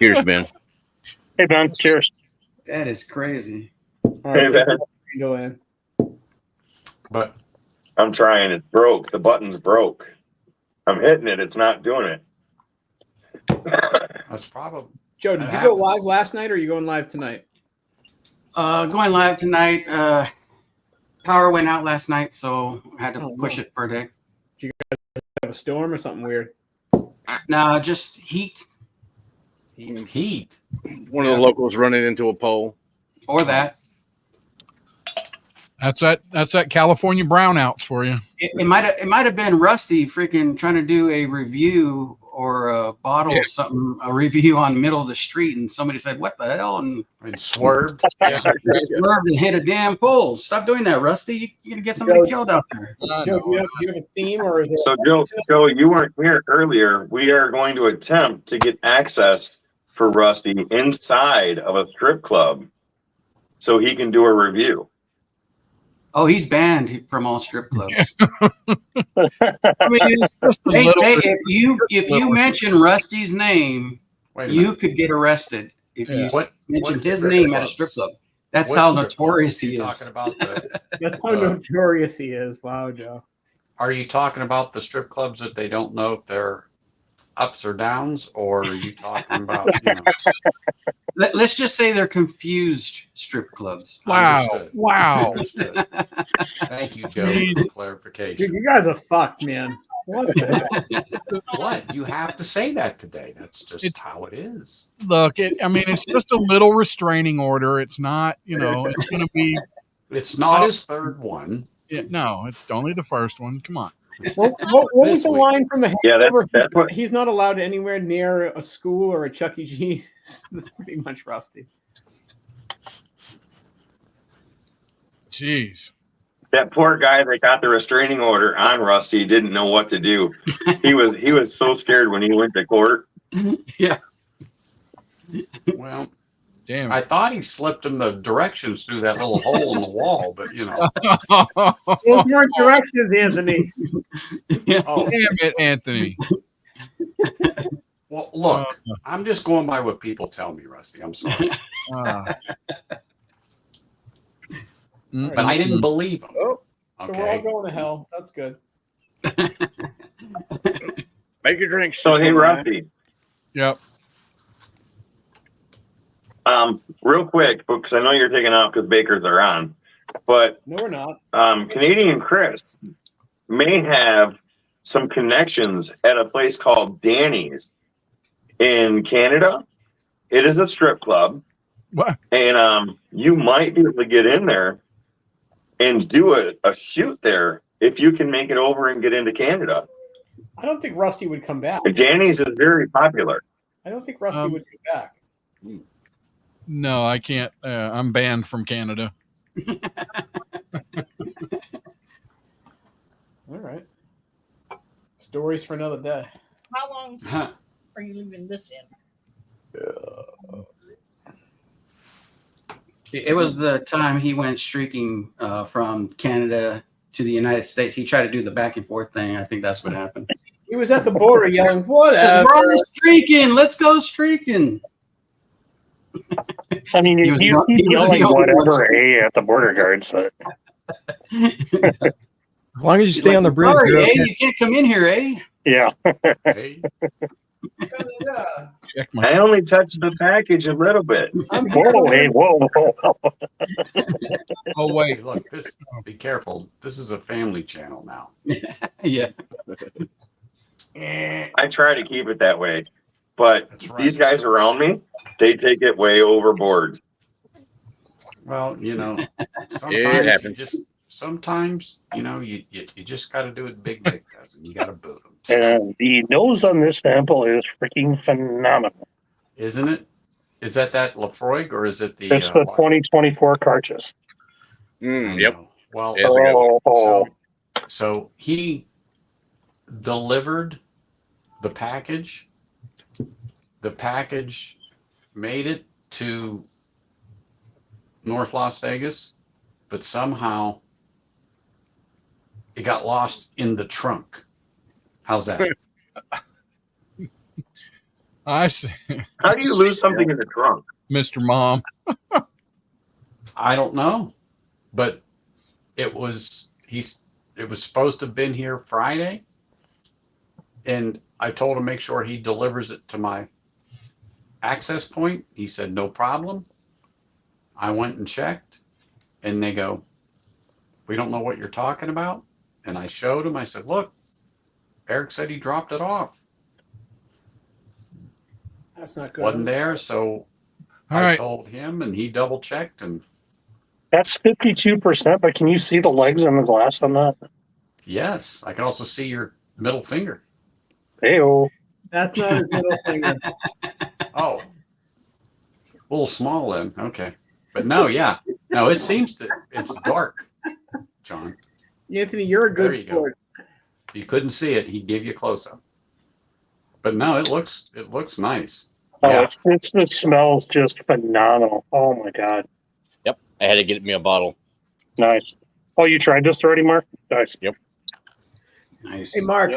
Cheers, Ben. Hey, Ben. Cheers. That is crazy. All right, go in. But I'm trying. It's broke. The button's broke. I'm hitting it. It's not doing it. That's probably. Joe, did you go live last night, or are you going live tonight? Going live tonight. Power went out last night, so I had to push it for a day. Did you guys have a storm or something weird? No, just heat. Heat. One of the locals running into a pole. Or that. That's that California brownouts for you. It might have been Rusty freaking trying to do a review or a bottle of something, a review on middle of the street, and somebody said, "What the hell?" and swerved. Swerved and hit a damn pole. Stop doing that, Rusty. You're gonna get somebody killed out there. Joe, do you have a theme, or is it? So, Joe, you weren't here earlier. We are going to attempt to get access for Rusty inside of a strip club so he can do a review. Oh, he's banned from all strip clubs. I mean, it's just a Hey, little. if you mention Rusty's name, Wait a you minute. could get arrested if Yeah. you What mention his strip name at a clubs? strip club. That's What how strip notorious clubs? Are he you is. talking about the, That's how Uh, notorious he is. Wow, Joe. are you talking about the strip clubs that they don't know if they're ups or downs, or are you talking about, Let's just say they're confused strip clubs. Wow. Understood. Wow. Understood. Thank you, Joe, Dude. for the Dude, clarification. you guys are fucked, man. What the heck? What? You have to say that today. That's just It's- how it is. Look, I mean, it's just a little restraining order. It's not, it's going to be. It's not his third one. No, it's only the first one. Come on. What was This the week. line from the Yeah, hangover? that's what. He's not allowed anywhere near a school or a Chuck E. Cheese. That's pretty much Rusty. Jeez. That poor guy that got the restraining order on Rusty didn't know what to do. He was so scared when he went to court. Yeah. Well, Damn I it. thought he slipped him the directions through that little hole in the wall, but Those weren't directions, Anthony. Oh, Damn it, Anthony. well, look, I'm just going by what people tell me, Rusty. I'm sorry. But I didn't believe him. Oh, so we're all Okay. going to hell. That's good. Make your drinks. So hey, Rusty, Yep. real quick, because I know you're taking off because Bakers are on, but No, we're not. Canadian Chris may have some connections at a place called Danny's in Canada. It is a strip club, What? and you might be able to get in there and do a shoot there if you can make it over and get into Canada. I don't think Rusty would come back. Danny's is very popular. I don't think Rusty would come back. No, I can't. I'm banned from Canada. All right. Stories for another day. How long are you leaving this in? It was the time he went streaking from Canada to the United States. He tried to do the back and forth thing. I think that's what happened. He was at the border yelling, "Whatever." We're on streaking. Let's go streaking. I mean, He you was you the- keep he was yelling the only one whatever at the border guards. So. As long as you stay on the bridge, Sorry, you're eh? okay. You can't come in here, eh? Yeah. Hey, Check my. I only touched the package a little bit. Whoa, hey, whoa, whoa. Oh hey, wait. look, be careful. This is a family channel now. Yeah. I try to keep it that way, but That's right. these guys around me, they take it way overboard. Well, It sometimes happens. you just got to do it big does, and you got to boot them. And the nose on this sample is freaking phenomenal. Isn't it? Is that Lafroig or is it the? It's the 2024 cartridge. I Yep. know. Well, It's a good one. Oh, so he delivered the package. The package made it to North Las Vegas, but somehow it got lost in the trunk. How's that? I see. How do you lose something in the trunk? Mr. Mom. I don't know, but it was supposed to have been here Friday, and I told him make sure he delivers it to my access point. He said no problem. I went and checked, and they go, "We don't know what you're talking about." And I showed him. I said, "Look, Eric said he dropped it off. That's not good. Wasn't there." So All I right. told him, and he double checked, and that's 52%, but can you see the legs on the glass on that? yes, I can also see your middle finger. Hey-oh. That's not his middle finger. Oh, a little small then. Okay. But no, yeah. No, it's dark, John. Anthony, you're a There good you go. sport. If you couldn't see it, he'd give you a close up. But no, it looks nice. Oh, Yeah. it smells just phenomenal. Oh my God. Yep. I had to get me a bottle. Nice. Oh, you tried this already, Mark? Nice. Yep. Nice. Hey, Mark.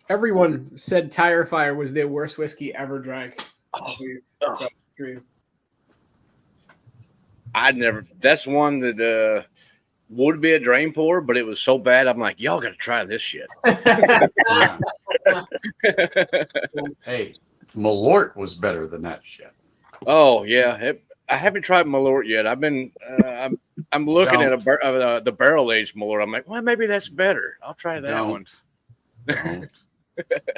Everyone said Tire Fire was their worst whiskey ever drank. Stream. That's one that would be a drain pour, but it was so bad. I'm like, y'all got to try this shit. Yeah. Hey, Malort was better than that shit. Oh yeah, I haven't tried Malort yet. I've been I'm looking at the barrel aged Malort. I'm like, well, maybe that's better. I'll try that one. Don't.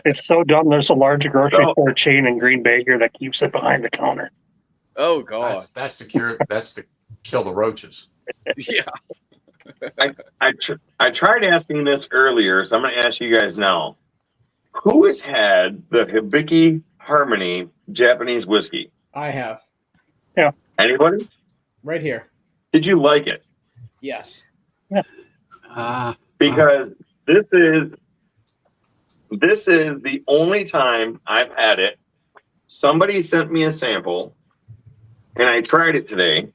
It's so dumb. There's a large grocery store chain in Green Bay here that keeps it behind the counter. Oh God, that's to cure. That's to kill the roaches. Yeah. I tried asking this earlier, so I'm going to ask you guys now. Who has had the Hibiki Harmony Japanese whiskey? I have. Yeah. Anybody? Right here. Did you like it? Yes. Yeah. Because this is the only time I've had it. Somebody sent me a sample, and I tried it today,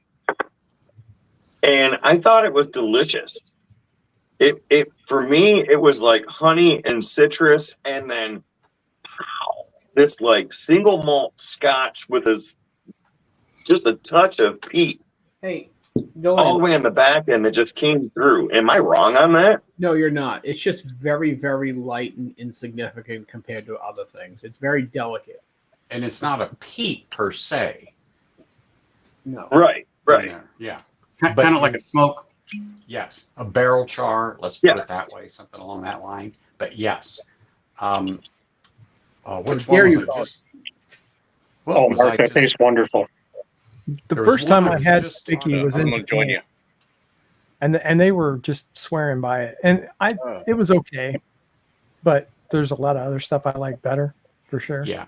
and I thought it was delicious. It for me, it was like honey and citrus, and then this like single malt Scotch with just a touch of peat. Hey, all the way in the back end that just came through. Am I wrong on that? No, you're not. It's just very, very light and insignificant compared to other things. It's very delicate. And it's not a peat per se. No. Right. Yeah. Kind of like a smoke. Yes. A barrel char. Let's put it that way. Something along that line. But yes. Which one was it? Oh, Mark, that tastes wonderful. The first time I had Vicky was in join you. And they were just swearing by it, and it was okay, but there's a lot of other stuff I like better, for sure. Yeah.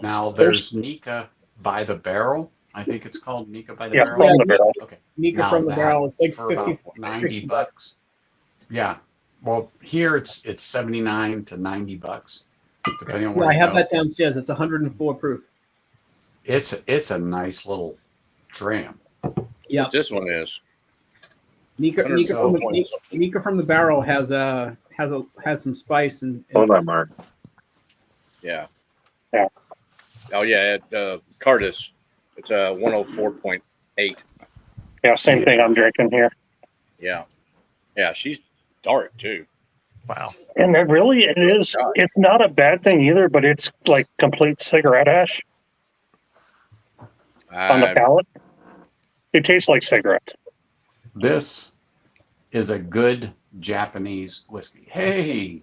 Now there's Nika by the Barrel. I think it's called Nika by the Barrel. From the Barrel. Okay. Nika Now from the that Barrel. It's like for about 50, $90 bucks. Yeah. Well, here it's $79 to $90, depending on Yeah, where I you have go. that downstairs. It's 104 proof. It's a nice little dram. Yeah. This one is. Nika from the Barrel has some spice and Hold on, Mark. Yeah. Yeah. Oh yeah, at Cardis, it's a 104.8. Yeah, same thing I'm drinking here. Yeah. Yeah, she's dark too. Wow. And it is. It's not a bad thing either, but it's like complete cigarette ash on the palate. It tastes like cigarettes. This is a good Japanese whiskey. Hey,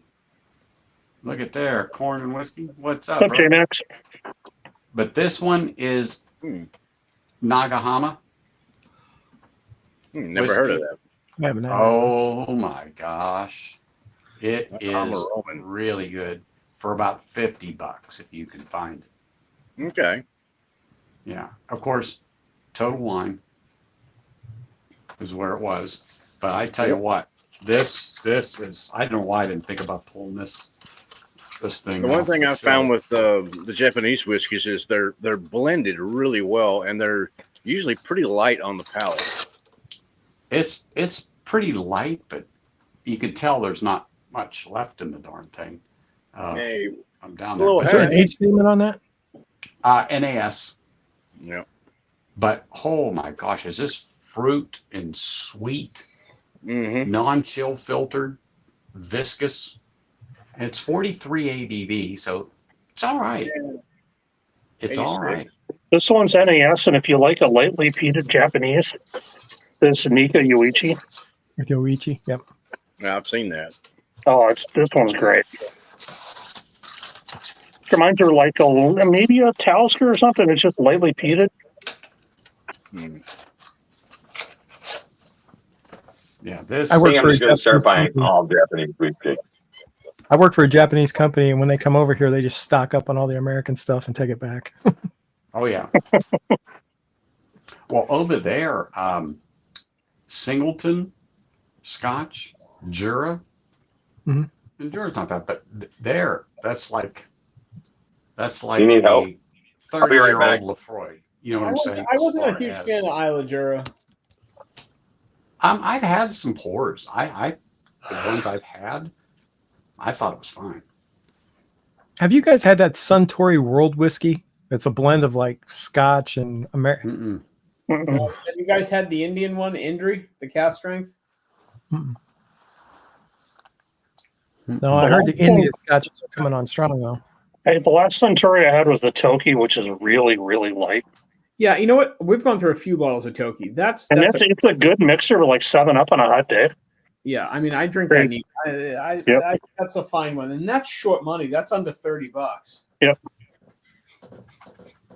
look at there, corn and whiskey. What's up, What's up, bro? J-Max? But this one is Nagahama. Never heard of that. I haven't had Oh my gosh. It is really good for about $50 if you can find it. Okay. Yeah. Of course, Total Wine is where it was. But I tell you what, this is, I don't know why I didn't think about pulling this thing. The one off thing the I shelf. found with the Japanese whiskeys is they're blended really well, and they're usually pretty light on the palate. It's pretty light, but you can tell there's not much left in the darn thing. Hey, I'm down little Is there. there an age limit on that? NAS. Yeah. But oh my gosh, is this fruit and sweet, Mm-hmm. non-chill filtered, viscous? And it's 43 ABV, so it's all right. It's all right. This one's NAS, and if you like a lightly peated Japanese, this Nika Yoichi. Yoichi, yep. Yeah, I've seen that. Oh, this one's great. Reminds her like maybe a Talisker or something. It's just lightly peated. Yeah, this. I work I'm for just a going to start Japanese buying company. all Japanese whiskey. I work for a Japanese company, and when they come over here, they just stock up on all the American stuff and take it back. Oh yeah. Well, over there, Singleton, Scotch, Jura, Mhm. and Jura's not bad, but that's like You need help? a I'll be right 30-year-old back. Lefroy. You know what I'm saying? I wasn't As a far huge as- fan of Isla Jura. I've had some pours. The ones I've had, I thought it was fine. Have you guys had that Suntory World Whiskey? It's a blend of like Scotch and American. Have you guys had the Indian one, Indri, the cast strength? No, I heard the Indian Scotches are coming on strong though. Hey, the last Suntory I had was the Toki, which is really, really light. Yeah, you know what? We've gone through a few bottles of Toki. It's a good mixer to like 7-Up on a hot day. Yeah, I mean, I drink Great. that neat. Yep. That's a fine one, and that's short money. That's under $30. Yep.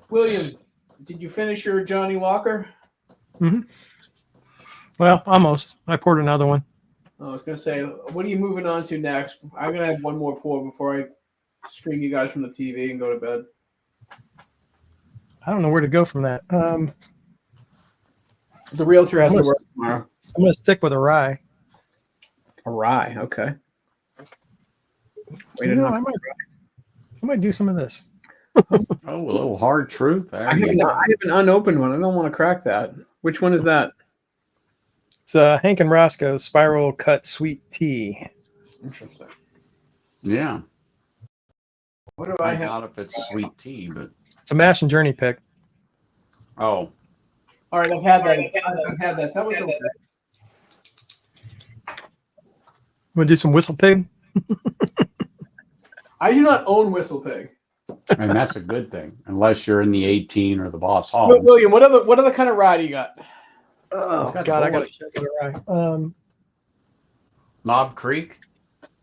William, did you finish your Johnny Walker? Well, almost. I poured another one. I was gonna say, what are you moving on to next? I'm gonna have one more pour before I stream you guys from the TV and go to bed. I don't know where to go from that. The realtor has I'm to gonna- work tomorrow. I'm going to stick with a rye. A rye, okay. You know, I might do some of this. Oh, a little hard truth. I have an unopened one. I don't want to crack that. Which one is that? It's Hank and Roscoe's Spiral Cut Sweet Tea. Interesting. Yeah. What do I I have? doubt if it's sweet tea, but It's a Mash and Journey pick. oh, All right, I've had that. I've had that. That was okay. Want to do some Whistle Pig? I do not own Whistle Pig. and that's a good thing, unless you're in the 18 or the Boss Hall. William, what other kind of rye do you got? Oh, got God, I bullet. got to check it right. Knob Creek.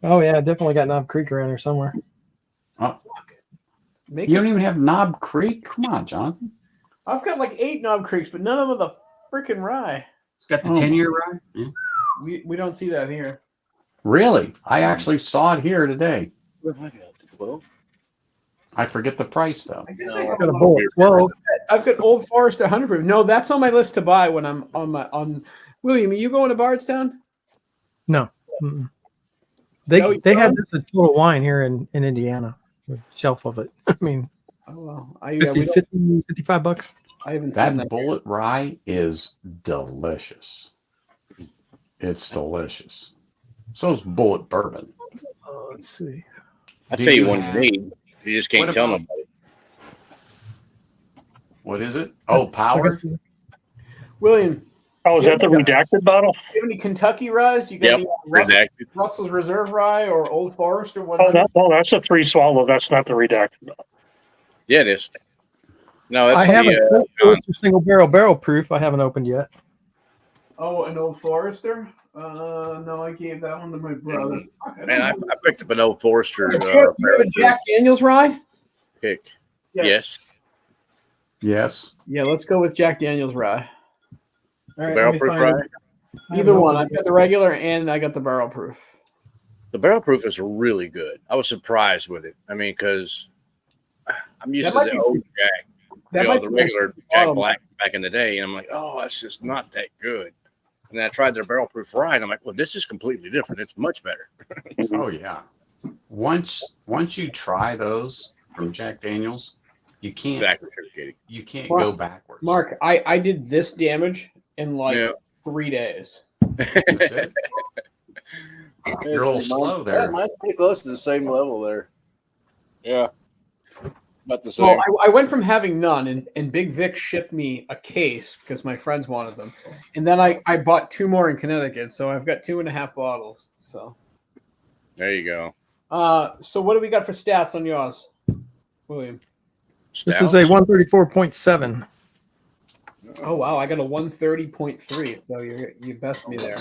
Oh, yeah, definitely got Knob Creek around here somewhere. Oh, Make you don't even have Knob Creek? Come on, Jonathan. I've got like 8 Knob Creeks, but none of them are the freaking rye. It's got the 10-year rye. Yeah. We don't see that here. Really? I actually saw it here today. What have I got? 12? I forget the price though. I guess I got a bullet 12. I've got Old Forest 100 proof. No, that's on my list to buy when I'm on. William, are you going to Bardstown? No. Mm-mm. They No, you they had don't? this at Total Wine here in Indiana. The shelf of it. I mean, Oh well, I 50, 55 bucks. I haven't seen That that. bullet rye is delicious. It's delicious. So's bullet bourbon. Let's see. I'll Do tell you you one have- you need. You just can't What tell about- nobody. What is it? Oh, Power. William, Oh, is that the redacted bottle? do you have any Kentucky ryes? You got Yep, any redacted. Russell's Reserve Rye or Old Forest or Oh, whatever? that's a 3 swallow. That's not the redacted bottle. Yeah, it is. No, that's I have the, a single barrel proof. I haven't opened yet. Oh, an Old Forester? No, I gave that one to my brother. man, I picked up an old Forester Do you have a Jack Daniels rye? pick. Yes. Yes. Yeah, let's go with Jack Daniels rye. All right, Barrel let me proof find rye. it. I Either haven't one. I've opened got the regular and I got the barrel proof. The barrel proof is really good. I was surprised with it. I mean, because I'm used That to might the be- old Jack, That you know, might the be regular Jack bottom. Black back in the day, and I'm like, oh, that's just not that good. And then I tried their barrel proof rye, and I'm like, well, this is completely different. It's much better. Oh yeah. Once you try those from Jack Daniels, you can't Exactly, Katie. you can't Mark- go backwards. Mark, I did this damage in like Yeah. 3 days. That's it. You're a little slow there. mine's pretty close to the same level there. Yeah. About the Well, I went from having none, and Big Vic shipped me a case because my friends wanted them, and then I bought 2 more in Connecticut, so I've got 2.5 bottles. So, There you go. so what do we got for stats on yours, William? This is a 134.7. Oh wow, I got a 130.3. So you best me there.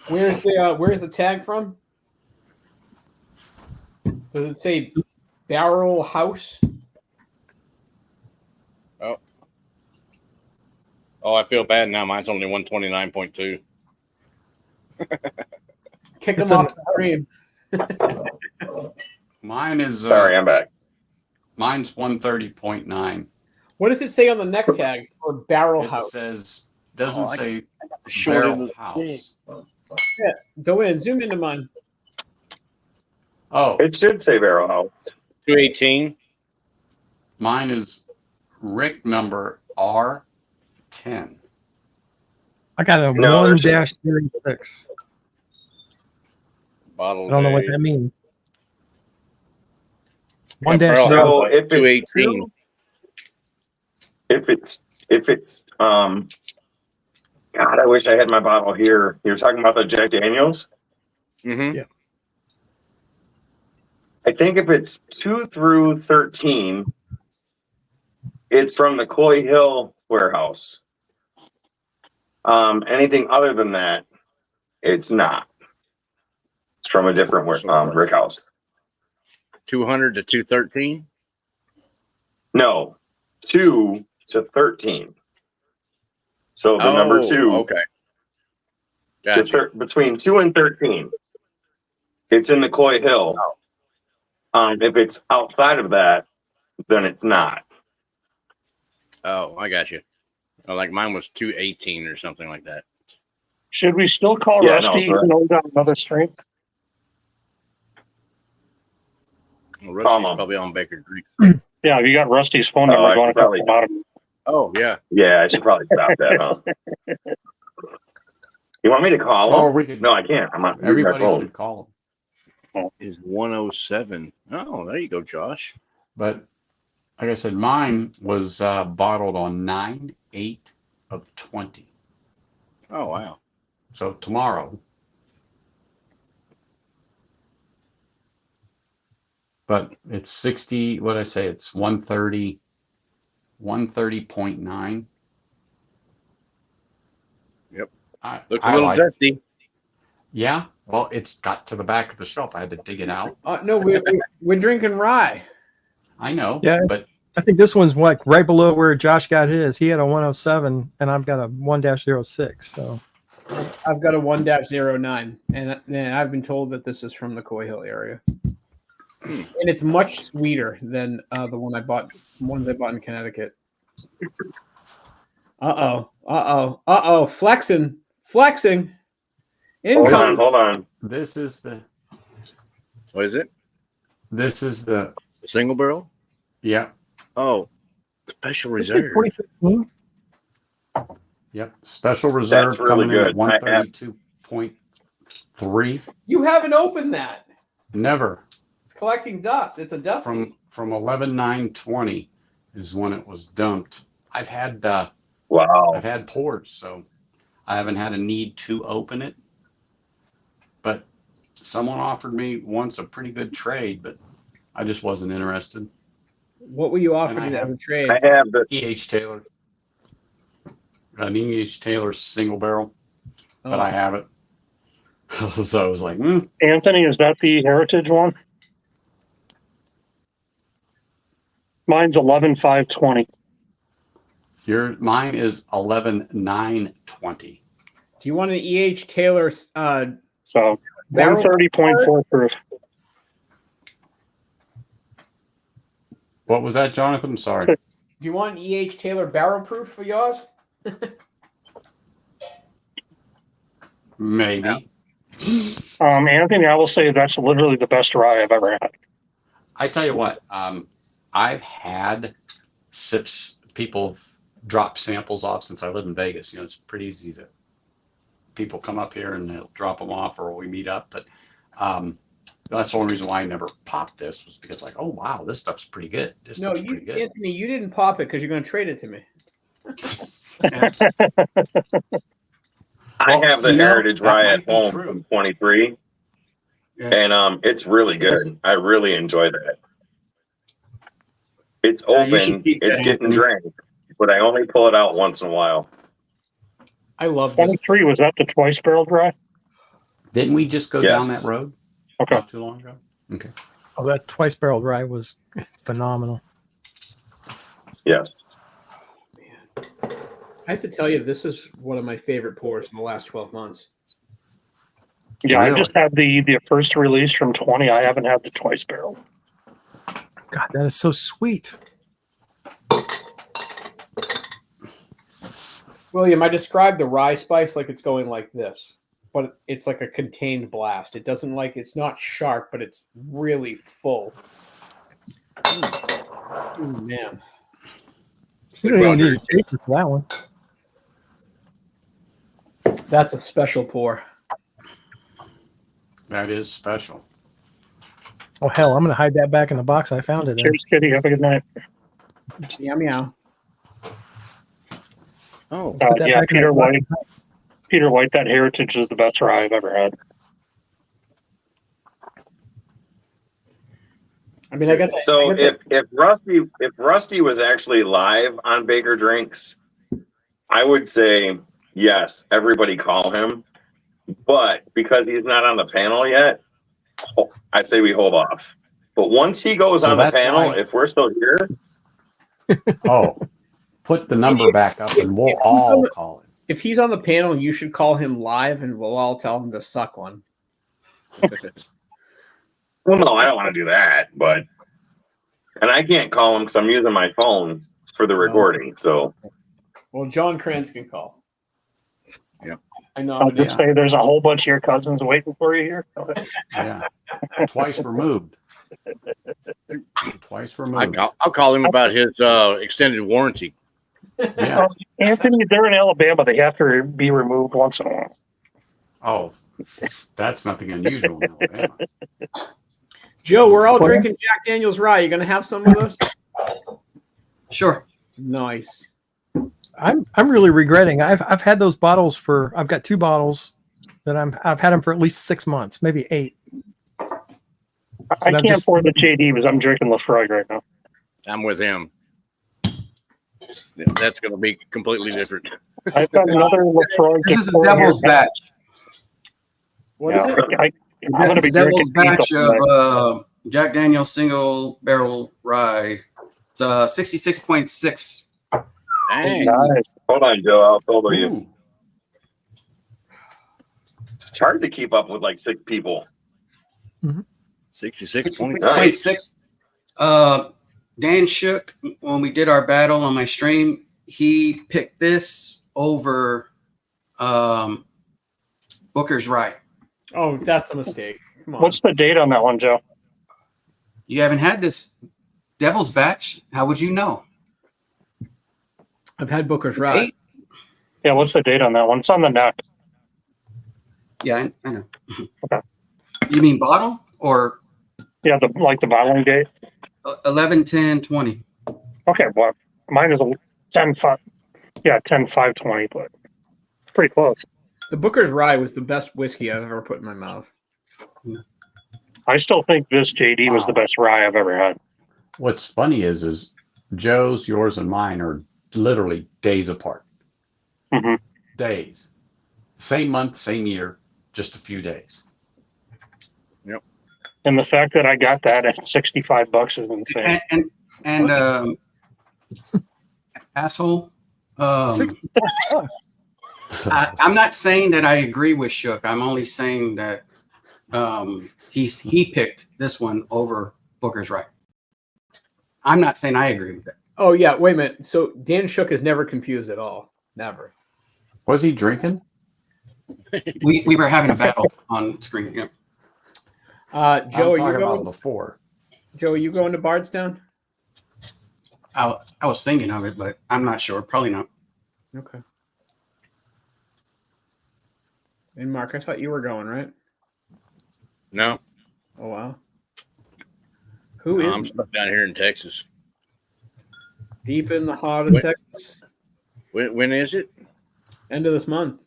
Where's the tag from? Does it say Barrel House? Oh, I feel bad now. Mine's only 129.2. Kick It's them an- off the screen. Mine is Sorry, I'm back. mine's 130.9. What does it say on the neck tag for Barrel It House? says doesn't say Short barrel end of the house. Yeah, go in, zoom into mine. Oh, It should say Barrel House. 218. mine is Rick number R10. I got a No, one there's- dash 36. Bottle I don't know what age. that means. Yeah, One dash barrel zero. So if it's 218. if it's God, I wish I had my bottle here. You're talking about the Jack Daniels? Mm-hmm. Yeah. I think if it's 2 through 13, it's from the Coy Hill warehouse. Anything other than that, it's not. It's from a different Rick House. 200 to 213. No, 2 to 13. So the number 2. Okay. to Gotcha. between 2 and 13. It's in the Coy Hill. If it's outside of that, then it's not. Oh, I got you. Oh, like mine was 218 or something like that. Should we still call Yeah, no, Rusty sorry. even though we got another strain? Well, Rusty's Come probably on Baker Creek. Yeah, you got Rusty's phone Oh, number. I Going should to talk probably- about him. Oh, yeah. Yeah, I should probably stop that, huh? You want me to call him? Or we could. No, I can't. I'm not. Everybody should call them. Is 107. Oh, there you go, Josh. But like I said, mine was bottled on 9/8 of 20. Oh, wow. So tomorrow. But it's 60. What did I say? It's 130. 130.9. Yep. I Looks a little like it. dusty. Yeah. Well, it's got to the back of the shelf. I had to dig it out. No, we're drinking rye. I know. Yeah. But I think this one's like right below where Josh got his. He had a 107, and I've got a 1-06. So I've got a 1-09, and I've been told that this is from the Coy Hill area, and it's much sweeter than the ones I bought in Connecticut. Flexing. Income. Hold on. this is the. What is it? This is the. Single barrel? Yeah. Oh, special Is it reserve. 2015? Yep. Special reserve That's really coming in good. at 132.3. You haven't opened that. Never. It's collecting dust. It's a dusty. From 11/9/20 is when it was dumped. I've had Wow. I've had pours, so I haven't had a need to open it. But someone offered me once a pretty good trade, but I just wasn't interested. What were you And offering I as a trade? I have the. E.H. Taylor. An E.H. Taylor single barrel, but Oh. I have it. So I was like, Anthony, is that the Heritage one? Mine's 11/5/20. mine is 11/9/20. Do you want an E.H. Taylor? So Barrel 130.4 proof. What was that, Jonathan? I'm sorry. Do you want an E.H. Taylor barrel proof for yours? Maybe. Anthony, I will say that's literally the best rye I've ever had. I tell you what, I've had sips, people drop samples off since I live in Vegas. You know, it's pretty easy to, people come up here and they'll drop them off or we meet up. But that's the only reason why I never popped this was because like, oh, wow, this stuff's pretty good. This No, stuff's pretty good. Anthony, you didn't pop it because you're going to trade it to me. I have the you know, Heritage that Rye might at be home true. from 23, Yeah. and it's really good. I really enjoy that. It's Yeah, you should open, keep it's that, getting Anthony. drank, but I only pull it out once in a while. I love this. 23, was that the twice barreled rye? Didn't we just go down Yes. that road Okay. not too long ago? Okay. Oh, that twice barreled rye was phenomenal. Yes. I have to tell you, this is one of my favorite pours in the last 12 months. Yeah, I Really? just had the first release from 20. I haven't had the twice barrel. God, that is so sweet. William, I described the rye spice like it's going like this, but it's like a contained blast. It doesn't like, it's not sharp, but it's really full. Oh, man. You don't even need a shaker for that one. That's a special pour. That is special. Oh hell, I'm gonna hide that back in the box I found it in. Cheers, Kitty. Have a good night. Meow meow. Oh, Put that yeah, back in Peter that box. White. Peter White, that Heritage is the best rye I've ever had. I mean, I got that. So I got if Rusty was actually live on Baker Drinks, I would say yes, everybody call him. But because he's not on the panel yet, I say we hold off. But once he goes So on the that's panel, why- if we're still here, Oh, put the number back up and we'll all call it. If he's on the panel, you should call him live, and we'll all tell him to suck one. well, no, I don't want to do that. But and I can't call him because I'm using my phone for the recording. So Well, John Kranz can call. Yep. I know. I'll just say there's a whole bunch of your cousins waiting for you here. Yeah. Twice removed. Twice removed. I'll call him about his extended warranty. Yeah. Anthony, they're in Alabama. They have to be removed once in a while. Oh, that's nothing unusual in Alabama. Joe, we're all drinking Jack Daniel's rye. You gonna have some with us? Sure. Nice. I'm really regretting. I've had those bottles for. I've got 2 bottles that I've had them for at least 6 months, maybe 8. I can't pour the JD because I'm drinking Lafroig right now. I'm with him. That's going to be completely different. I've got another Lafroig. This is a devil's batch. What is it? I'm going to be Devil's drinking batch Pico of Jack Daniel's single barrel rye. It's 66.6. Dang. Nice. hold on, Joe. I'll follow you. Ooh. It's hard to keep up with like 6 people. 66.6. 66.6. Dan Shook, when we did our battle on my stream, he picked this over Booker's Rye. Oh, that's a mistake. Come on. What's the date on that one, Joe? You haven't had this Devil's Batch? How would you know? I've had Booker's rye. Yeah, what's the date on that one? It's on the neck. Yeah, I know. Okay. You mean bottle or Yeah, the bottling date. 11/10/20? Okay, well, mine is a 10/5. Yeah, 10/5/20, but it's pretty close. The Booker's rye was the best whiskey I've ever put in my mouth. I still think this JD was the best rye I've ever had. What's funny is Joe's, yours, and mine are literally days apart. Mhm. Days. Same month, same year, just a few days. And the fact that I got that at $65 is insane. And asshole. I'm not saying that I agree with Shook. I'm only saying that he picked this one over Booker's Rye. I'm not saying I agree with that. Oh yeah, wait a minute. So Dan Shook is never confused at all. Never. Was he drinking? We were having a battle on screen. Yeah. Joe, I'm are you talking about going? before. Joe, are you going to Bardstown? I was thinking of it, but I'm not sure. Probably not. Okay. And Mark, I thought you were going, right? No, Oh wow. Who is I'm stuck down here in Texas. deep in the heart of Wait. Texas? When is it? End of this month.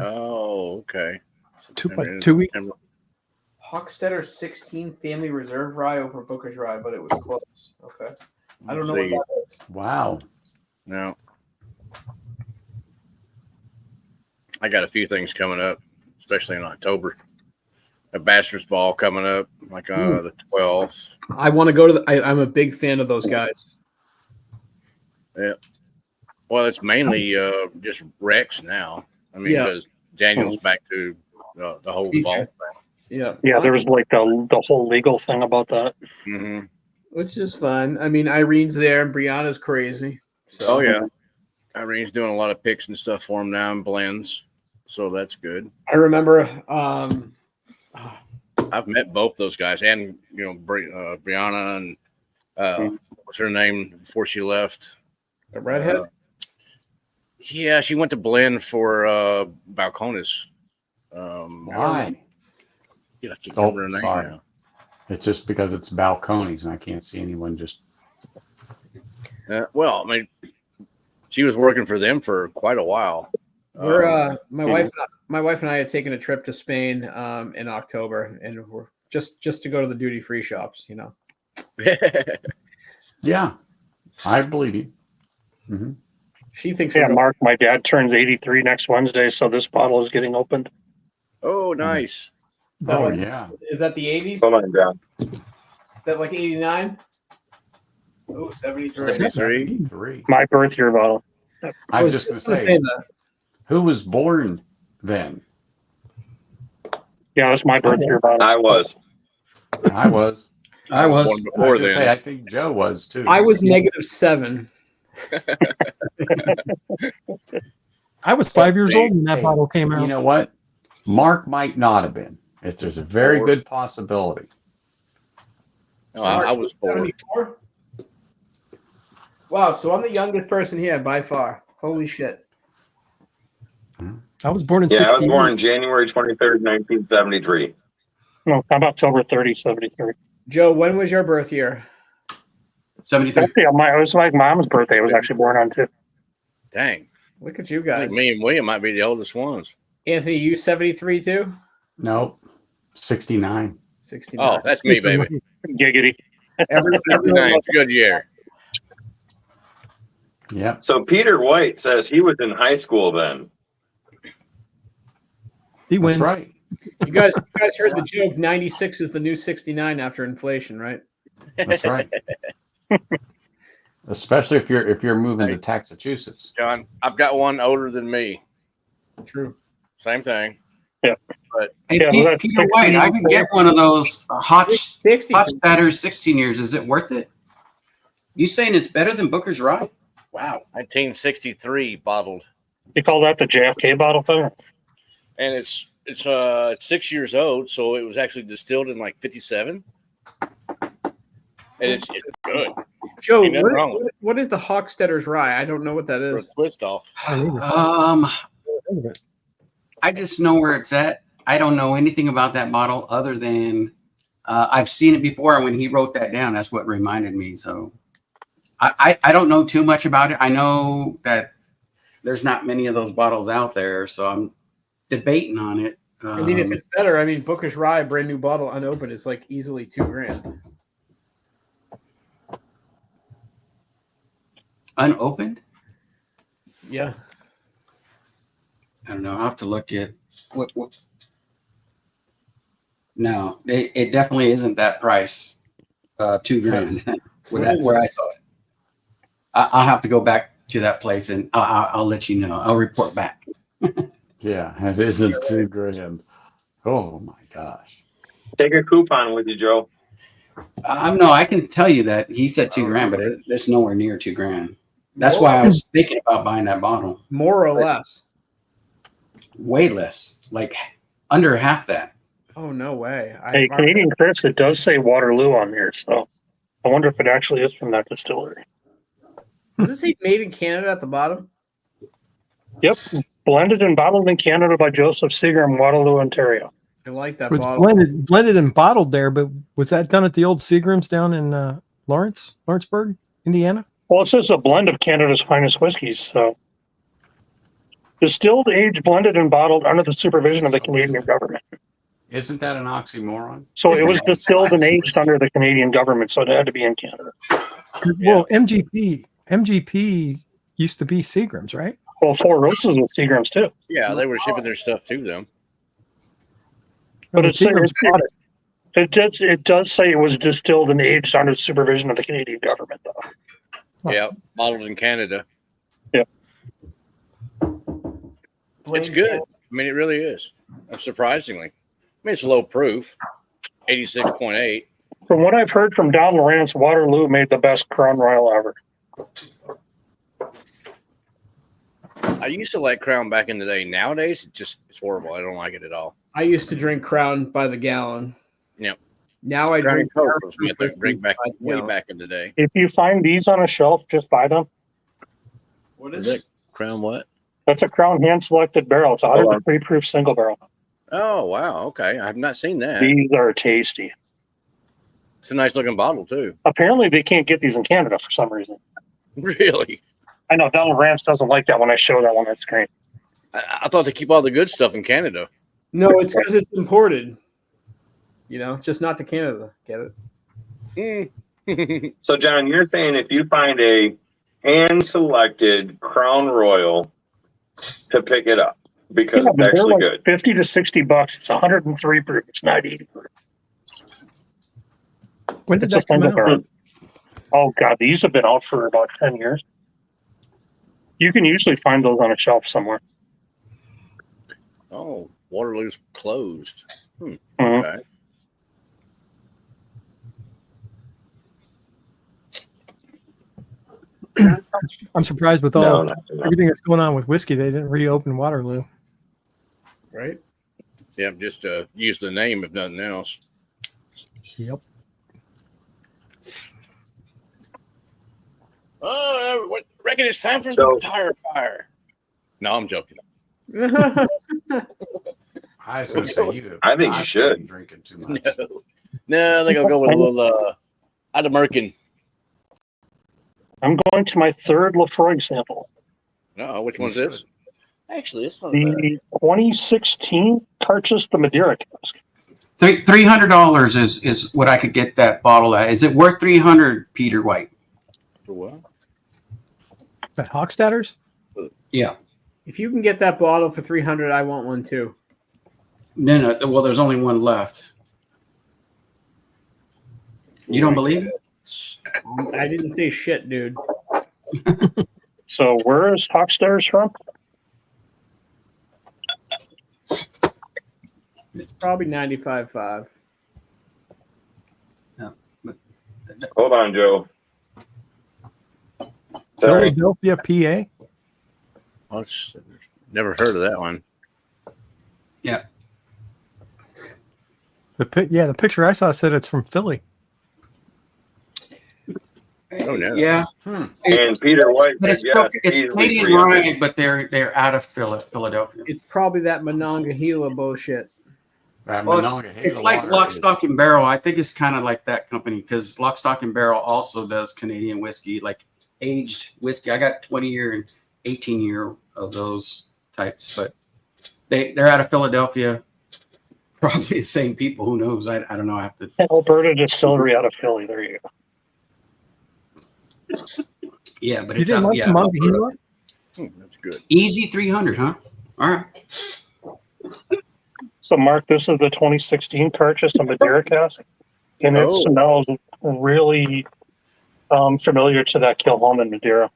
Oh, okay. September, 2 weeks. September. Hochstetter 16 Family Reserve rye over Booker's rye, but it was close. Okay. I don't know See. what that is. Wow. No. I got a few things coming up, especially in October. A bachelor's ball coming up, like the 12th. I want to go to I'm a big fan of those guys. Yeah. Well, it's mainly just Rex now. I mean, Yeah. because Daniel's back to the whole vault Yeah. Yeah, there was like the whole legal thing about that. thing. Mm-hmm. Which is fun. I mean, Irene's there and Brianna's crazy. So. Oh, yeah. Irene's doing a lot of picks and stuff for him now and blends. So that's good. I remember I've met both those guys and, Brianna and what's her name before she left? the redhead. Yeah, she went to blend for Balcones. Why? Yeah, I can't Oh, remember her name sorry. now. It's just because it's balconies and I can't see anyone just. Well, I mean, she was working for them for quite a while. We're my wife and I had taken a trip to Spain in October, and we're just to go to the duty free shops. You know. Yeah, I believe you. Mm-hmm. She thinks. Yeah, Mark, my dad turns 83 next Wednesday, so this bottle is getting opened. Oh, nice. Oh, yeah. Is that the 80s? Come on, John. Is that like 89? Oh, 73. 73. My birth year bottle. I was just going to say that. Who was born then? Yeah, that's my birth year bottle. I was. I was. I was. Born before I, then. say, I think Joe was too. I was -7. I was 5 years old when that bottle came out. You know what? Mark might not have been. There's a very good possibility. No, I was born. 74? Wow, so I'm the youngest person here by far. Holy shit. I was born in Yeah, I was 68. born January 23rd, 1973. No, I'm October 30, 73. Joe, when was your birth year? 73. That's it was my mom's birthday. I was actually born on too. Dang. Look at you I guys. think me and William might be the oldest ones. Anthony, you 73 too? Nope. 69. 69. Oh, that's me, baby. Giggity. Everyone 69. Good year. Yep. So Peter White says he was in high school then. He That's wins. right. You guys heard the joke 96 is the new 69 after inflation, right? That's right. Especially if you're moving to Massachusetts. John, I've got one older than me. True. Same thing. Yeah. But Hey, Yeah, well, that's Peter White, I can 16. get one of those Sixty. Hofstadter 16 years. Is it worth it? You saying it's better than Booker's Rye? Wow. 1963 bottled. You call that the JFK bottle thing? And it's 6 years old, so it was actually distilled in like 57. And it's good. Joe, Ain't nothing wrong with what is the Hochstetter's Rye? I don't know what that For a is. twist off. I just know where it's at. I don't know anything about that bottle other than I've seen it before. And when he wrote that down, that's what reminded me. So I don't know too much about it. I know that there's not many of those bottles out there, so I'm debating on it. I mean, if it's better, I mean, Booker's Rye, brand new bottle, unopened, is like easily $2,000. Unopened? Yeah. I don't know. I'll have to look at what. No, it definitely isn't that price. $2,000 where I saw it. I'll have to go back to that place and I'll let you know. I'll report back. Yeah, it isn't $2,000. Oh my gosh. Take a coupon with you, Joe. No, I can tell you that he said $2,000, but it's nowhere near $2,000. That's why I was thinking about buying that bottle. More or less? Way less, like under half that. Oh, no way. Hey, Canadian Chris, it does say Waterloo on here, so I wonder if it actually is from that distillery. Does it say made in Canada at the bottom? Yep. Blended and bottled in Canada by Joseph Seagram, Waterloo, Ontario. I like that It's bottle. blended and bottled there, but was that done at the old Seagrams down in Lawrenceburg, Indiana? Well, it says a blend of Canada's finest whiskeys. So, distilled, aged, blended, and bottled under the supervision of the Canadian government. Isn't that an oxymoron? So it was distilled and aged under the Canadian government, so it had to be in Canada. Well, MGP used to be Seagrams, right? Well, Four Roses with Seagrams too. Yeah, they were shipping their stuff to them. But No, it's, Seagrams bought it. it does say it was distilled and aged under the supervision of the Canadian government, though. Yeah, bottled in Canada. Yep. It's good. I mean, it really is. Surprisingly. I mean, it's low proof, 86.8. From what I've heard from Don Lawrence, Waterloo made the best Crown Royal ever. I used to like Crown back in the day. Nowadays, it's horrible. I don't like it at all. I used to drink Crown by the gallon. Yep. Now I Crown drink and Coke was my whiskey drink back by the way gallon. back in the day. If you find these on a shelf, just buy them. What is it? Crown what? That's a Crown hand selected barrel. It's a 103 proof single barrel. Oh wow, okay. I have not seen that. These are tasty. It's a nice looking bottle too. Apparently, they can't get these in Canada for some reason. Really? I know Donald Rance doesn't like that when I show that one. That's great. I thought they keep all the good stuff in Canada. No, it's because it's imported. You know, just not to Canada. Get it? So, John, you're saying if you find a hand-selected Crown Royal to pick it up because Yeah, it's but they're actually like good. $50 to $60. It's 103 proof. It's not 80 proof. When did It's that a come single out? barrel. Oh God, these have been out for about 10 years. You can usually find those on a shelf somewhere. Oh, Waterloo's closed. Mhm. Okay. I'm surprised with all everything that's going on with whiskey, they didn't reopen Waterloo. Right? Yeah, just use the name if nothing else. Yep. Oh, reckon it's time for So- the tire fire. No, I'm joking. I was going to say, I think you should. Drinking too much. No, I think I'll go with a little Adamerkin. I'm going to my third Lafroig sample. No, which one's this? Actually, it's not bad. The 2016 Carchus the Madeira cask. $300 is what I could get that bottle at. Is it worth $300, Peter White? For what? That Hochstadters? Yeah. If you can get that bottle for $300, I want one too. No. Well, there's only one left. You don't believe it? I didn't say shit, dude. So where is Hochstadters from? It's probably 95.5. Hold on, Joe. Sorry. Philadelphia, PA? Oh, never heard of that one. Yeah. The picture I saw said it's from Philly. Oh no. Yeah. And Peter White But said it's, yes. it's easily Canadian 300. rye, but they're out of Philadelphia. It's probably that Monongahela bullshit. Well, it's like Lock, Stock, and Barrel. I think it's kind of like that company because Lock, Stock, and Barrel also does Canadian whiskey, like aged whiskey. I got 20-year and 18-year of those types, but they're out of Philadelphia. Probably the same people. Who knows? I don't know. I have to. Alberta Distillery out of Philly. There you go. Yeah, but You it's didn't out. like Yeah, the Monongahela? That's good. easy 300, huh? All right. So, Mark, this is the 2016 Carchus the Madeira cask, and it Oh. smells really familiar to that Kilholman Madeira.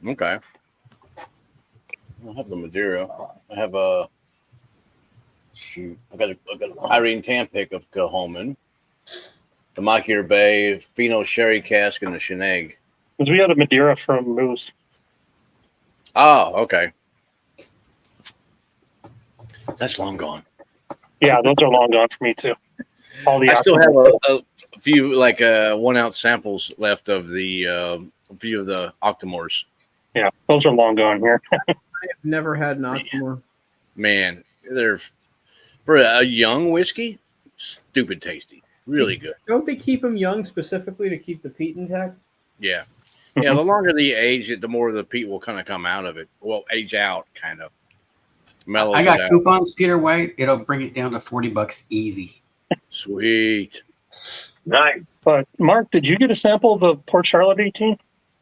Okay. I don't have the Madeira. I have a I got a Irene Tampick of Kilholman, the Machier Bay Fino Sherry Cask, and the Cheneg. Because we had a Madeira from Moose. Oh, okay. That's long gone. Yeah, those are long gone for me too. All the I still have a few like 1 ounce samples left of the a few of the Octomores. Yeah, those are long gone here. I've never had an Octomore. Man, they're for a young whiskey, stupid tasty, really good. Don't they keep them young specifically to keep the peat intact? Yeah, yeah. The longer the age, the more the peat will kind of come out of it. Well, age out, kind of. Mellows I got it out. coupons, Peter White. It'll bring it down to $40 easy. Sweet. Nice. But Mark, did you get a sample of the Port Charlotte 18?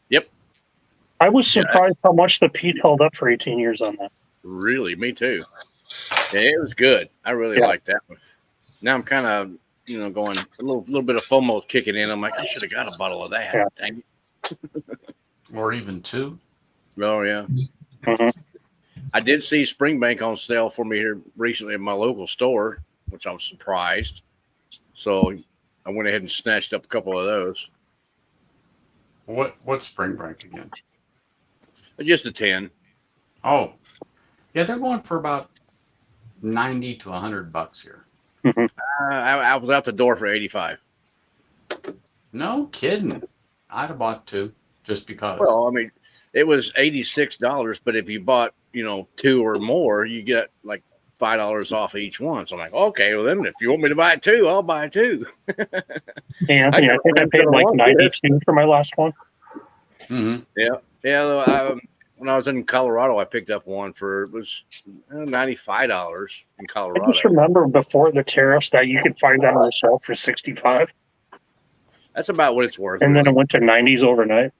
Yep. I was surprised how much the peat held up for 18 years on that. Really, me too. Yeah, it was good. I really liked that one. Now I'm kind of, going a little bit of FOMO kicking in. I'm like, I should have got a bottle of that. Yeah. Dang it. Or even 2. Oh yeah. Mhm. I did see Springbank on sale for me here recently at my local store, which I was surprised. So I went ahead and snatched up a couple of those. What's Springbank again? Just a 10. Oh, yeah, they're going for about $90 to $100 here. I was out the door for 85. No kidding. I'd have bought 2 just because. Well, I mean, It was $86, but if you bought, 2 or more, you get like $5 off each one. So I'm like, okay, well then if you want me to buy 2, I'll buy 2. Yeah, I think I paid like 92 for my last one. Mm-hmm. Yeah. When I was in Colorado, I picked up one for, it was $95 in I Colorado. just remember before the tariffs that you could find that on the shelf for 65, That's about what it's worth. and then really. it went to 90s overnight.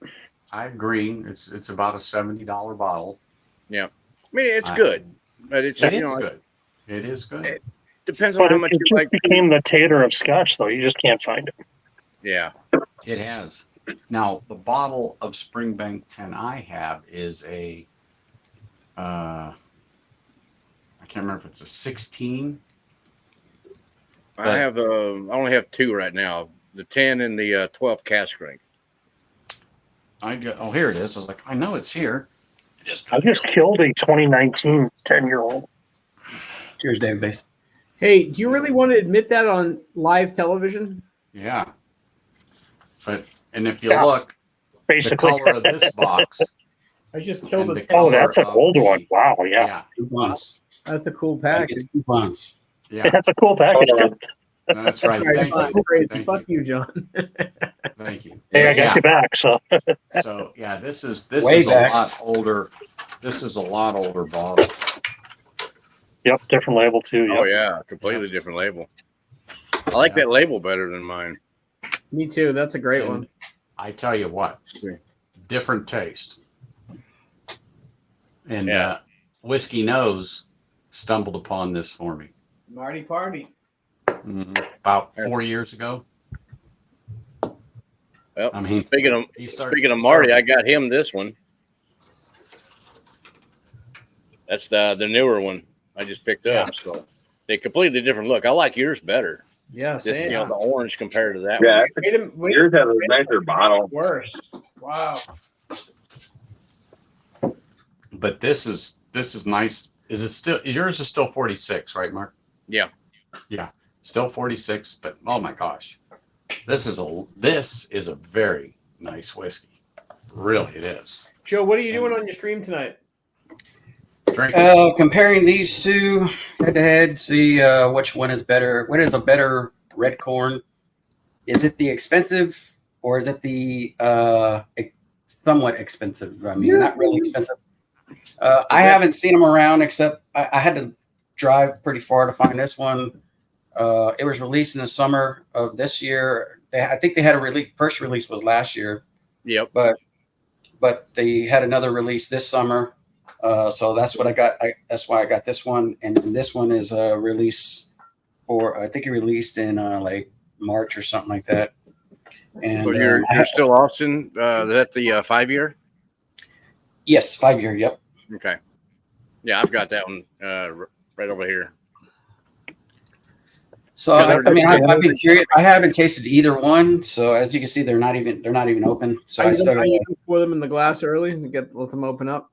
I agree. It's about a $70 bottle. Yeah. I mean, it's good, but it's, It is good. It is good. It depends on But how it much just you like. became the tater of scotch, though. You just can't find it. Yeah. It has. Now, the bottle of Springbank 10 I have is a, I can't remember if it's a 16. I only have 2 right now, the 10 and the 12 cask strength. Here it is. I was like, I know it's here. I just killed a 2019 10-year-old. Cheers, Dave Base. Hey, do you really want to admit that on live television? Yeah. And if you Yeah, look, basically. the color of this box. I just killed and a the Oh, color that's an of old the- one. Wow, yeah. Coupons. That's a cool Gotta package. get the coupons. Yeah. That's a cool package, dude. That's right. All right, Thank fine, you. crazy. Thank Fuck you, John. Thank you. Hey, I Yeah. got you back, so. So yeah, this is Way a back. lot older. This is a lot older bottle. Yep, different label, too. Yep. Oh yeah, completely different label. I like that label better than mine. Me too. That's a great one. I tell you what, different taste. And Yeah. Whiskey Nose stumbled upon this for me Marty Party. about 4 years ago. Well, I mean, speaking of Marty, I got him this one. That's the newer one I just picked up. So they completely different look. I like yours better. Yeah, same. The orange compared to that Yeah, one. yours has a nicer bottle. Worse. Wow. But this is nice. Is it still yours is still 46, right, Mark? Yeah. Yeah. Still 46, but oh my gosh. This is a very nice whiskey. Really it is. Joe, what are you doing on your stream tonight? Drinking. Comparing these two head to head, see which one is better. What is a better red corn? Is it the expensive or is it the somewhat expensive? I mean, not really expensive. I haven't seen them around except I had to drive pretty far to find this one. It was released in the summer of this year. I think they had a first release was last year. Yep. But they had another release this summer. So that's what I got. That's why I got this one. And this one is a release for, I think it released in like March or something like that. And So you're still Austin. Is that the 5-year? Yes, 5-year. Yep. Okay. Yeah, I've got that one right over here. So I've been curious. I haven't tasted either one. So as you can see, they're not even open. So Are I you started. gonna pour them in the glass early and let them open up?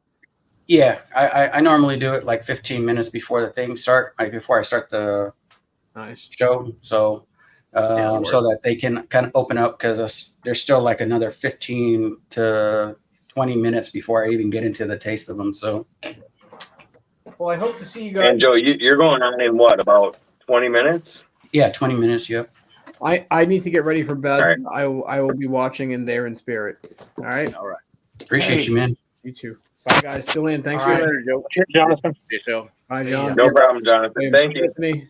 Yeah, I normally do it like 15 minutes before the thing start, like before I start the show. So so that they can kind of open up because there's still like another 15 to 20 minutes before I even get into the taste of them. So. Well, I hope to see you guys. And Joe, you're going on in what, about 20 minutes? Yeah, 20 minutes. Yep. I need to get ready for bed. All right. I will be watching in there in spirit. All right. All right. Appreciate you, man. You too. Bye, guys. Still in. Thanks All for right. that. Joe. Cheers, Jonathan. See yourself. Bye, John. No problem, Jonathan. Thank you. Anthony.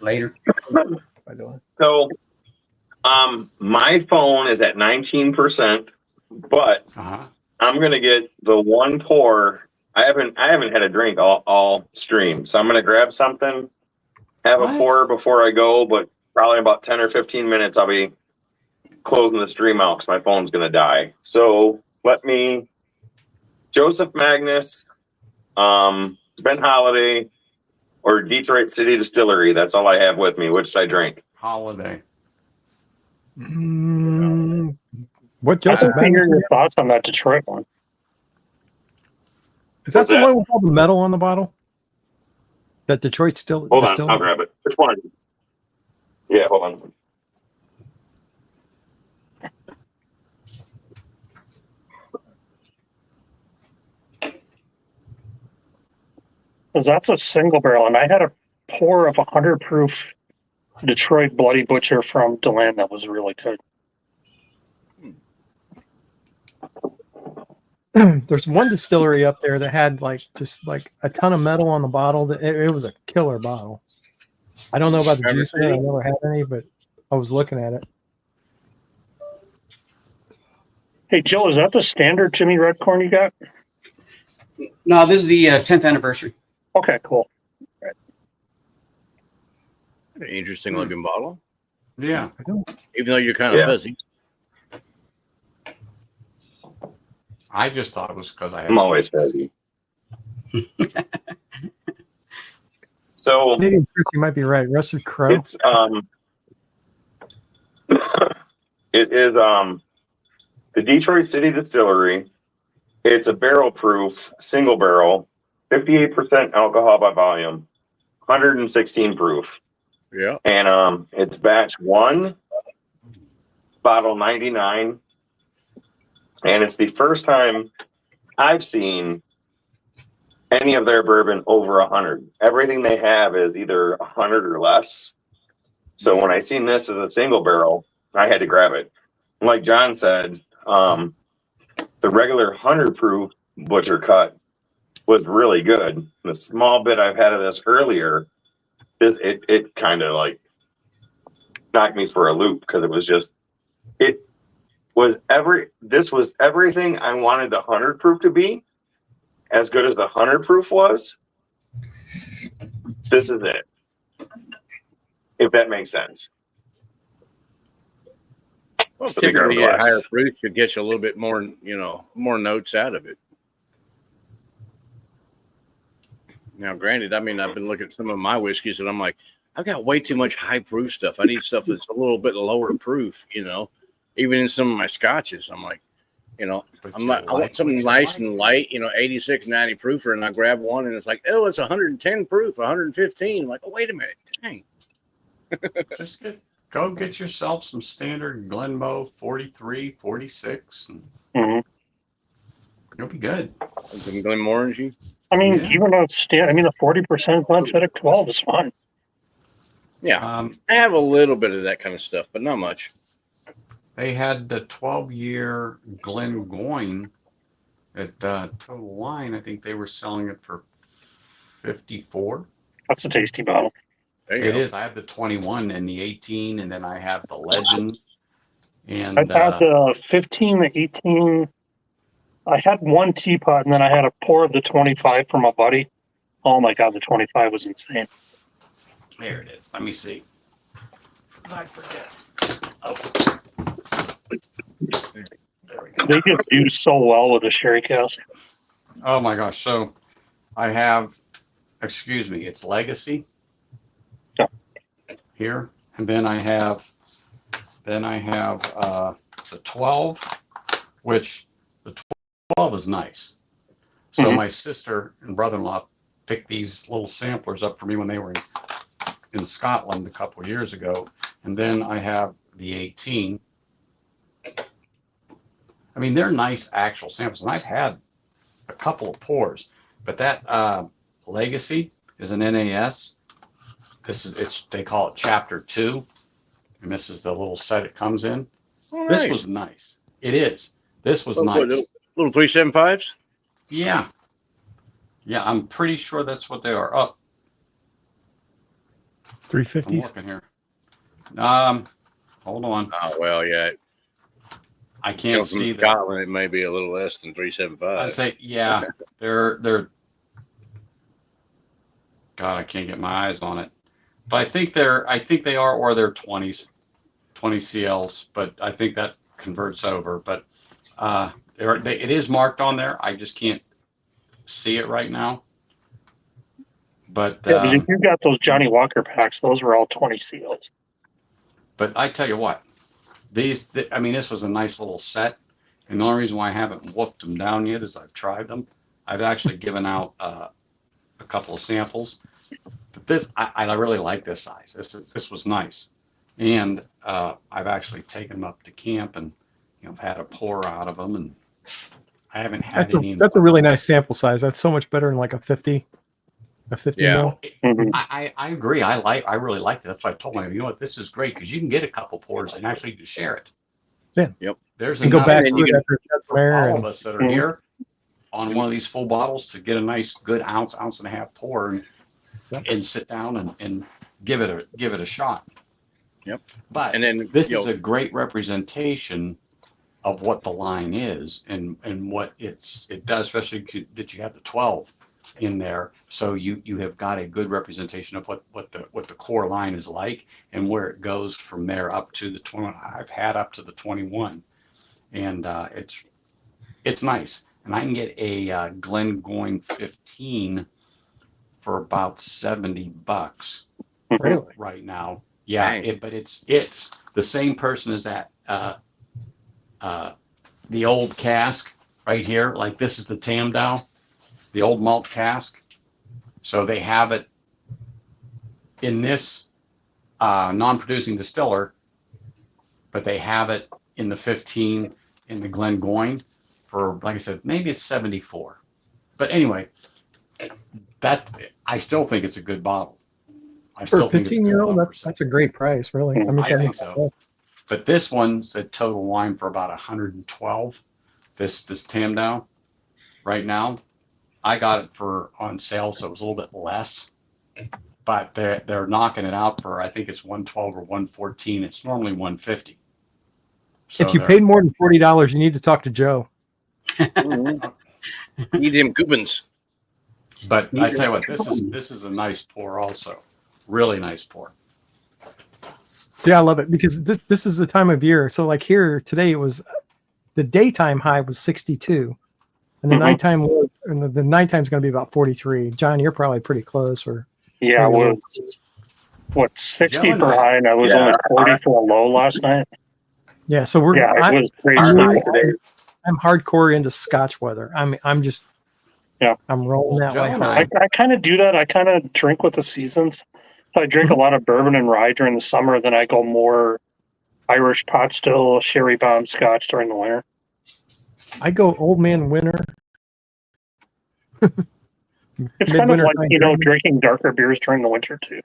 Later. Bye, Dylan. So, my phone is at 19%, but I'm gonna get the one pour. I haven't had a drink all stream, so I'm gonna grab something, have a pour before I go. But probably about 10 or 15 minutes, I'll be closing the stream out because my phone's gonna die. So Joseph Magnus, Ben Holiday, or Detroit City Distillery. That's all I have with me. Which I drink. Holiday. What I Joseph want to hear Magnus? your thoughts on that Detroit one. Is that What's the that? one with all the metal on the bottle? That Detroit still. Hold on, I'll grab it. Which one? Yeah, hold on. Because that's a single barrel, and I had a pour of 100 proof Detroit Bloody Butcher from Deland that was really good. There's one distillery up there that had just a ton of metal on the bottle. It was a killer bottle. I don't know about the juice in it. I never had any, but I was looking at it. Hey, Jill, is that the standard Jimmy Red Corn you got? No, this is the 10th anniversary. Okay, cool. An interesting looking bottle. Yeah. Even though you're kind of fuzzy. I just thought it was because I had. I'm always fuzzy. So Maybe you might be right. Rusted Crow. it's it is the Detroit City Distillery. It's a barrel proof single barrel, 58% alcohol by volume, 116 proof. Yeah. And it's batch 1, bottle 99. And it's the first time I've seen any of their bourbon over 100. Everything they have is either 100 or less. So when I seen this as a single barrel, I had to grab it. And like John said, the regular 100 proof Butcher Cut was really good. The small bit I've had of this earlier, it kind of like knocked me for a loop because it was just this was everything I wanted the 100 proof to be. As good as the 100 proof was, this is it. If that makes sense. Well, So bigger typically, a glass. higher proof should get you a little bit more, more notes out of it. Now, granted, I mean, I've been looking at some of my whiskeys, and I'm like, I've got way too much high proof stuff. I need stuff that's a little bit lower proof, Even in some of my scotches, I'm like, I want something nice and light, 86, 90 proofer, and I grab one, and it's like, oh, it's 110 proof, 115. I'm like, oh, wait a minute, dang. Just go get yourself some standard Glenbow 43, 46, and you'll be good. Some Glenmorangie. I mean, Yeah. even though it's a 40% Glenfiddich 12 is fine. Yeah, I have a little bit of that kind of stuff, but not much. They had the 12-year Glengoyne at Total Wine. I think they were selling it for $54. That's a tasty bottle. It is. I have the 21 and the 18, and then I have the Legend. And I've had the 15, the 18. I had one teapot, and then I had a pour of the 25 from a buddy. Oh my God, the 25 was insane. there it is. Let me see. I forget. Oh. There we go. They just do so well with a sherry cask. Oh my gosh. So I have, it's Legacy here. And then I have the 12, which the 12 is nice. So my sister and brother-in-law picked these little samplers up for me when they were in Scotland a couple of years ago. And then I have the 18. I mean, they're nice actual samples. And I've had a couple of pours, but that Legacy is an NAS. They call it Chapter 2. And this is the little set it comes in. Oh, this nice. was nice. It is. This was What, nice. little 375s? Yeah. Yeah, I'm pretty sure that's what they are. Oh, I'm 350s. working here. Hold on. Oh, well, yeah. I can't see that. Scotland, it may be a little less than 375. I'd say, yeah, they're. God, I can't get my eyes on it. But I think they are, or they're 20s, 20 CLs. But I think that converts over. But it is marked on there. I just can't see it right now. But Yeah, because if you got those Johnny Walker packs, those were all 20 seals. But I tell you what, this was a nice little set. And the only reason why I haven't wolfed them down yet is I've tried them. I've actually given out a couple of samples. But this, I really like this size. This was nice. And I've actually taken them up to camp and had a pour out of them. And I haven't had any. That's a really nice sample size. That's so much better than like a 50. A 50 Yeah. mil. Mhm. I agree. I really liked it. That's why I told him, you know what, this is great because you can get a couple pours and actually you can share it. Yeah. Yep. There's And go enough back then to you it can- after it's for there. all And, of us that are Mhm. here on one of these full bottles to get a nice good ounce and a half pour and sit down and give it a shot. Yep. But And then this you know, is a great representation of what the line is and what it does, especially that you have the 12 in there. So you have got a good representation of what the core line is like and where it goes from there up to the 20. I've had up to the 21, and it's nice. And I can get a Glengoyne 15 for about $70 really? right now. Yeah, Dang. but it's the same person as that the old cask right here. Like this is the Tamdau, the old malt cask. So they have it in this non-producing distiller, but they have it in the 15 in the Glengoyne for, like I said, maybe it's 74. But anyway, that I still think it's a good bottle. I For still a think it's a 15-year-old, good that's a great price, really. I mean, I think so. But this one's a total wine for about 112. This Tamdau right now, I got it for on sale, so it was a little bit less. But they're knocking it out for, I think it's 112 or 114. It's normally 150. So if you paid more than $40, you need to talk to Joe. Need him coupons. But I tell you what, this is a nice pour also. Really nice pour. Yeah, I love it because this is the time of year. So like here today, it was the daytime high was 62, and the nighttime low, and the nighttime's going to be about 43. John, you're probably pretty close, or Yeah, it maybe a little- was what 60 Joe and for I- high, and I was Yeah. only 40 for a low last night. yeah. So we're Yeah, it was great I'm, sleep. I'm hardcore into Scotch weather. I'm just I'm rolling that Joe way and hard. I kind of do that. I kind of drink with the seasons. So I drink a lot of bourbon and rye during the summer. Then I go more Irish pot still, sherry bomb Scotch during the winter. I go old man winter. It's kind of Midwinter like, time you know, drinking. drinking darker beers during the winter too.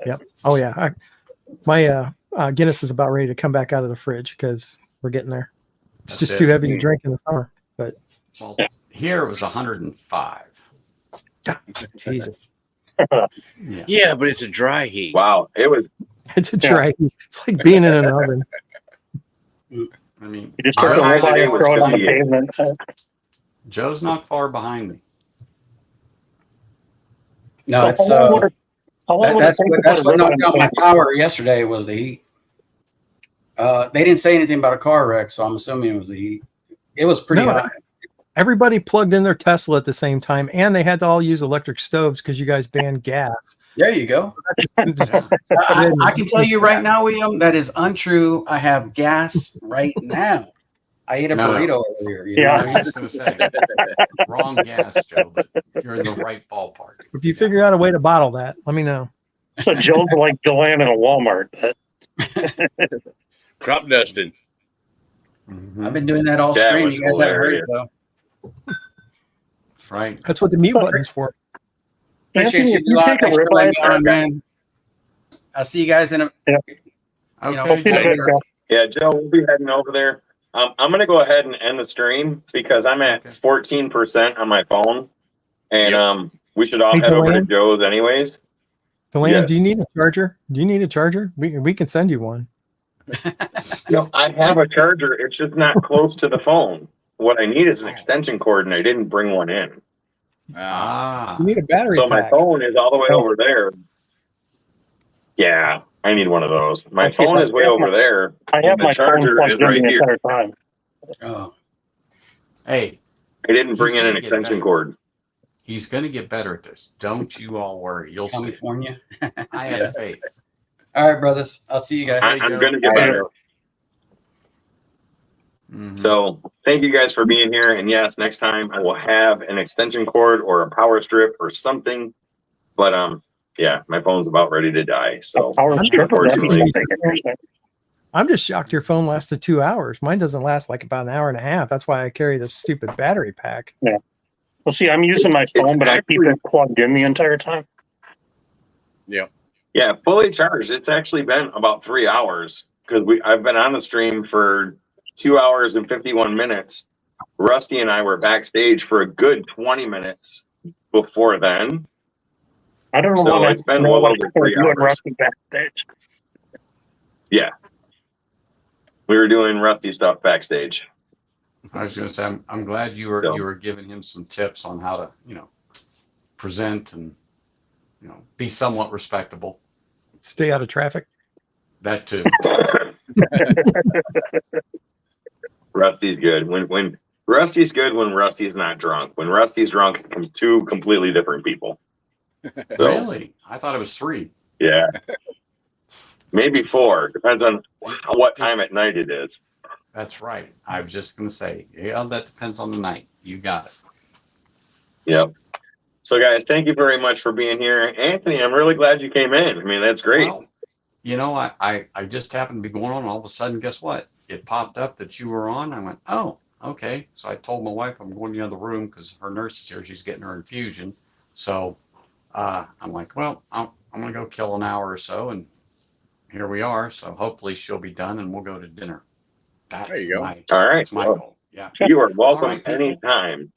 Yep. Oh yeah. My Guinness is about ready to come back out of the fridge because we're getting there. It's That's just it. too heavy to drink in the summer. But Well, here it was 105. Jesus, Yeah. Yeah, but it's a dry heat. Wow, it was. it's a dry. It's like being in an oven. I mean, You just take a Our high ribeye today and was throw it on the 58. pavement. Joe's not far behind me. No, it's how long would it- how long would it that's take to what put a ribeye knocked in out my the power yesterday was the heat. They didn't say anything about a car wreck, so I'm assuming it was the heat. It was pretty No, hot. Everybody plugged in their Tesla at the same time, and they had to all use electric stoves because you guys banned gas. There you go. Just- I can tell you right now, William, that is untrue. I have gas right now. I ate a No. burrito earlier. You Yeah. know? I was just going to say, wrong gas, Joe, but you're in the right ballpark. if you figure out a way to bottle that, let me know. So Joe's like delaying in a Walmart. Crop dusting. Mhm. I've been doing that all That stream. was You guys haven't heard it hilarious. though. That's right. That's what the mute button's for. Appreciate Anthony, you. if you Lot. take a Thanks for letting ribeye me on, back, man. I'll see you guys in a. Yeah. You know, Okay. see you Joe. later, Joe. Yeah, Joe, we'll be heading over there. I'm going to go ahead and end the stream because I'm at Okay. 14% on my phone, and Yep. we should all Hey, head over to Deland? Joe's anyways. Deland, do you Yes. need a charger? Do you need a charger? We can send you one. No, I have a charger. It's just not close to the phone. What I need is an extension cord, and I didn't bring one in. Ah. You need a battery So my pack. phone is all the way over there. Yeah, I need one of those. My Okay, phone is way over there. I have and the my phone charger is plugged in right the here. entire time. Oh, Hey, I didn't bring He's in an gonna get extension better. cord. he's going to get better at this. Don't you all worry. You'll see. California. I have faith. All right, brothers. I'll see you guys. I'm going to get better. Mhm. So thank you guys for being here. And yes, next time I will have an extension cord or a power strip or something. But yeah, my phone's about ready to die. So Power strip, that'd be unfortunately, something interesting. I'm just shocked your phone lasted 2 hours. Mine doesn't last like about an hour and a half. That's why I carry this stupid battery pack. Well, see, I'm using my It's phone, but I keep actually- it plugged in the entire time. Yeah, fully charged. It's actually been about 3 hours because I've been on the stream for 2 hours and 51 minutes. Rusty and I were backstage for a good 20 minutes before then. I don't know So what it's been know well what over we're 3 doing hours. Rusty backstage. Yeah. We were doing Rusty stuff backstage. I was going to say, I'm glad you were giving him some tips on how to, present and, be somewhat respectable. Stay out of traffic. That too. Rusty's good. When Rusty's good when Rusty's not drunk. When Rusty's drunk, it's two completely different people. So, Really? I thought it was 3. yeah. Maybe 4. Depends on what time at night it is. That's right. I was just going to say, yeah, that depends on the night. You got it. Yep. So, guys, thank you very much for being here. Anthony, I'm really glad you came in. I mean, that's great. Well, I just happened to be going on, and all of a sudden, guess what? It popped up that you were on. I went, oh, okay. So I told my wife I'm going to the other room because her nurse is here. She's getting her infusion. So I'm like, well, I'm going to go kill an hour or so, and here we are. So hopefully she'll be done, and we'll go to dinner. There you go. All right. That's my goal. Yeah. You are welcome All right, people. anytime.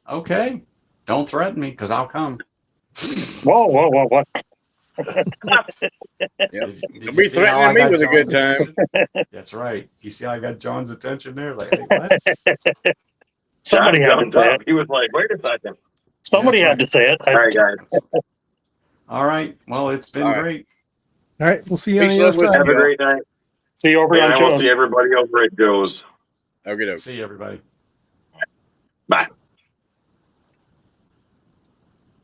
Okay. Don't threaten me because I'll come. Whoa. Don't be threatening me with a good time. That's right. You see, I got John's attention there. Like, hey, what? Somebody John had to say jumped up. He was like, wait a second. Somebody had to say it. All right, guys. All right. Well, it's been great. All right, we'll see you on Peace, the love, other side. Have a great night. See you over And on I will Joe's. see everybody over at Joe's. Okay. See you, everybody. Bye.